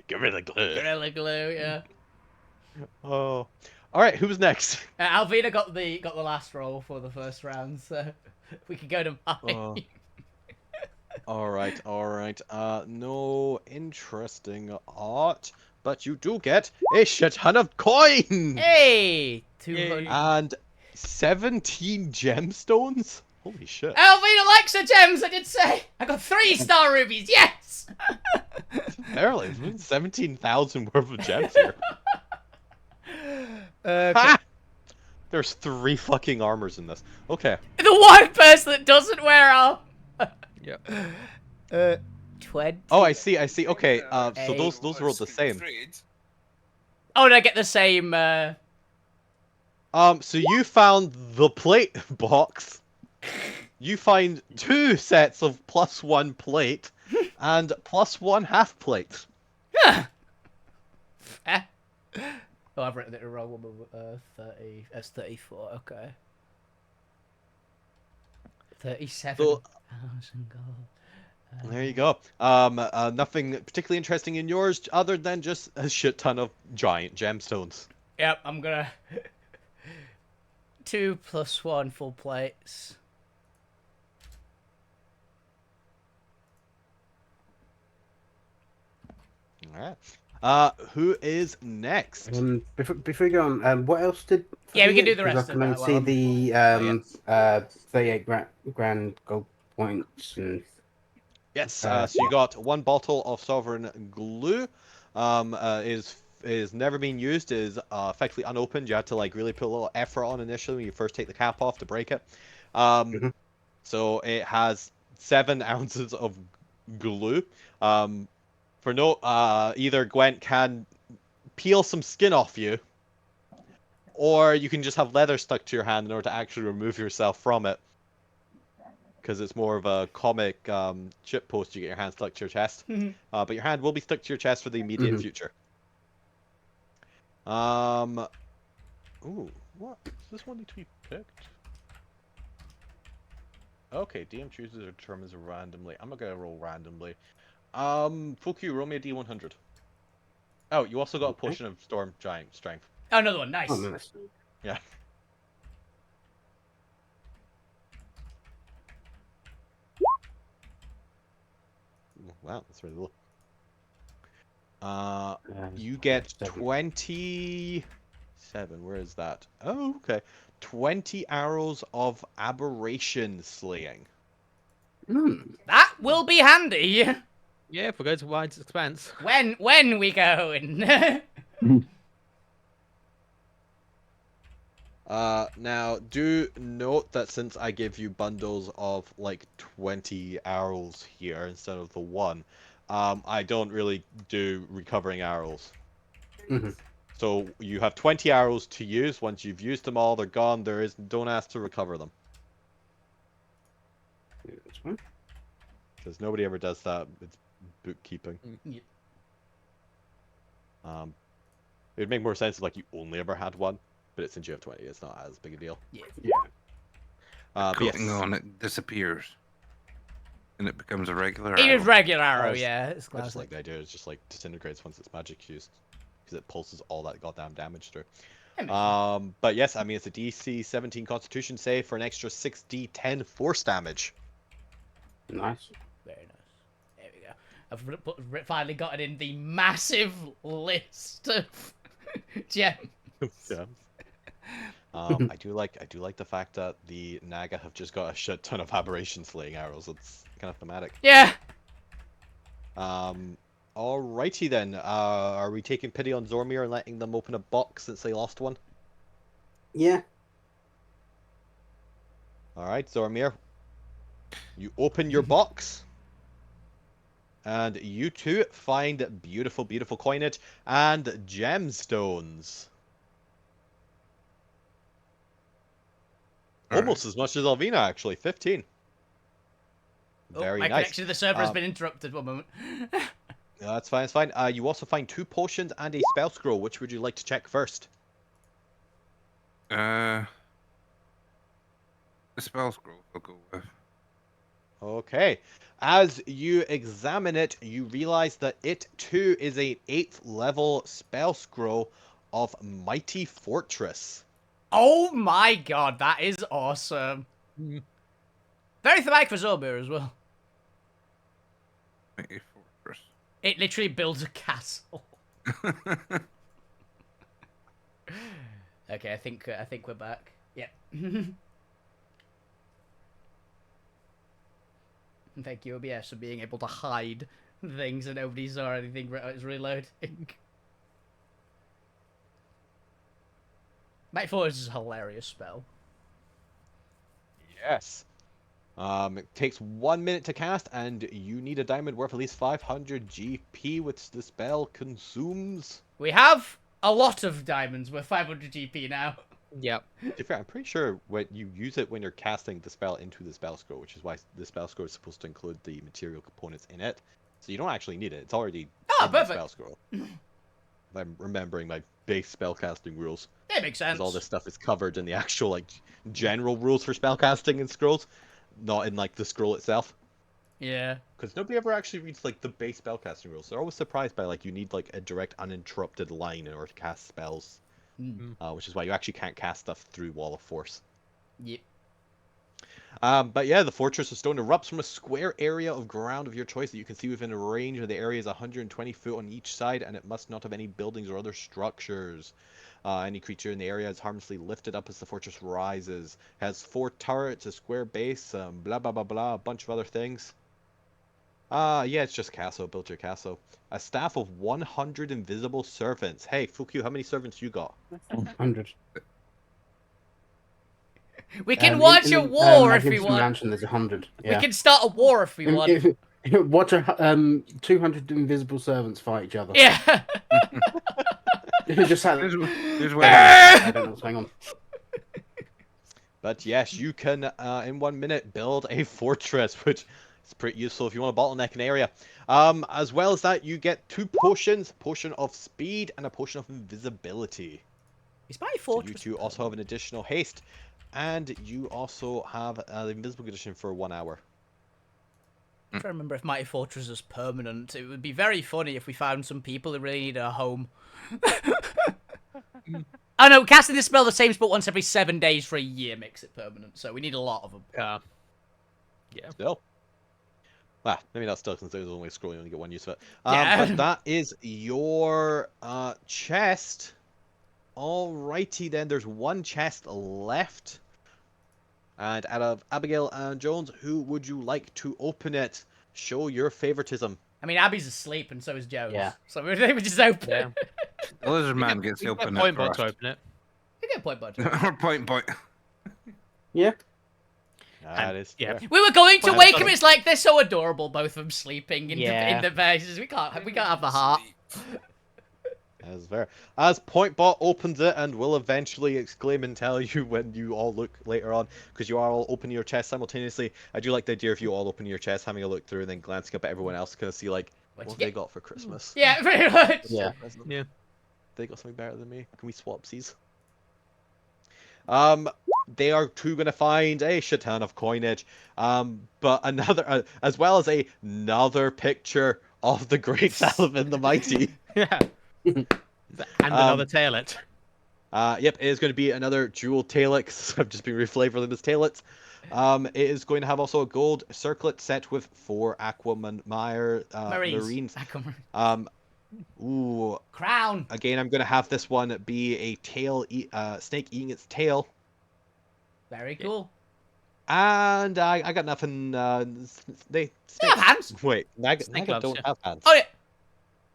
Get rid of the glue. Gorilla Glue, yeah. Oh. All right, who's next? Alvina got the last roll for the first round, so we can go to mine. Oh. All right. No interesting art, but you do get a shit ton of coins Hey! 200. and 17 gemstones. Holy shit! Alvina likes her gems, I did say! I got 3-star rubies, yes! Barely. 17,000 worth of gems here. Okay. There's 3 fucking armors in this. Okay. The one person that doesn't wear armor! Yeah. 20. Oh, I see. Okay. So Eight. those rolled the same. Oh, did I get the same, So you found the plate box. You find 2 sets of +1 plate and +1 half plate. Oh, I've written it wrong. 30. That's 34. Okay. 37,000 gold. There you go. Nothing particularly interesting in yours other than just a shit ton of giant gemstones. Yep, I'm gonna 2 + 1 full plates. Alright. Who is next? Before you go on, what else did? Yeah, we can do the 'Cause rest I of can that see while the 38 grand gold points and. Yes. So you got 1 bottle of sovereign glue. Is never been used. Is effectively unopened. You had to like really put a little effort on initially when you first take the cap off to break it. So it has 7 ounces of glue. For no, either Gwent can peel some skin off you, or you can just have leather stuck to your hand in order to actually remove yourself from it. Because it's more of a comic chip post, you get your hand stuck to your chest. But your hand will be stuck to your chest for the immediate future. Ooh, what? Does this one need to be picked? Okay, DM chooses or determines randomly. I'm not gonna roll randomly. Fuku, roll me a D100. Oh, you also got a potion of storm giant strength. Oh, another one. Nice. Oh, nice. Yeah. Wow, that's really low. You get 27 7. Where is that? Oh, okay. 20 arrows of aberration slaying. That will be handy Yeah, if we go to Wide's Expanse. when we go in. Now, do note that since I give you bundles of like 20 arrows here instead of the 1, I don't really do recovering arrows. So you have 20 arrows to use. Once you've used them all, they're gone. Don't ask to recover them. That's fine. Because nobody ever does that. It's bookkeeping. Yeah. It'd make more sense if like you only ever had 1, but since you have 20, it's not as big a deal. Yeah. But yes. Coating on it disappears, and it becomes a regular Even arrow. regular arrow, That's- yeah. It's I just classic. like the idea. It's just like disintegrates once its magic's used, because it pulses all that goddamn damage through. That makes sense. But yes, I mean it's a DC 17 Constitution save for an extra 6d10 force damage. Nice. Very nice. There we go. Finally got it in the massive list of gems. Yeah. I do like the fact that the Naga have just got a shit ton of aberration slaying arrows. It's kind of thematic. Yeah. Alrighty then. Are we taking pity on Zormir and letting them open a box since they lost one? Yeah. Alright, Zormir. You open your box. And you two find beautiful, beautiful coinage and gemstones. Almost as much as Alvina, actually. 15. Very my nice. connection to the server has been interrupted. One moment. No, that's fine, it's fine. You also find 2 potions and a spell scroll. Which would you like to check first? The spell scroll I'll go with. Okay. As you examine it, you realize that it too is a 8th level spell scroll of Mighty Fortress. Oh my god, that is awesome. Very thematic for Zobir as well. Mighty Fortress. It literally builds a castle. Okay, I think we're back. Yep. Thank you, OBS, for being able to hide things and nobody saw anything. It's reloading. Might Fortress is a hilarious spell. Yes. It takes 1 minute to cast, and you need a diamond worth at least 500 GP, which the spell consumes. We have a lot of diamonds worth 500 GP now. Yep. To be fair, I'm pretty sure when you use it when you're casting the spell into the spell scroll, which is why the spell scroll is supposed to include the material components in it. So you don't actually need it. It's already in the spell scroll. If I'm remembering my base spellcasting rules. That makes sense. Because all this stuff is covered in the actual like general rules for spellcasting in scrolls, not in like the scroll itself. Yeah. Because nobody ever actually reads like the base spellcasting rules. They're always surprised by like you need like a direct uninterrupted line in order to cast spells. Which is why you actually can't cast stuff through Wall of Force. Yep. But yeah, the Fortress of Stone erupts from a square area of ground of your choice that you can see within a range of the area is 120 foot on each side, and it must not have any buildings or other structures. Any creature in the area is harmlessly lifted up as the fortress rises. Has 4 turrets, a square base, blah blah blah blah, a bunch of other things. Yeah, it's just castle. Build your castle. A staff of 100 invisible servants. Hey, Fuku, how many servants you got? 100. We can watch a war if we Magnificent want. Mansion, there's 100. Yeah. We can start a war if we want. Watch 200 invisible servants fight each other. Yeah. Who just had Here's I don't know what's going on. But yes, you can, in 1 minute, build a fortress, which is pretty useful if you want to bottleneck an area. As well as that, you get 2 potions, potion of speed and a potion of invisibility. Is my So fortress? you 2 also have an additional haste, and you also have the invisible condition for 1 hour. I'm trying to remember if Mighty Fortress is permanent. It would be very funny if we found some people who really need a home. Oh no, casting this spell the same spell once every 7 days for a year makes it permanent, so we need a lot of them. Yeah. Still. Ah, maybe not still, since there's only a scroll, you only get 1 use of it. Yeah. But that is your chest. Alrighty then, there's one chest left. And out of Abigail and Jones, who would you like to open it? Show your favoritism. I mean, Abby's asleep and so is Jones. Yeah. So we just open Yeah. it. The lizard man gets We to can get open it point bot to first. open it. We get point bud. Or point. Yeah. That is yeah. fair. We were going to Well, wake got him. it. It's like they're so adorable, both of them sleeping in Yeah. the bases. We can't have the heart. That is fair. As Pointbot opens it and will eventually exclaim and tell you when you all look later on, because you are all opening your chest simultaneously. I do like the idea of you all opening your chest, having a look through, and then glancing up at everyone else to kind of see, like, What'd what you they get? got for Christmas. Yeah, pretty much. Yeah. Yeah. They got something better than me. Can we swapsies? They are too gonna find a shit ton of coinage. But another, as well as another picture of the Great Salomon the Mighty. Yeah. And another tailet. Yep, it is going to be another jewel tailix. I've just been reflavoring this tailix. It is going to have also a gold circlet set with 4 marines. Aquamarines. Ooh. Crown. Again, I'm going to have this one be a snake eating its tail. Very cool. And I got nothing. They have hands. Wait, Snake Naga gloves, don't yeah. have hands. Oh yeah.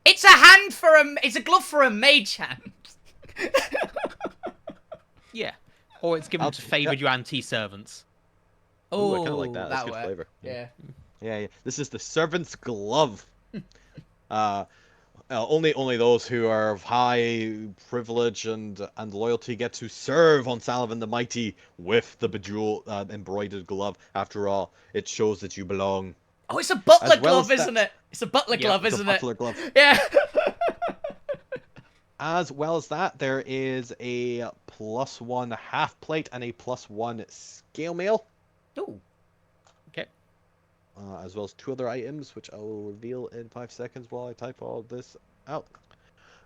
It's a hand for a. It's a glove for a mage hand. Yeah. Or it's given to favoured Yuan-Ti servants. Ooh, I kind of like that. That's that good worked. flavor. Yeah. Yeah. This is the servant's glove. Only those who are of high privilege and loyalty get to serve on Salomon the Mighty with the bejeweled embroidered glove. After all, it shows that you belong. Oh, it's a butler As well glove, as isn't it? It's a butler glove, It's a isn't it? butler glove. Yeah. As well as that, there is a +1 half plate and a +1 scale mail. Ooh. As well as 2 other items, which I will reveal in 5 seconds while I type all this out.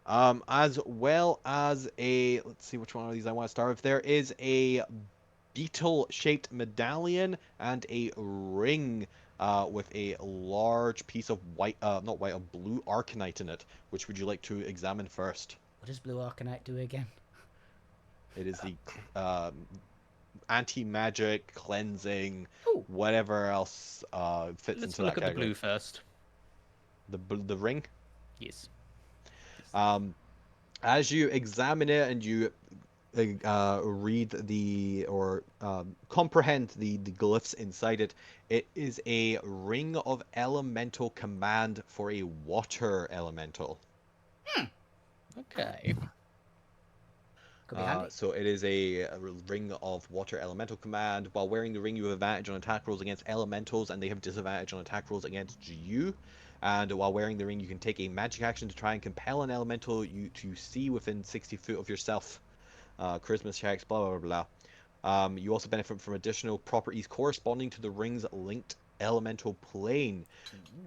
As well as a, let's see which one of these I want to start with. There is a beetle-shaped medallion and a ring with a large piece of blue arcanite in it. Which would you like to examine first? What does blue arcanite do again? It is the anti-magic, cleansing, Ooh. whatever else fits Let's into look that at the category. blue first. The ring. Yes. As you examine it and you read comprehend the glyphs inside it, it is a ring of elemental command for a water elemental. Okay. Could be handy. So it is a ring of water elemental command. While wearing the ring, you have advantage on attack rolls against elementals, and they have disadvantage on attack rolls against you. And while wearing the ring, you can take a magic action to try and compel an elemental you to see within 60 feet of yourself. Charisma checks, blah blah blah blah. You also benefit from additional properties corresponding to the ring's linked elemental plane.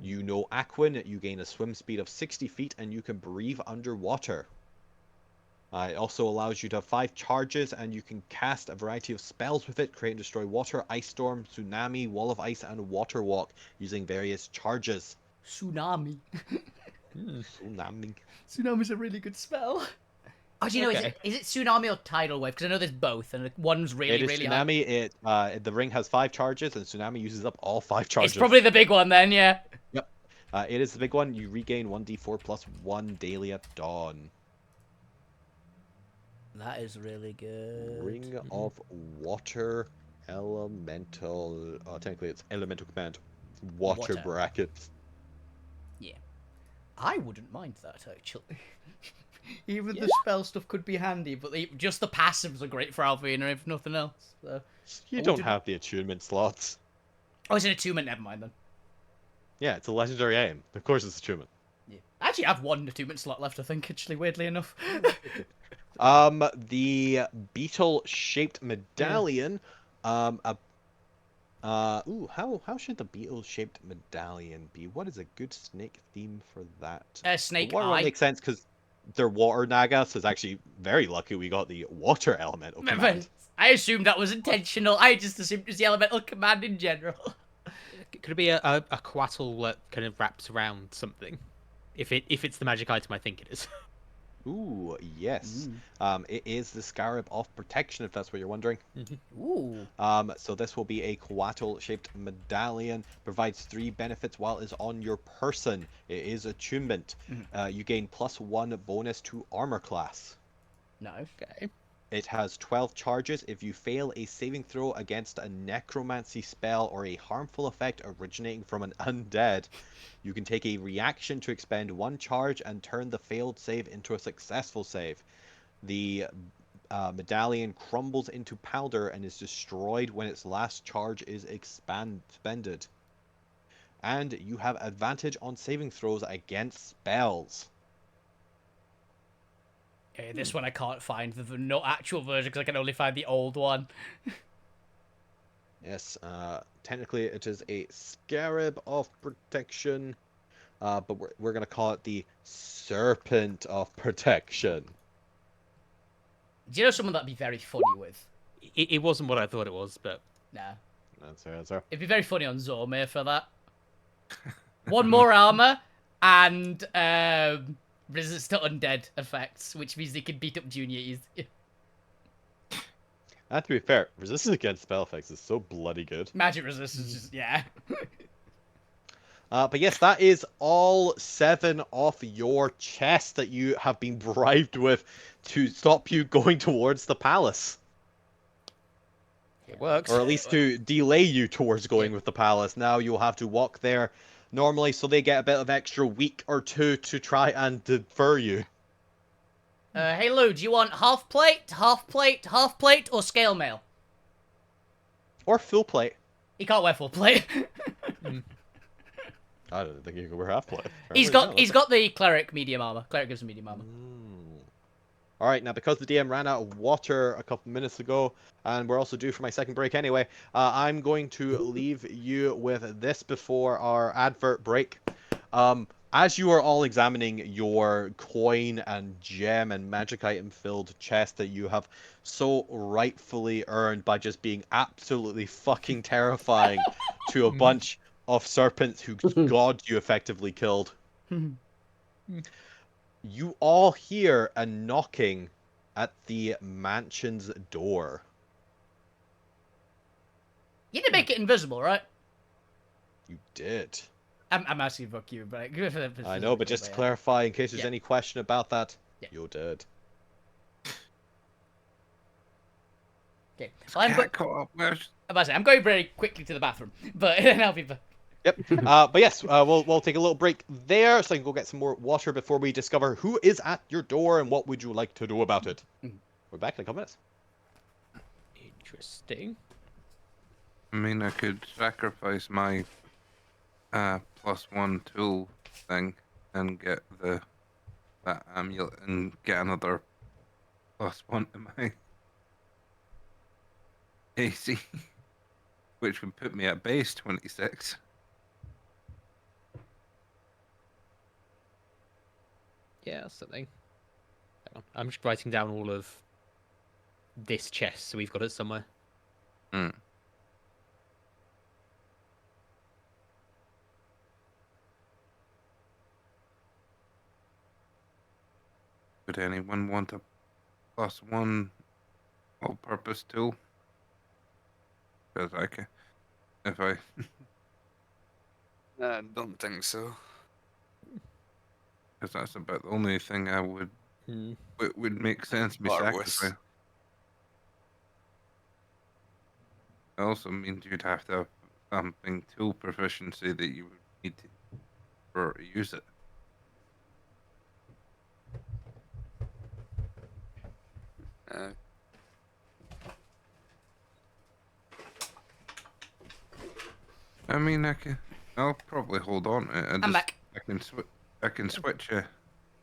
You know Aquin, you gain a swim speed of 60 feet, and you can breathe underwater. It also allows you to have 5 charges, and you can cast a variety of spells with it, create and destroy water, ice storm, tsunami, wall of ice, and water walk, using various charges. Tsunami. Tsunami. Tsunami's a really good spell. Oh, do you know, Okay. is it tsunami or tidal wave? Because I know there's both, and one's really, It is really hard. tsunami. The ring has 5 charges, and tsunami uses up all 5 charges. It's probably the big one then, yeah. Yep. It is the big one. You regain 1d4 plus 1 daily at dawn. That is really good. Ring of water elemental. Technically, it's elemental command. Water Water. brackets. I wouldn't mind that, actually. Even the spell stuff could be handy, but just the passives are great for Alvina, if nothing else. So. You Oh, don't did- have the attunement slots. Oh, it's an attunement, never mind then. Yeah, it's a legendary aim. Of course, it's attunement. Yeah. I actually have one attunement slot left, I think, actually, weirdly enough. The beetle-shaped medallion. How should the beetle-shaped medallion be? What is a good snake theme for that? Snake The water one Eye. makes sense because they're water naga, so it's actually very lucky we got the water elemental command. I assumed that was intentional. I just assumed it was the elemental command in general. Could it be a quattle that kind of wraps around something? If it's the magic item I think it is. Ooh, yes. It is the Scarab of Protection, if that's what you're wondering. Ooh. So this will be a coatl-shaped medallion. Provides 3 benefits while it's on your person. It is attunement. You gain +1 bonus to armor class. No. Okay. It has 12 charges. If you fail a saving throw against a necromancy spell or a harmful effect originating from an undead, you can take a reaction to expend 1 charge and turn the failed save into a successful save. The medallion crumbles into powder and is destroyed when its last charge is expended. And you have advantage on saving throws against spells. Okay, this one I can't find the no actual version because I can only find the old one. Yes, technically it is a Scarab of Protection, but we're going to call it the Serpent of Protection. Do you know someone that'd be very funny with? It wasn't what I thought it was, but Nah. That's her answer. It'd be very funny on Zormir for that. 1 more armor and resist to undead effects, which means they can beat up Junior easy. And to be fair, resistance against spell effects is so bloody good. Magic resistance, just, yeah. But yes, that is all 7 of your chests that you have been bribed with to stop you going towards the palace. it works. Or at least to delay you towards going with the palace. Now you'll have to walk there normally, so they get a bit of extra week or 2 to try and defer you. Hey Lou, do you want half plate, or scale mail? Or full plate. He can't wear full plate. I don't think you can wear half plate. he's got the cleric medium armor. Cleric gives him medium armor. Alright, now because the DM ran out of water a couple minutes ago, and we're also due for my second break anyway, I'm going to leave you with this before our advert break. As you are all examining your coin and gem and magic item filled chest that you have so rightfully earned by just being absolutely fucking terrifying to a bunch of serpents whose god you effectively killed, you all hear a knocking at the mansion's door. You didn't make it invisible, right? You did. I'm asking fuck you, but I know, but just to clarify, in case there's any question about that, you did. Okay, well, I'm going very quickly to the bathroom, but then I'll be back. Yep. But yes, we'll take a little break there, so I can go get some more water before we discover who is at your door and what would you like to do about it. We're back in a couple minutes. Interesting. I mean, I could sacrifice my +1 tool thing and get that amulet and get another +1 to my AC, which would put me at base 26. Yeah, that's something. Hang on. I'm just writing down all of this chest, so we've got it somewhere. Would anyone want a +1 all-purpose tool? Because I can, if I... I don't think so. Because that's about the only thing I would... It would make sense to be Barwis. sacrificed. It also means you'd have to have something tool proficiency that you would need to use it. I mean, I'll probably hold on to it. I'm back. I can switch. I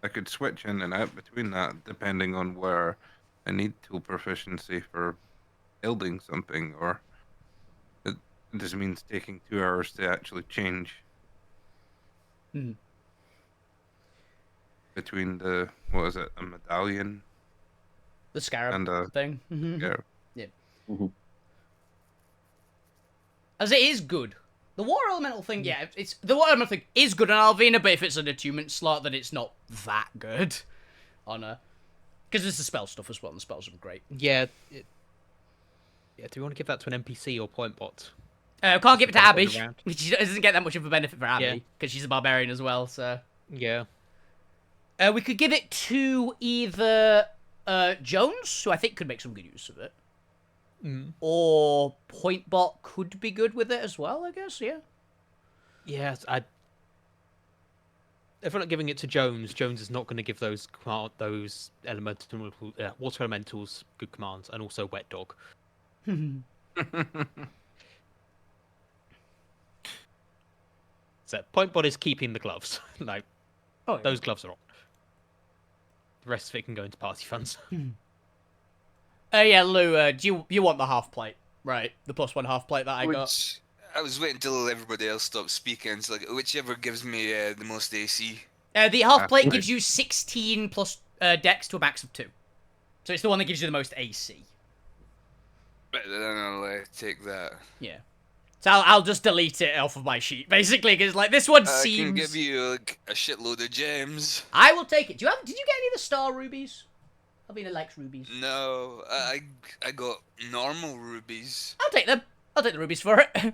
could switch in and out between that depending on where I need tool proficiency for building something, or it just means taking 2 hours to actually change between a medallion, The scarab and a thing. yeah. Yeah. As it is good. The water elemental thing, yeah, the water elemental thing is good on Alvina, but if it's an attunement slot, then it's not that good. on her. Because there's the spell stuff as well, and the spells are great. Yeah. Yeah. Do we want to give that to an NPC or point bot? Can't give it to Kind of Abby. going around. She doesn't get that much of a benefit for Yeah. Abby, because she's a barbarian as well, so... Yeah. We could give it to either Jones, who I think could make some good use of it, or Pointbot could be good with it as well, I guess, yeah. Yeah, if we're not giving it to Jones, Jones is not going to give those elemental water elementals good commands, and also Wet Dog. So Pointbot is keeping the gloves. Like, Oh, yeah. those gloves are on. The rest of it can go into party funds. Yeah, Lou, do you want the half plate? Right, the +1 half plate that I got. Which I was waiting until everybody else stopped speaking. It's like whichever gives me the most AC. The half plate Half-plate. gives you 16 plus dex to a max of 2. So it's the one that gives you the most AC. But then I'll take that. Yeah. So I'll just delete it off of my sheet, basically, because like this one I seems. can give you like a shitload of gems. I will take it. Did you get any of the star rubies? Alvina likes rubies. No, I got normal rubies. I'll take them. I'll take the rubies for it.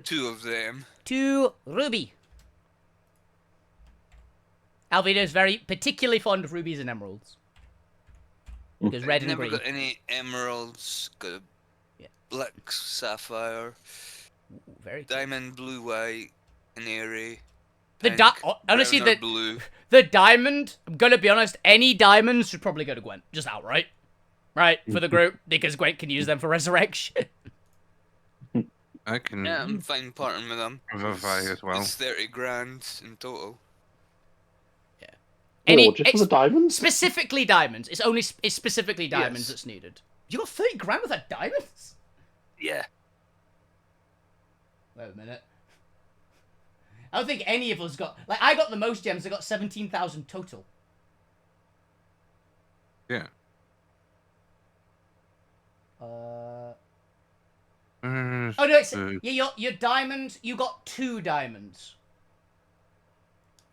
2 of them. 2 ruby. Alvina is very particularly fond of rubies and emeralds. Because red and Never green. got any emeralds. Got a Yeah. black sapphire, Ooh, very cool. diamond, blue, white, canary. The pink, honestly, brown or blue. the diamond, I'm gonna be honest, any diamonds should probably go to Gwent. Just outright. Right? For the group. Because Gwent can use them for resurrection. I can Yeah, I'm fine parting with them. Vivify as well. It's 30 grand in total. Just for the diamonds? Specifically diamonds. It's specifically diamonds Yes. that's needed. You got 30 grand with that diamonds? Yeah. Wait a minute. I don't think any of us got... Like, I got the most gems. I got 17,000 total. Yeah. Oh, Where's no, it's... the- Yeah, your diamonds... You got 2 diamonds.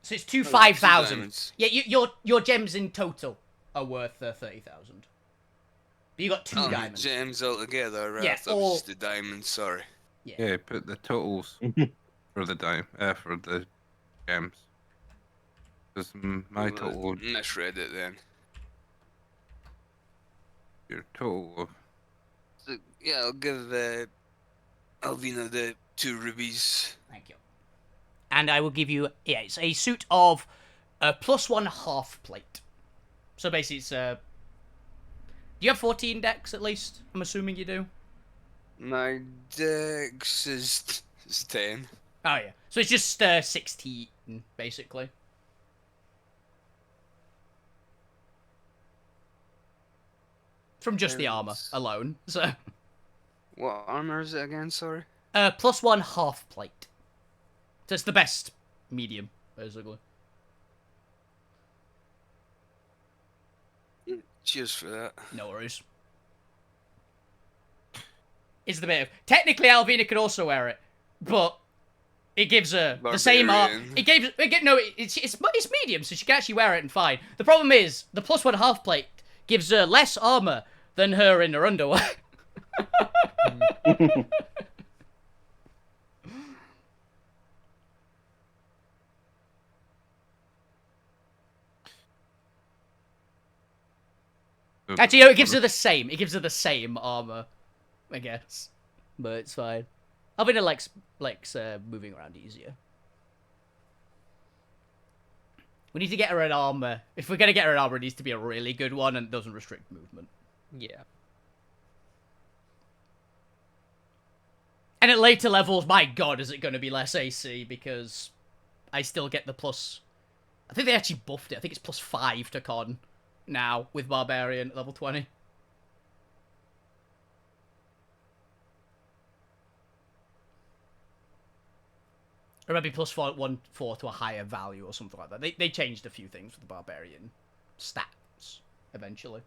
So it's 2 2 5,000. diamonds. Yeah, your gems in total are worth 30,000. But you got 2 Oh, diamonds. gems altogether, right? Yeah, I thought it all- was just the diamonds, sorry. Yeah, put the totals for the for the gems. Because my total, Misread it then. your total of So, yeah, I'll give Alvina the 2 rubies. Thank you. And I will give you... Yeah, it's a suit of a +1 half plate. So basically it's... Do you have 14 decks at least? I'm assuming you do. My dex is 10. Oh, yeah. So it's just 16, basically. From just the armor alone, so... What armor is it again, sorry? +1 half plate. So it's the best medium, basically. Cheers for that. No worries. It's the bit of... Technically, Alvina could also wear it, but it gives her the same armor. Barbarian. It's medium, so she can actually wear it and fine. The problem is, the +1 half plate gives her less armor than her in her underwear. Actually, no, it gives her the same. It gives her the same armor, I guess. But it's fine. Alvina likes moving around easier. We need to get her an armor. If we're gonna get her an armor, it needs to be a really good one and doesn't restrict movement. Yeah. And at later levels, my god, is it going to be less AC because I still get the plus... I think they actually buffed it. I think it's +5 to con now with Barbarian at level 20. Or maybe +4 to a higher value or something like that. They changed a few things with the Barbarian stats eventually.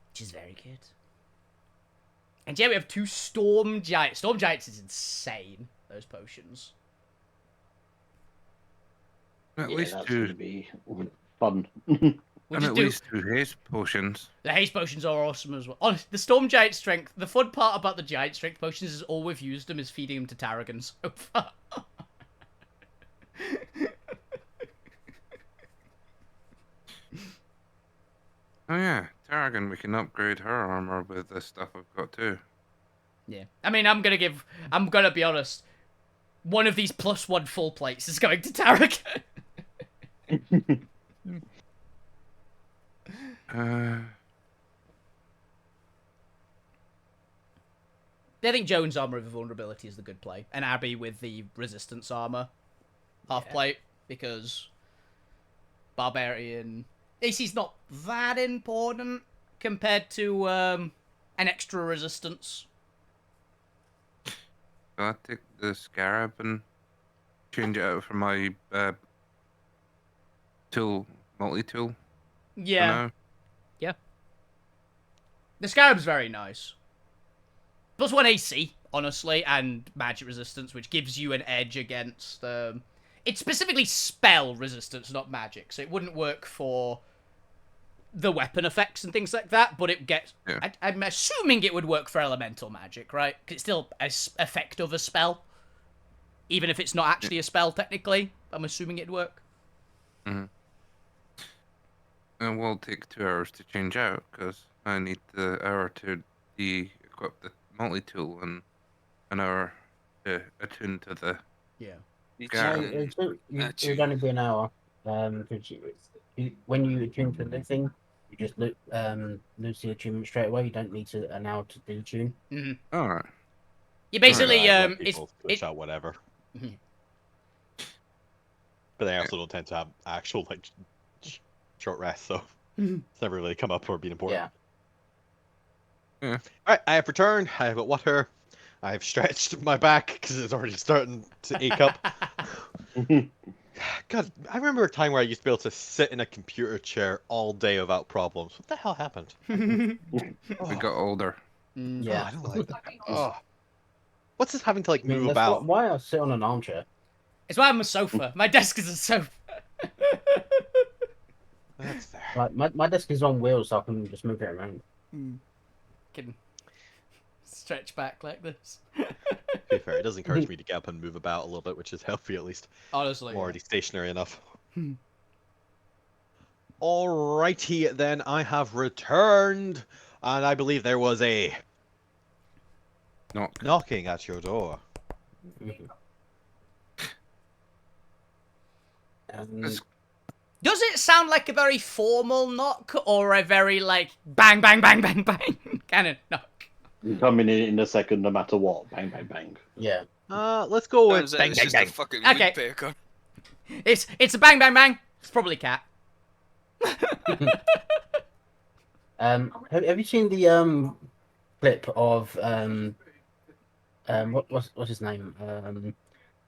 Which is very good. And yeah, we have 2 Storm Giants. Storm Giants is insane, those potions. At Yeah, least that's two, going to be fun. We'll and just at do least 2 haste potions. the haste potions are awesome as well. Honestly, the storm giant strength. The fun part about the giant strength potions is all we've used them is feeding them to Tarragon so far. Oh yeah, Tarragon, we can upgrade her armor with the stuff I've got too. Yeah, I mean, I'm gonna be honest. One of these +1 full plates is going to Tarragon. I think Jones' armor with vulnerability is the good play, and Abby with the resistance armor half plate, because barbarian AC's not that important compared to an extra resistance. I take the scarab and change it out for my multi-tool. Yeah, For now. the scarab's very nice. +1 AC, honestly, and magic resistance, which gives you an edge against. It's specifically spell resistance, not magic, so it wouldn't work for the weapon effects and things like that. But it gets. Yeah. I'm assuming it would work for elemental magic, right? 'Cause it's still as effective a spell, even if it's not actually a spell technically. I'm assuming it'd work. And we'll take 2 hours to change out because I need the hour to de-equip the multi-tool and an hour to attune to the. Yeah. You Yeah. No, can it would only be an hour. 'Cause when you attune to the thing, you just lose the attunement straight away. You don't need an hour to detune. All right. You basically Let it's people glitch out whatever. Mhm. But they also don't tend to have actual like short rests, so it's never really come up or been important. Yeah. Yeah. All right, I have returned. I have got water. I have stretched my back because it's already starting to ache up. God, I remember a time where I used to be able to sit in a computer chair all day without problems. What the hell happened? We got older. Yeah. I don't like that. Oh. What's this having to like I mean, move that's about? why I sit on an armchair. It's why I'm a sofa. My desk is a sofa. That's fair. Like my desk is on wheels, so I can just move it around. Can stretch back like this. To be fair, it does encourage me to get up and move about a little bit, which is healthy at least. Honestly. I'm already stationary enough. Alrighty then, I have returned, and I believe there was a Knock. knocking at your door. It's- Does it sound like a very formal knock or a very like bang bang bang bang bang kind of knock? Coming in a second, no matter what. Bang, bang, bang. Yeah. Let's go with Turns out bang it's bang just bang. a fucking Okay. woodpecker. It's a bang bang bang. It's probably cat. Have you seen the clip of what's his name?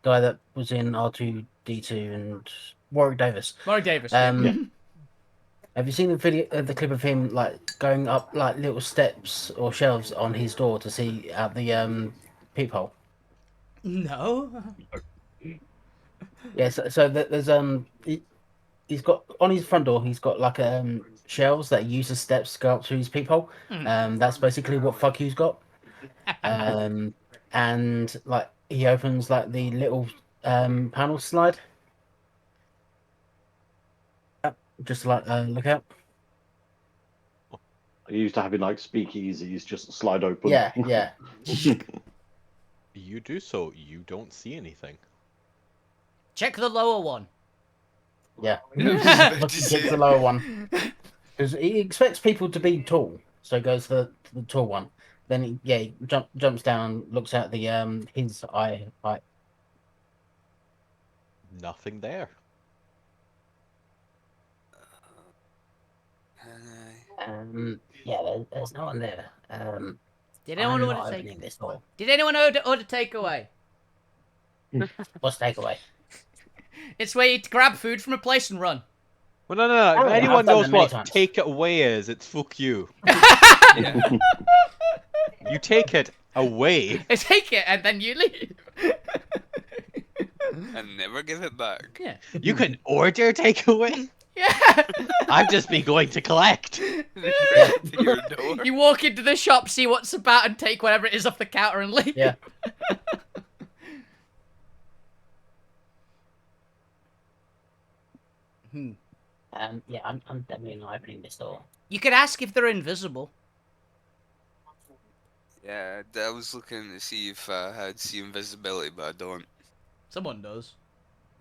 Guy that was in R2D2 and Warwick Davis. Warwick Davis. Yeah. Have you seen the video, the clip of him like going up like little steps or shelves on his door to see out the peephole? No. Yeah. So there's he's got on his front door. He's got like shelves that he uses steps to go up to his peephole. That's basically what fuck you's got. And like he opens like the little panel slide. Just to, like look out. I used to having like speakeasies just slide open. Yeah, yeah. You do so, you don't see anything. Check the lower one. Yeah. Yeah. Look, he gets the lower one. Because he expects people to be tall, so he goes to the tall one. Then he jumps down, looks at the his eye height. Nothing there. Yeah, there's no one there. Did I'm anyone not order opening take? this door. Did anyone order takeaway? What's takeaway? It's where you grab food from a place and run. Well, no. Oh, If yeah, anyone I've done knows that many what times. take it away is, it's fuck you. You take it away. I take it and then you leave. and never give it back. Yeah. You can order takeaway? Yeah. I've just been going to collect. Bring it to your door. You walk into the shop, see what's about, and take whatever it is off the counter and leave. Yeah. Yeah, I'm definitely not opening this door. You could ask if they're invisible. Yeah, I was looking to see if I had see invisibility, but I don't. Someone does.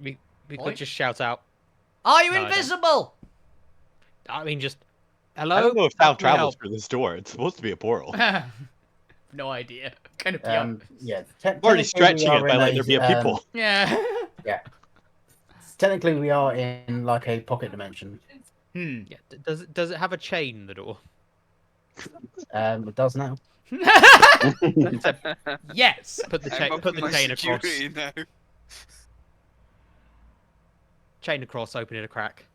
We Oi. could just shout out. Are you No, I don't. invisible? I mean, just hello. I don't know if How sound can we travels help? through this door. It's supposed to be a portal. No idea. Kind of beyond. Yeah. I'm already stretching it by letting there be a people. Yeah. Technically, we are in like a pocket dimension. Hmm. Yeah. Does it have a chain? The door. It does now. Yes. Put the I'm chain. up Put the my chain across. security now. Chain across. Open it a crack.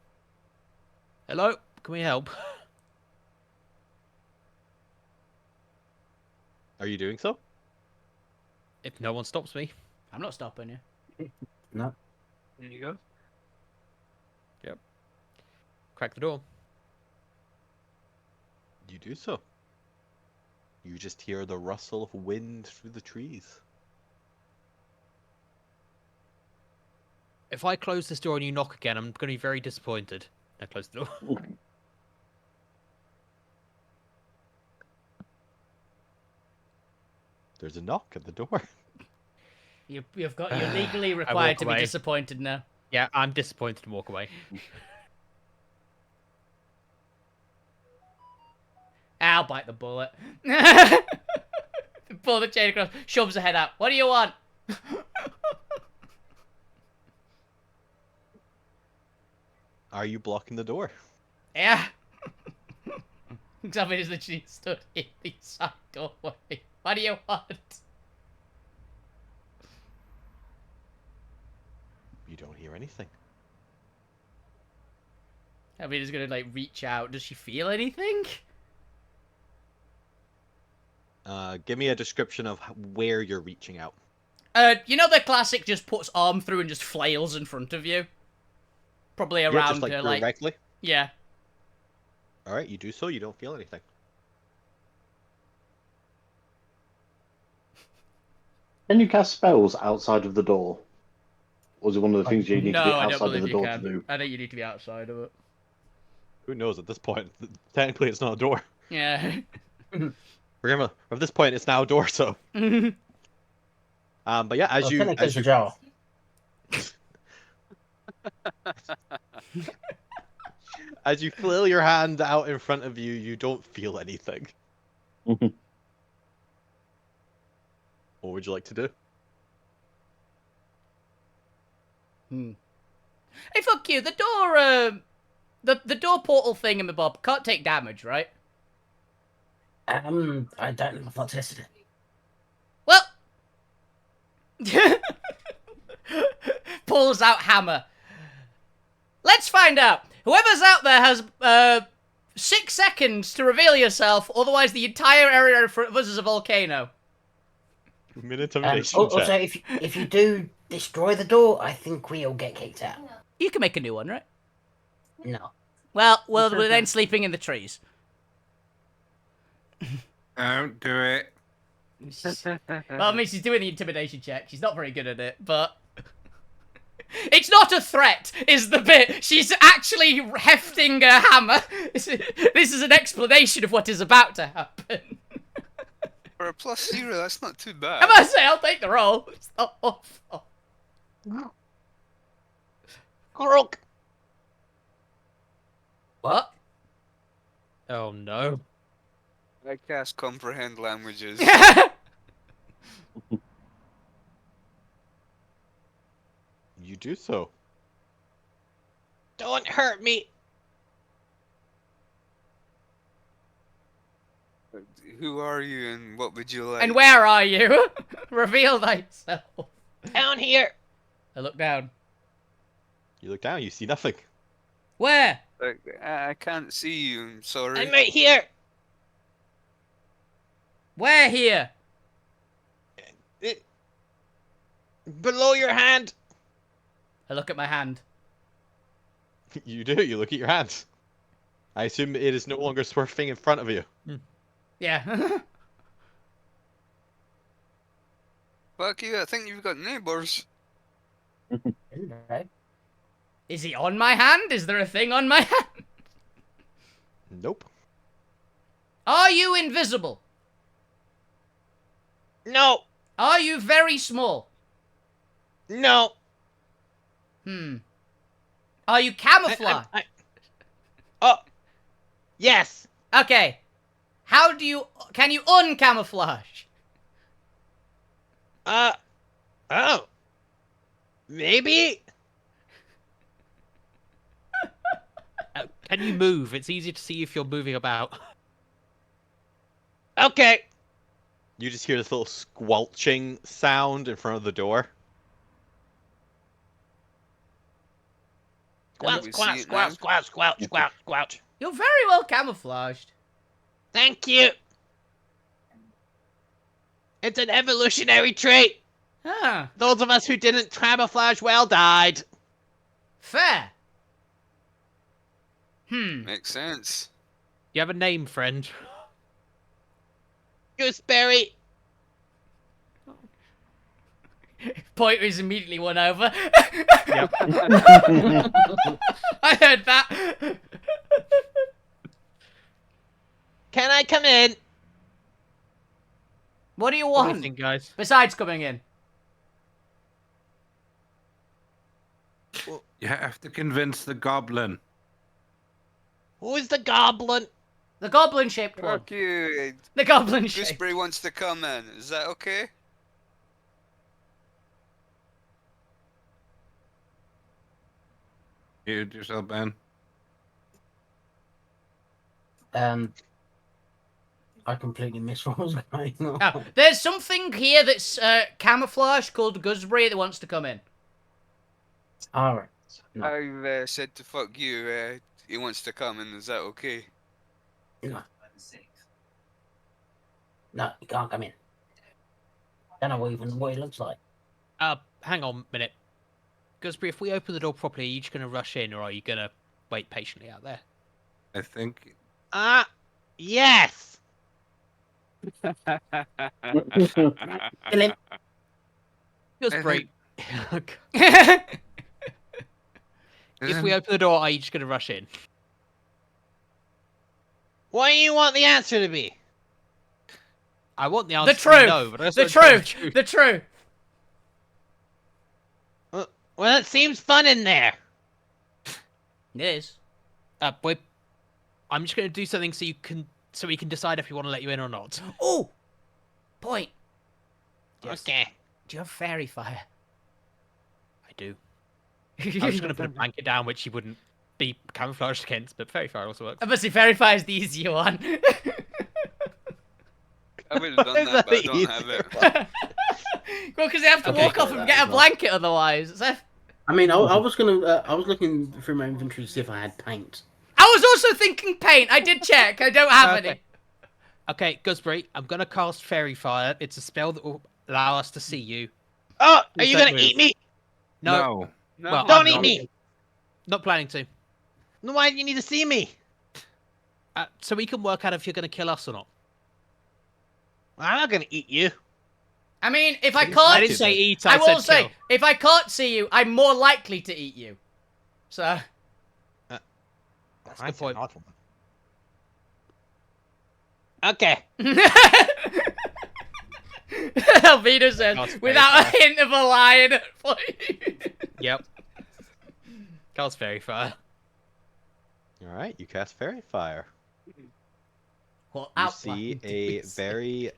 Hello. Can we help? Are you doing so? If no one stops me. I'm not stopping you. No. There you go. Yep. Crack the door. You do so. You just hear the rustle of wind through the trees. If I close this door and you knock again, I'm going to be very disappointed. Now close the door. There's a knock at the door. You're legally required to be away. disappointed now. Yeah, I'm disappointed and walk away. I'll bite the bullet. Pull the chain across, shoves the head out. What do you want? Are you blocking the door? Yeah. Xavier is literally stood in the side doorway. What do you want? You don't hear anything. Xavier's gonna like reach out. Does she feel anything? Give me a description of where you're reaching out. You know the classic just puts arm through and just flails in front of you? Probably around Yeah, just like her, directly. yeah. All right, you do so. You don't feel anything. Can you cast spells outside of the door? Or is it one of the things you need No, to be I don't outside of believe the you door can. to do? I think you need to be outside of it. Who knows at this point? Technically, it's not a door. Yeah. Remember, at this point, it's now a door. So, but yeah, as you technically it's a jar. as you flail your hand out in front of you, you don't feel anything. What would you like to do? Hey, fuck you. The door, the door portal thing in the bob can't take damage, right? I don't know. I've not tested it. Well, pulls out hammer. Let's find out. Whoever's out there has 6 seconds to reveal yourself, otherwise the entire area in front of us is a volcano. Intimidation Also, check. if you do destroy the door, I think we'll get kicked out. You can make a new one, right? No. Well, we're then sleeping in the trees. Don't do it. Well, I mean, she's doing the intimidation check. She's not very good at it, but... It's not a threat, is the bit. She's actually hefting a hammer. This is an explanation of what is about to happen. For a +0, that's not too bad. I must say, I'll take the roll. It's not awful. Croak. What? Oh no. I cast comprehend languages. You do so. Don't hurt me. Who are you and what would you like? And where are you? Reveal thyself. Down here. I look down. You look down, you see nothing. Where? I can't see you, I'm sorry. right here. Where here? Below your hand. I look at my hand. You do. You look at your hand. I assume it is no longer swerving in front of you. Yeah. Fuck you, I think you've got neighbours. Is he on my hand? Is there a thing on my hand? Nope. Are you invisible? No. Are you very small? No. Are you camouflage? Oh. Yes. Okay. How do you... Can you uncamouflage? Oh. Maybe. Can you move? It's easier to see if you're moving about. Okay. You just hear this little squelching sound in front of the door. Squelch, squelch, squelch, squelch, squelch, squelch, squelch. You're very well camouflaged. Thank you. It's an evolutionary trait. Huh. Those of us who didn't camouflage well died. Fair. Makes sense. You have a name, friend. Gooseberry. Pointer is immediately won over. Yep. I heard that. Can I come in? What do you What do want? you think, guys? Besides coming in. You have to convince the goblin. Who is the goblin? The goblin-shaped one. Fuck you. The goblin-shaped. Gooseberry wants to come in. Is that okay? Mute yourself, Ben. I completely missed what was going on. Oh, there's something here that's camouflage called Gooseberry that wants to come in. All right. No. I've said to fuck you. He wants to come in. Is that okay? No, you can't come in. Don't know what he looks like. Hang on a minute. Gooseberry, if we open the door properly, are you just going to rush in, or are you going to wait patiently out there? I think. Yes. Kill him. Gooseberry, That's if we open the door, are you just going to rush in? What do you want the answer to be? I want the answer the to be truth. no, but I The also don't truth. The truth. Well, it seems fun in there. It is. Boy, I'm just going to do something so we can decide if we want to let you in or not. Oh! Point. Yes. Okay. Do you have fairy fire? I do. I was just going to put a blanket down, which you wouldn't be camouflaged against, but fairy fire also works. Obviously, fairy fire is the easier one. I would have done that, but I don't have it. Well, because they have to Okay. walk off and get a blanket otherwise. I mean, I was gonna. I was looking through my inventory to see if I had paint. I was also thinking paint. I did check. I don't have any. Okay, Gooseberry, I'm going to cast fairy fire. It's a spell that will allow us to see you. Oh, are Please you don't gonna move. eat me? No, No. Well, Don't I'm eat not. me. Not planning to. Then why do you need to see me? So we can work out if you're going to kill us or not. I'm not gonna eat you. I mean, if I I can't, didn't say eat, I I will said say, kill. if I can't see you, I'm more likely to eat you. So. That's a good point. Okay. Alvina says, That's without a very hint of a lie in it. Yep. Cast fairy fire. All right, you cast fairy fire. What You outline see do a we see? very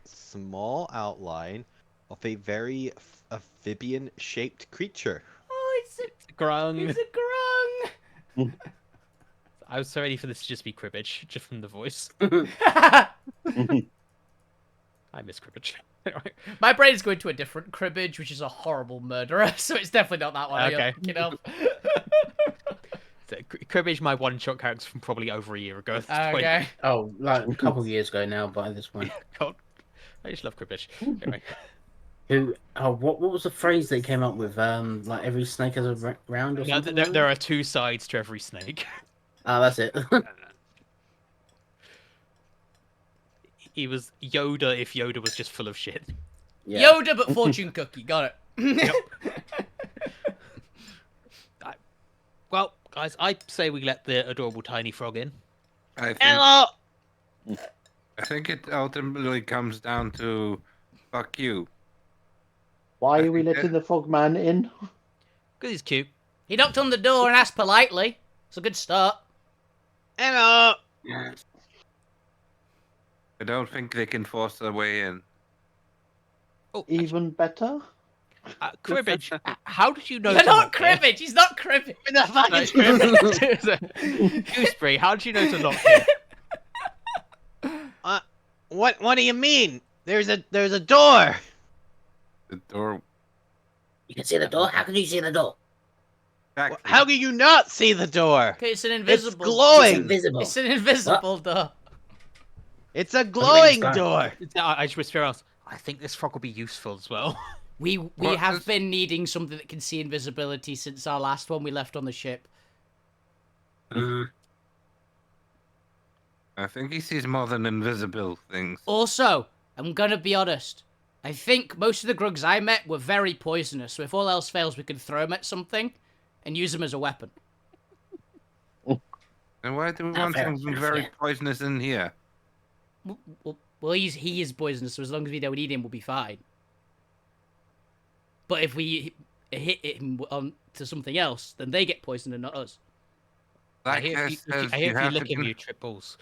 small outline of a very amphibian-shaped creature. Oh, it's Grung. a grung. I was so ready for this to just be cribbage, just from the voice. I miss cribbage. Anyway. My brain's going to a different cribbage, which is a horrible murderer, so it's definitely not that one. Okay. You know. So, cribbage, my one-shot character from probably over a year ago. At this point. Okay. Oh, like a couple of years ago now. By this point, God, I just love cribbage. Anyway. Who? Oh, what was the phrase they came up with? Like every snake has a round or No, something. there are two sides to every snake. Oh, that's it. He was Yoda if Yoda was just full of shit. Yeah. Yoda, but fortune cookie. Got it. Well, guys, I say we let the adorable tiny frog in. Hello. I think it ultimately comes down to fuck you. Why I are we think letting the frogman in? Because he's cute. He knocked on the door and asked politely. It's a good start. Hello. I don't think they can force their way in. Oh, Even better? Cribbage, how did you know You're to not knock here? cribbage. He's not cribbage. In the fucking Gooseberry, how did you know to knock here? What do you mean? There's a door. The door. You can see the door. How can you see the door? Exactly. How can you not see the door? Okay, it's an invisible. It's glowing. It's invisible. It's an invisible door. It's a glowing Thanks, door. I just whisper else. I think this frog will be useful as well. We What have is- been needing something that can see invisibility since our last one we left on the ship. Mm. I think he sees more than invisible things. Also, I'm gonna be honest. I think most of the grugs I met were very poisonous, so if all else fails, we can throw them at something and use them as a weapon. And why do we Not want fair, something not very fair. poisonous in here? Well, he is poisonous, so as long as we don't eat him, we'll be fine. But if we hit him on to something else, then they get poisoned and not us. Like I I hear says, if you you have lick to him, con- you trip balls.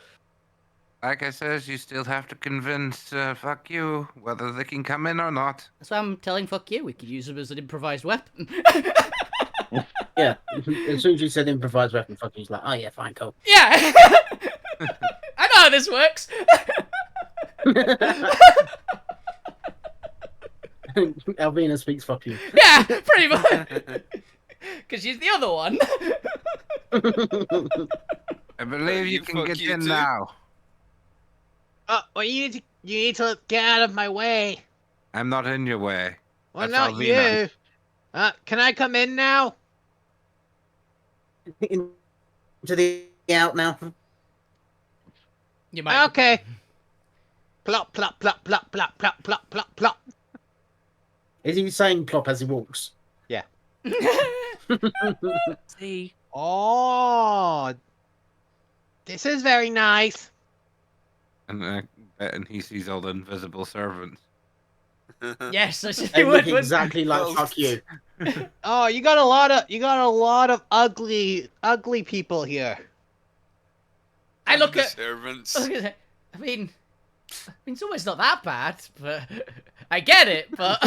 Like I says, you still have to convince fuck you whether they can come in or not. That's why I'm telling fuck you. We could use them as an improvised weapon. Yeah. As soon as you said improvised weapon, fucking, he's like, oh yeah, fine, cool. Yeah. I know how this works. Alvina speaks fuck you. Yeah, pretty much. Because she's the other one. I believe you You can fuck get you in too? now. Well, you need to get out of my way. I'm not in your way. Well, That's not Alvina. you. Can I come in now? Into the out now. You might. Okay. Plop, plop, plop, plop, plop, plop, plop, plop, plop. Is he saying plop as he walks? See? Oh, this is very nice. And he sees all the invisible servants. Yes, that's They they look would. exactly like fuck you. Oh, you got a lot of ugly people here. I look The at. servants. I mean, it's almost not that bad, but I get it. But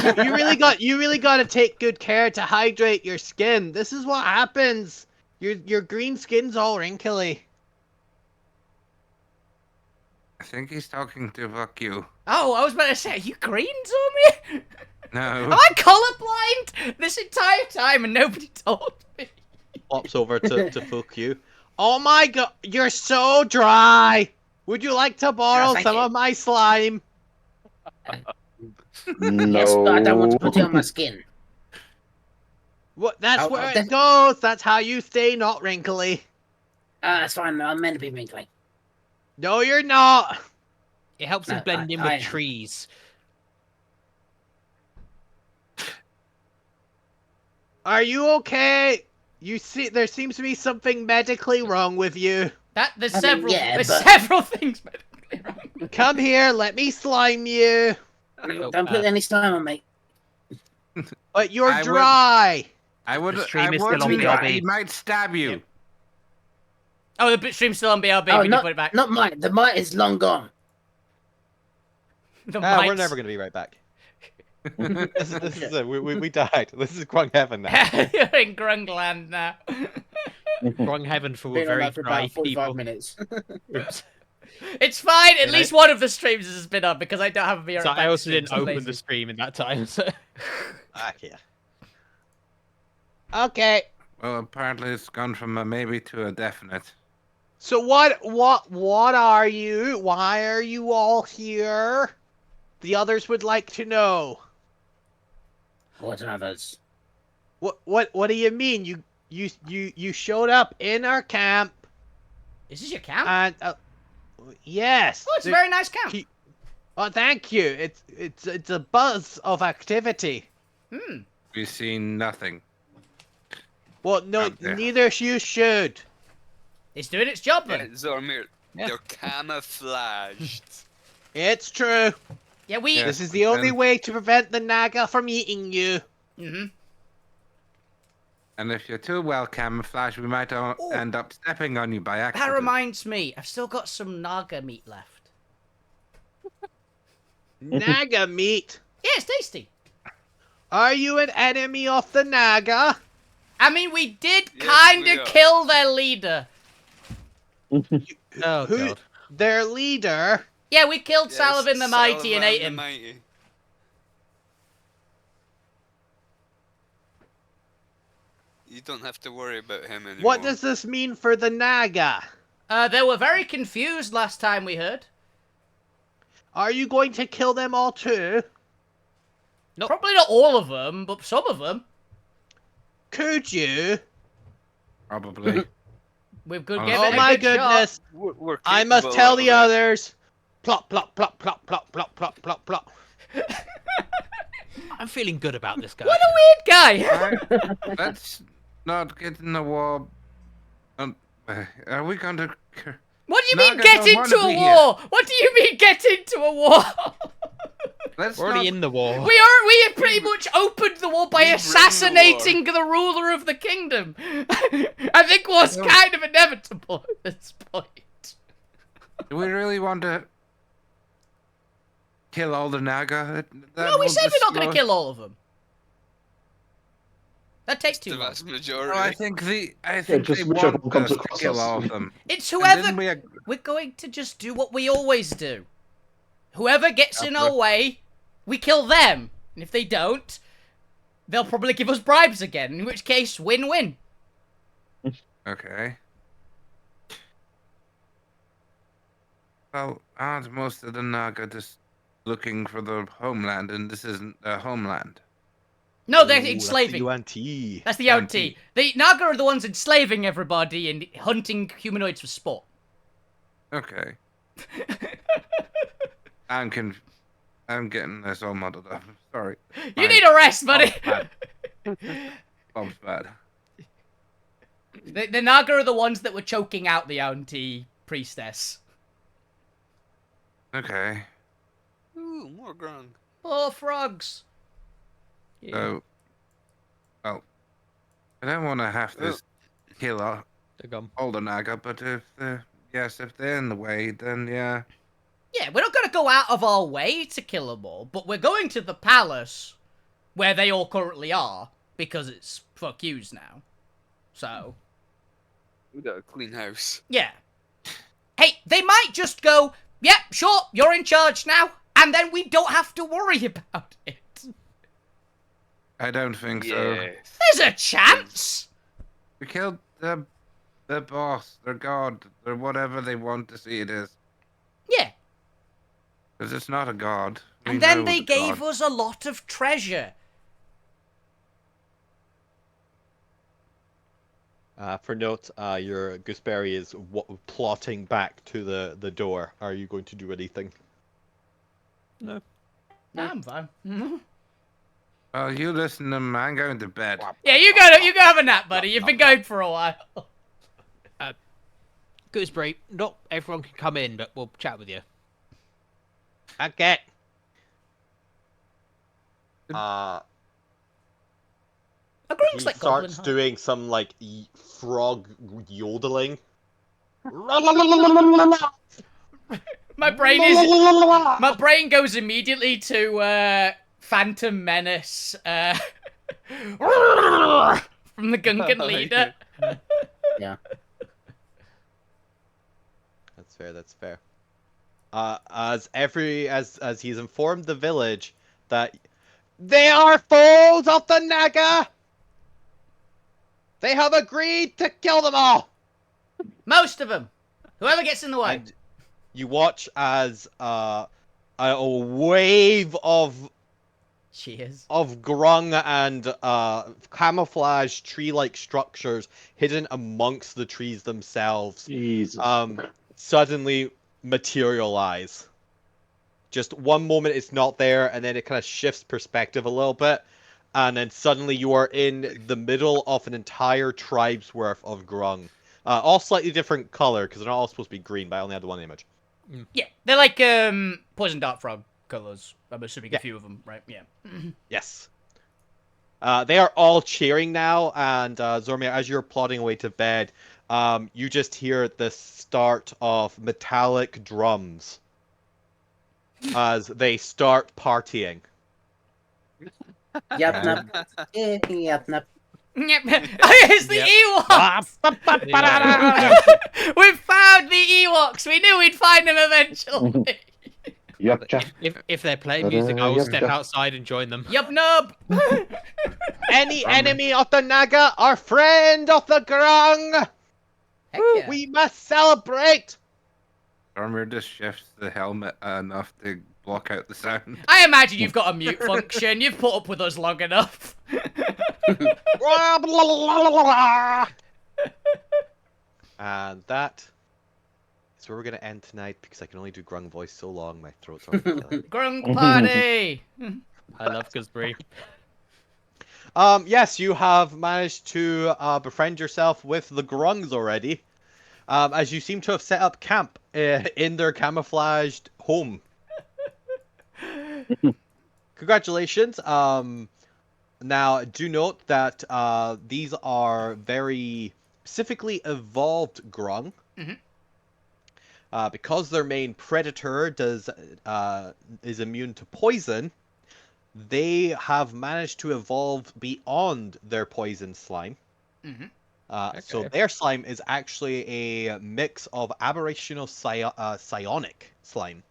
You really got to take good care to hydrate your skin. This is what happens. Your green skin's all wrinkly. I think he's talking to fuck you. oh, I was about to say, are you green, Zombie? No. Am I colorblind this entire time and nobody told me? Pops over to fuck you. Oh my god, you're so dry. Would you like to borrow thank some you. of my slime? No. Yes, but I don't want to put it on my skin. What? That's I'll where it def- goes. That's how you stay not wrinkly. That's fine. I'm meant to be wrinkly. No, you're not. It helps him No, blend in I with am. trees. Are you okay? You see, there seems to be something medically wrong with you. There's I mean, several. yeah, there's but- several things medically wrong. Come here, let me slime you. Oh, Don't put any slime on me. But you're I would- dry. I would. The stream I is would. still on BRB. He might stab you. Yep. Oh, the stream's still on BRB. Oh, we can put it back. not mine. The mite is long gone. The We're mic's- never gonna be right back. This is it. We died. This is Grung Heaven now. You're in Grungland now. Wrong heaven for Been on very that for dry about 45 people. minutes. It's fine. At You least know- one of the streams has been on because I don't have a BRB. So I also didn't stream, so I'm open the lazy. stream in that time. So. Yeah. Okay. Well, apparently it's gone from a maybe to a definite. So what are you? Why are you all here? The others would like to know. What others? What do you mean? You showed up in our camp Is this your camp? and yes. Oh, it's a very nice camp. Oh, thank you. It's a buzz of activity. We've seen nothing. Well, no, Out there. neither you should. It's doing its job Yeah, then. Zormir, Yeah. they're camouflaged. It's true. Yeah, we. Yeah. This is the only way to prevent the Naga from eating you. And if you're too well camouflaged, we might end up stepping on you by That accident. reminds me, I've still got some Naga meat left. Naga meat. Yeah, it's tasty. Are you an enemy of the Naga? I mean, we did Yes, kind we of are. kill their leader. Oh Who? god. Their leader? Yeah, we killed Yes, Salavin the Mighty and Salavan ate the him. Mighty. You don't have to worry about him anymore. What does this mean for the Naga? They were very confused last time we heard. Are you going to kill them all too? Probably not all of them, but some of them. Could you? Probably. We've good Oh, give Oh it a my good shot. goodness. We're I must capable tell of the it. others. Plop, plop, plop, plop, plop, plop, plop, plop, plop. I'm feeling good about this guy. What a weird guy. Let's not get in the war. Are we going to? What do you mean Naga get don't into wanna a be war? What do you mean get into a war? Let's We're already not- in the war. We have pretty much opened the war by we bring the assassinating the ruler of the kingdom. I think war's kind of inevitable at this point. Do we really want to kill all the Naga? That No, we will said we're not going to destroy- kill all of them. That takes too The long. vast No, majority. I think they just whichever want one comes us to across kill us. all of them. It's And whoever. then We're going to just do what we always do. Whoever gets in our way, we kill them. And if they don't, they'll probably give us bribes again. In which case, win-win. Okay. Well, aren't most of the Naga just looking for the homeland, and this isn't their homeland? No, they're Ooh, enslaving. That's the UNT. That's the OT. The Naga are the ones enslaving everybody and hunting humanoids for sport. Okay. I'm getting this all muddled up. Sorry. You need a rest, buddy. Bob's bad. The Naga are the ones that were choking out the OT priestess. Okay. Ooh, more grung. Oh, frogs. So, well, I don't want to have to kill all They're gone. the Naga, but if they're in the way, then yeah. Yeah, we're not going to go out of our way to kill them all, but we're going to the palace, where they all currently are, because it's fuck yous now. So, We got a clean house. yeah. Hey, they might just go, yep, sure, you're in charge now, and then we don't have to worry about it. I don't think so. Yes. There's a chance. We killed the boss, their god, their whatever they want to see it is. Yeah. Because it's not a god. We And then know they the gave god. us a lot of treasure. For note, your gooseberry is plotting back to the door. Are you going to do anything? No, I'm fine. Well, you listen to me. I'm going to bed. Yeah, you go have a nap, buddy. You've been going for a while. Gooseberry, not everyone can come in, but we'll chat with you. Okay. A He grunk's like goblin. starts doing some like frog yodeling. My brain goes immediately to Phantom Menace from the Gungan leader. Yeah. That's fair. That's fair. As he's informed the village that they are foes of the Naga. They have agreed to kill them all. Most of them. Whoever gets in the way. And you watch as a wave of Cheers. of grung and camouflage tree-like structures hidden amongst the trees themselves Jesus. suddenly materialize. Just one moment it's not there, and then it kind of shifts perspective a little bit, and then suddenly you are in the middle of an entire tribe's worth of grung. All slightly different color, because they're not all supposed to be green, but I only had the one image. Yeah, they're like poison dart frog colors. I'm assuming Yeah. a few of them, right? Yeah. Yes. They are all cheering now, and Zormir, as you're plodding away to bed, you just hear the start of metallic drums as they start partying. Yep, nap. Yep, nap. Yep. It's the Yep. Ewoks! We found the Ewoks! We knew we'd find them eventually! Yup, Jack. If they're playing music, I will Yep, step Jack. outside and join them. Yup, nub! Any enemy of the Naga are friend of the Grung! Heck yeah. We must celebrate! Dormir just shifts the helmet enough to block out the sound. I imagine you've got a mute function. You've put up with us long enough. And that is where we're going to end tonight, because I can only do Grung voice so long, my throat's already killing. Grung party! I love Guzbree. Yes, you have managed to befriend yourself with the Grungs already, as you seem to have set up camp in their camouflaged home. Congratulations. Now, do note that these are very specifically evolved Grung. Mhm. Because their main predator is immune to poison, they have managed to evolve beyond their poison slime. Mhm. So Okay. their slime is actually a mix of aberrational psionic slime.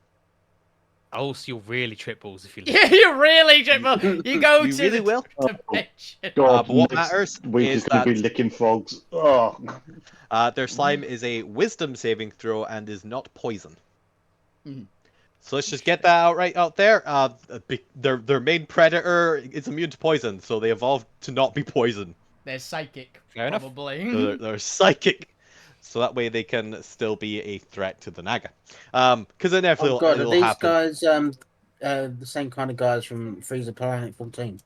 Oh, so you'll really trip balls if you leave. Yeah, you really, Jimbo. You go You to really the will? dimension. God, But what next matters week is going to be that licking frogs. Oh. their slime is a wisdom saving throw and is not poison. Mhm. So let's just get that out there. Their main predator is immune to poison, so they evolved to not be poison. They're psychic, Fair enough. probably. So they're psychic, so that way they can still be a threat to the Naga. Because inevitably Oh god, are it'll these happen. guys the same kind of guys from Freezer Planet 14?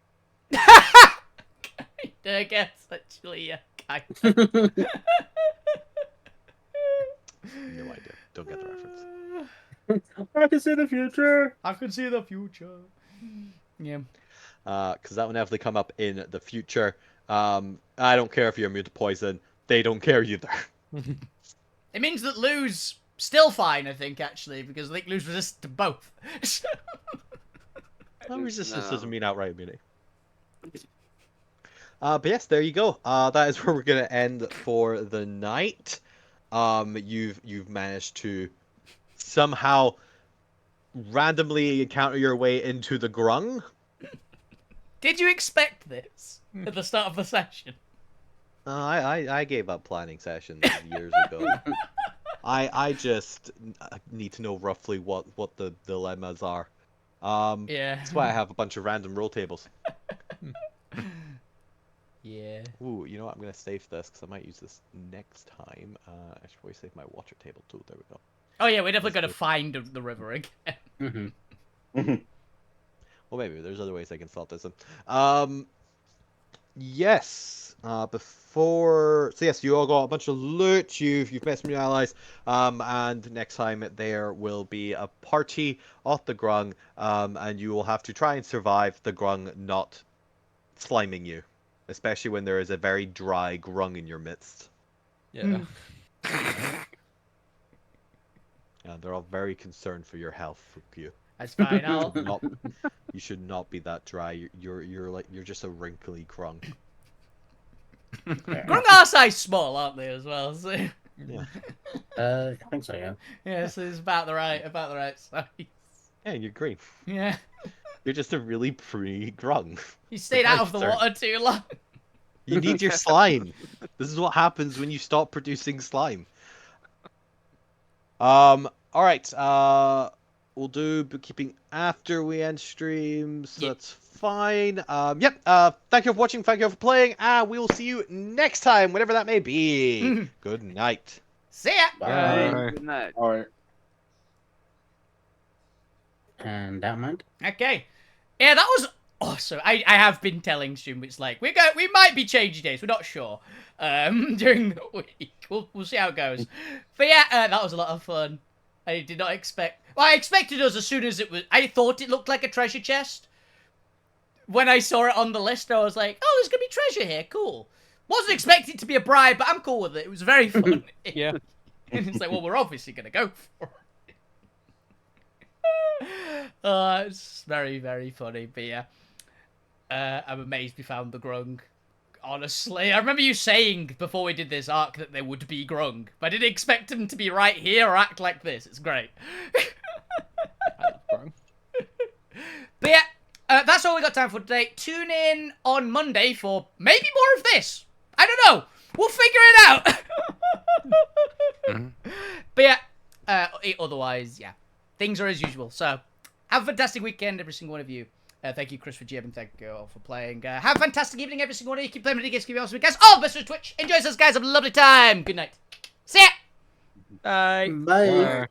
I guess, actually, yeah. Kind No idea. Don't get the reference. I can see the future. I can see the future. Yeah. Because that will inevitably come up in the future. I don't care if you're immune to poison. They don't care either. It means that Lou's still fine, I think, actually, because I think Lou's resistant to both. No, resistance No. doesn't mean outright immunity. But yes, there you go. That is where we're gonna end for the night. You've managed to somehow randomly encounter your way into the Grung. Did you expect this at the start of the session? I gave up planning sessions years ago. I just need to know roughly what the dilemmas are. Yeah. That's why I have a bunch of random roll tables. Yeah. Ooh, you know what? I'm gonna save this because I might use this next time. I should probably save my water table too. There we go. Oh yeah, we're definitely gonna find the river again. Mm-hmm. Well, maybe there's other ways I can sort this in. Yes. So yes, you all got a bunch of loot. You've met some new allies. And next time there will be a party of the Grung. And you will have to try and survive the Grung not sliming you, especially when there is a very dry Grung in your midst. Yeah. They're all very concerned for your health, Fuku. That's fine. I'll. You should not be that dry. You're just a wrinkly Grung. Grung are size small, aren't they, as well? So... Yeah. I think so, yeah. Yeah, so it's about the right size. Yeah, you're green. Yeah. You're just a really pretty Grung. You stayed out of the Sorry. water too long. You need your slime. This is what happens when you stop producing slime. All right. we'll do bookkeeping after we end streams. So that's fine. Yep. Thank you for watching. Thank you for playing. We will see you next time, whatever that may be. Good night. See ya. Bye. Good night. All right. And that might. Okay. Yeah, that was awesome. I have been telling Stream, it's like we might be changing days. We're not sure. During the week, we'll see how it goes. But yeah, that was a lot of fun. I did not expect. Well, I expected us as soon as it was. I thought it looked like a treasure chest. When I saw it on the list, I was like, "Oh, there's gonna be treasure here. Cool." Wasn't expecting it to be a bribe, but I'm cool with it. It was very fun. Yeah. And it's like, well, we're obviously gonna go for it. It's very, very funny. But yeah, I'm amazed we found the grung. Honestly, I remember you saying before we did this arc that there would be grung, but I didn't expect them to be right here or act like this. It's great. But yeah, that's all we got time for today. Tune in on Monday for maybe more of this. I don't know. We'll figure it out. But yeah, otherwise, yeah, things are as usual. So have a fantastic weekend, every single one of you. Thank you, Chris, for GMing. Thank you all for playing. Have a fantastic evening, every single one of you. Keep playing video games, keep awesome guys. All the best for Twitch. Enjoy yourselves, guys. Have a lovely time. Good night. See ya. Bye. Bye.